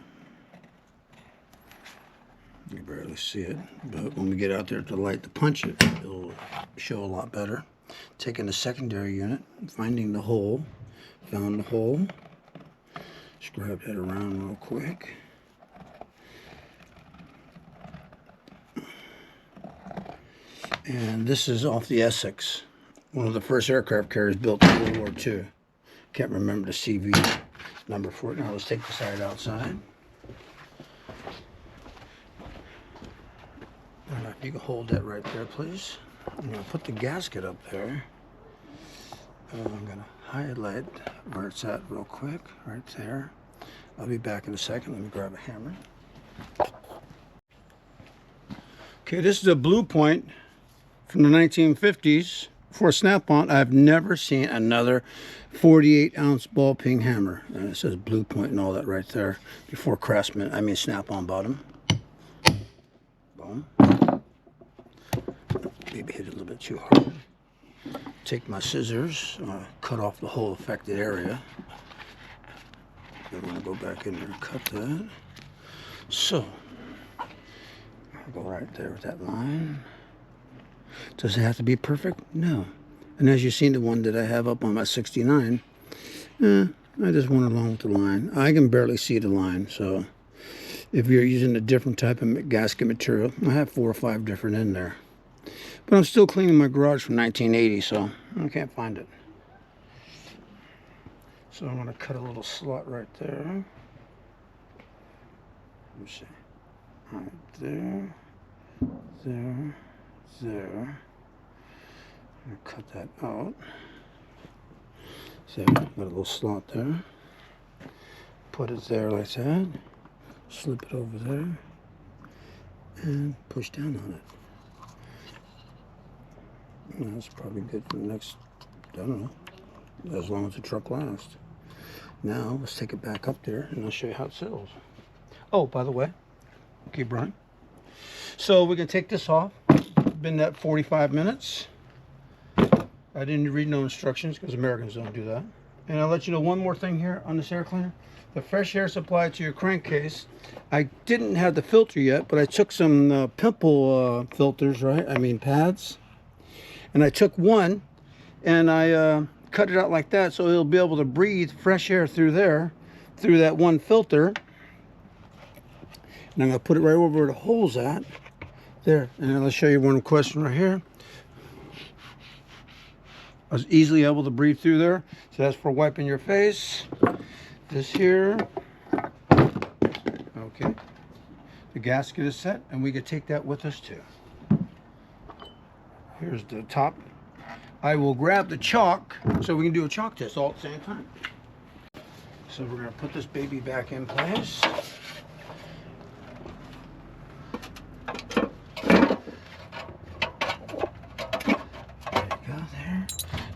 [SPEAKER 1] You barely see it, but when we get out there to the light to punch it, it'll show a lot better. Taking the secondary unit, finding the hole, found the hole. Scrub that around real quick. And this is off the Essex, one of the first aircraft carriers built in World War II. Can't remember the CV number for it. Now let's take the side outside. If you can hold that right there, please. I'm going to put the gasket up there. I'm going to highlight where it's at real quick, right there. I'll be back in a second. Let me grab a hammer. Okay, this is a Blue Point from the 1950s for a snap-on. I've never seen another 48-ounce ball peen hammer. And it says Blue Point and all that right there before Craftsman, snap-on bottom. Boom. Maybe hit it a little bit too hard. take my scissors, cut off the whole affected area. I'm going to go back in there and cut that. So, I'll go right there with that line. Does it have to be perfect? No. And as you've seen the one that I have up on my 69, I just went along with the line. I can barely see the line, so if you're using a different type of gasket material, I have 4 or 5 different in there. But I'm still cleaning my garage from 1980, so I can't find it. So I'm going to cut a little slot right there. Let me see. Right there, there, there. I'm going to cut that out. So got a little slot there. Put it there like that. Slip it over there. And push down on it. And that's probably good for the next, I don't know, as long as the truck lasts. Now, let's take it back up there and I'll show you how it seals. Oh, by the way, keep running. So we can take this off. Been that 45 minutes. I didn't read no instructions because Americans don't do that. And I'll let you know one more thing here on this air cleaner. The fresh air supply to your crankcase. I didn't have the filter yet, but I took some pimple filters, right? I mean pads. And I took one and I cut it out like that so it'll be able to breathe fresh air through there, through that one filter. And I'm going to put it right over where the hole's at. There. And I'll show you one question right here. I was easily able to breathe through there. So that's for wiping your face. This here. Okay. The gasket is set and we could take that with us too. Here's the top. I will grab the chalk so we can do a chalk test all at the same time. So we're going to put this baby back in place.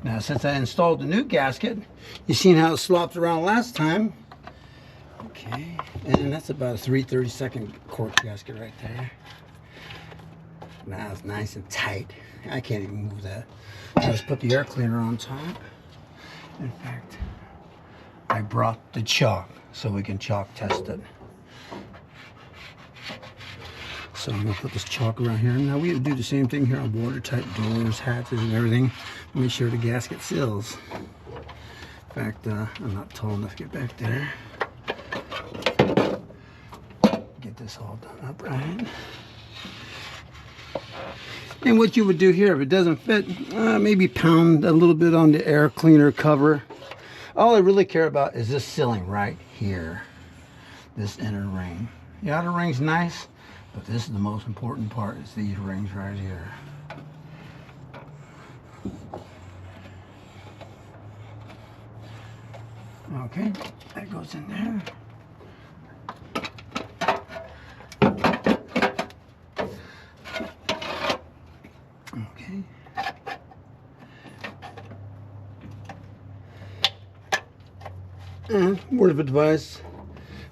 [SPEAKER 1] Now, since I installed the new gasket, you've seen how it slopped around last time. Okay, and that's about a 3/32 cork gasket right there. Now it's nice and tight. I can't even move that. I just put the air cleaner on top. In fact, I brought the chalk so we can chalk test it. So I'm going to put this chalk around here. Now we do the same thing here on watertight doors, hatches, and everything. Make sure the gasket seals. In fact, I'm not tall enough to get back there. Get this all done up right. And what you would do here, if it doesn't fit, maybe pound a little bit on the air cleaner cover. All I really care about is this sealing right here. This inner ring. The outer ring's nice, but this is the most important part, is these rings right here. Okay, that goes in there. Okay. And word of advice,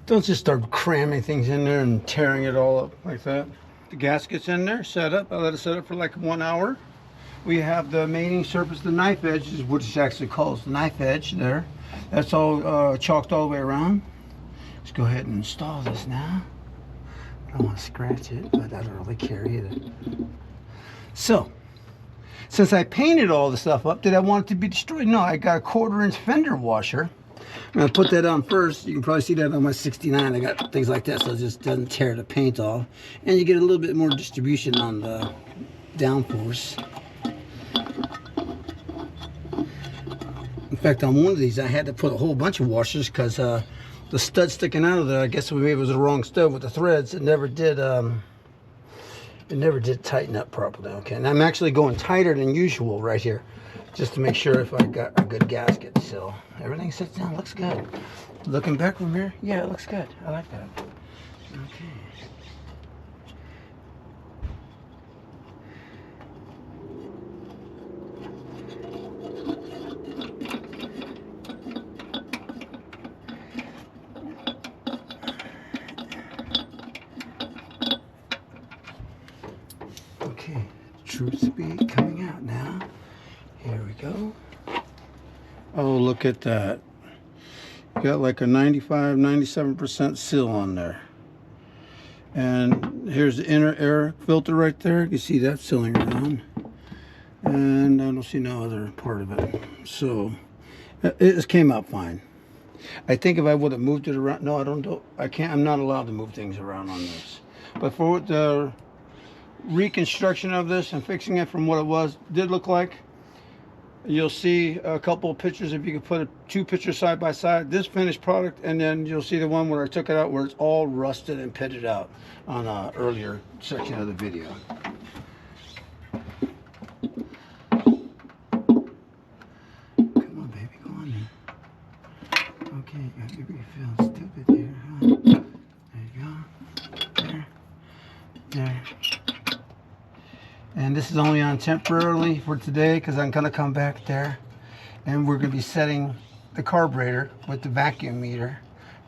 [SPEAKER 1] don't just start cramming things in there and tearing it all up like that. The gasket's in there, set up. I let it set up for like 1 hour. We have the mating surface, the knife edge, is what it actually calls the knife edge there. That's all chalked all the way around. Let's go ahead and install this now. I don't want to scratch it, but I don't really care either. So, since I painted all the stuff up, did I want it to be destroyed? No, I got a 1/4-inch fender washer. I'm going to put that on first. You can probably see that on my 69. I got things like that so it just doesn't tear the paint off. And you get a little bit more distribution on the downforce. In fact, on one of these, I had to put a whole bunch of washers because the stud sticking out of there, I guess maybe it was the wrong stud with the threads. It never did tighten up properly. Okay, and I'm actually going tighter than usual right here, just to make sure if I got a good gasket. So everything sits down, looks good. Looking back from here, yeah, it looks good. I like that. Okay. Okay, truth speed coming out now. Here we go. Oh, look at that. Got like a 95, 97% seal on there. And here's the inner air filter right there. You can see that sealing around. And I don't see no other part of it. So it just came out fine. I think if I would have moved it around, no, I don't do, I can't, I'm not allowed to move things around on this. But for what the reconstruction of this and fixing it from what it did look like, you'll see a couple of pictures. If you could put two pictures side by side, this finished product, and then you'll see the one where I took it out where it's all rusted and pitted out on an earlier section of the video. Come on, baby, go on then. Okay, you're feeling stupid here, huh? There you go. There. And this is only on temporarily for today because I'm going to come back there and we're going to be setting the carburetor with the vacuum meter,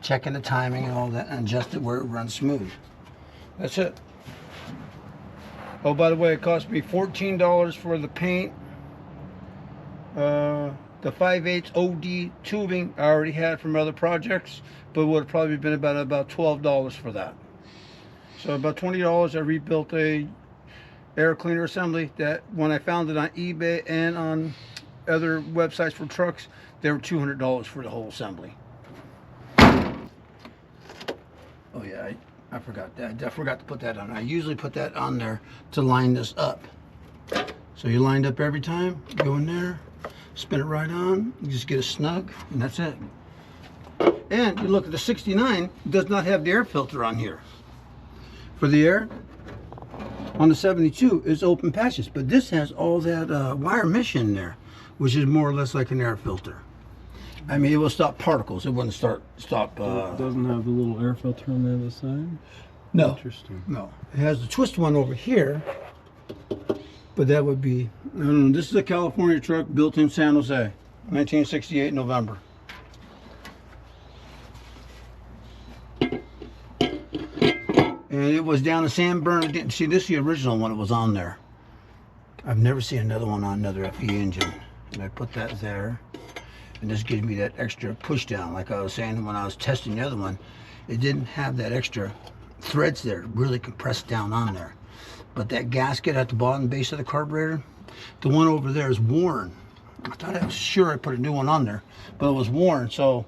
[SPEAKER 1] checking the timing and all that, and adjust it where it runs smooth. That's it. Oh, by the way, it cost me $14 for the paint. The 5/8 OD tubing I already had from other projects, but would have probably been about $12 for that. So about $20. I rebuilt a air cleaner assembly that when I found it on eBay and on other websites for trucks, they were $200 for the whole assembly. Oh yeah, I forgot that. I forgot to put that on. I usually put that on there to line this up. So you lined up every time, go in there, spin it right on, you just get it snug, and that's it. And you look at the 69, does not have the air filter on here. For the air, on the 72 is open patches, but this has all that wire mesh in there, which is more or less like an air filter. I mean, it will stop particles. It wouldn't stop.
[SPEAKER 3] It doesn't have the little air filter on the other side?
[SPEAKER 1] No.
[SPEAKER 3] Interesting.
[SPEAKER 1] No. It has the twist one over here, but that would be, I don't know, this is a California truck built in San Jose, 1968 November. And it was down the San. See, this is the original one that was on there. I've never seen another one on another FE engine. And I put that there. And this gives me that extra push down. Like I was saying when I was testing the other one, it didn't have that extra threads there, really compressed down on there. But that gasket at the bottom base of the carburetor, the one over there is worn. I thought I was sure I put a new one on there, but it was worn. So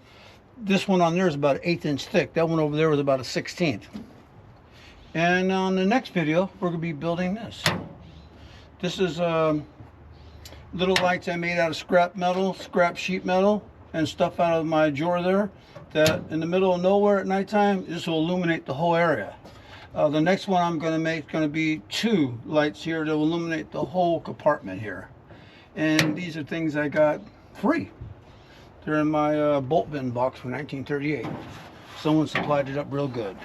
[SPEAKER 1] this one on there is about an 1/8 inch thick. That one over there was about a 1/16. And on the next video, we're going to be building this. This is little lights I made out of scrap metal, scrap sheet metal, and stuff out of my drawer there, that in the middle of nowhere at nighttime, this will illuminate the whole area. The next one I'm going to make is going to be 2 lights here that will illuminate the whole compartment here. And these are things I got free. They're in my bolt bin box from 1938. Someone supplied it up real good.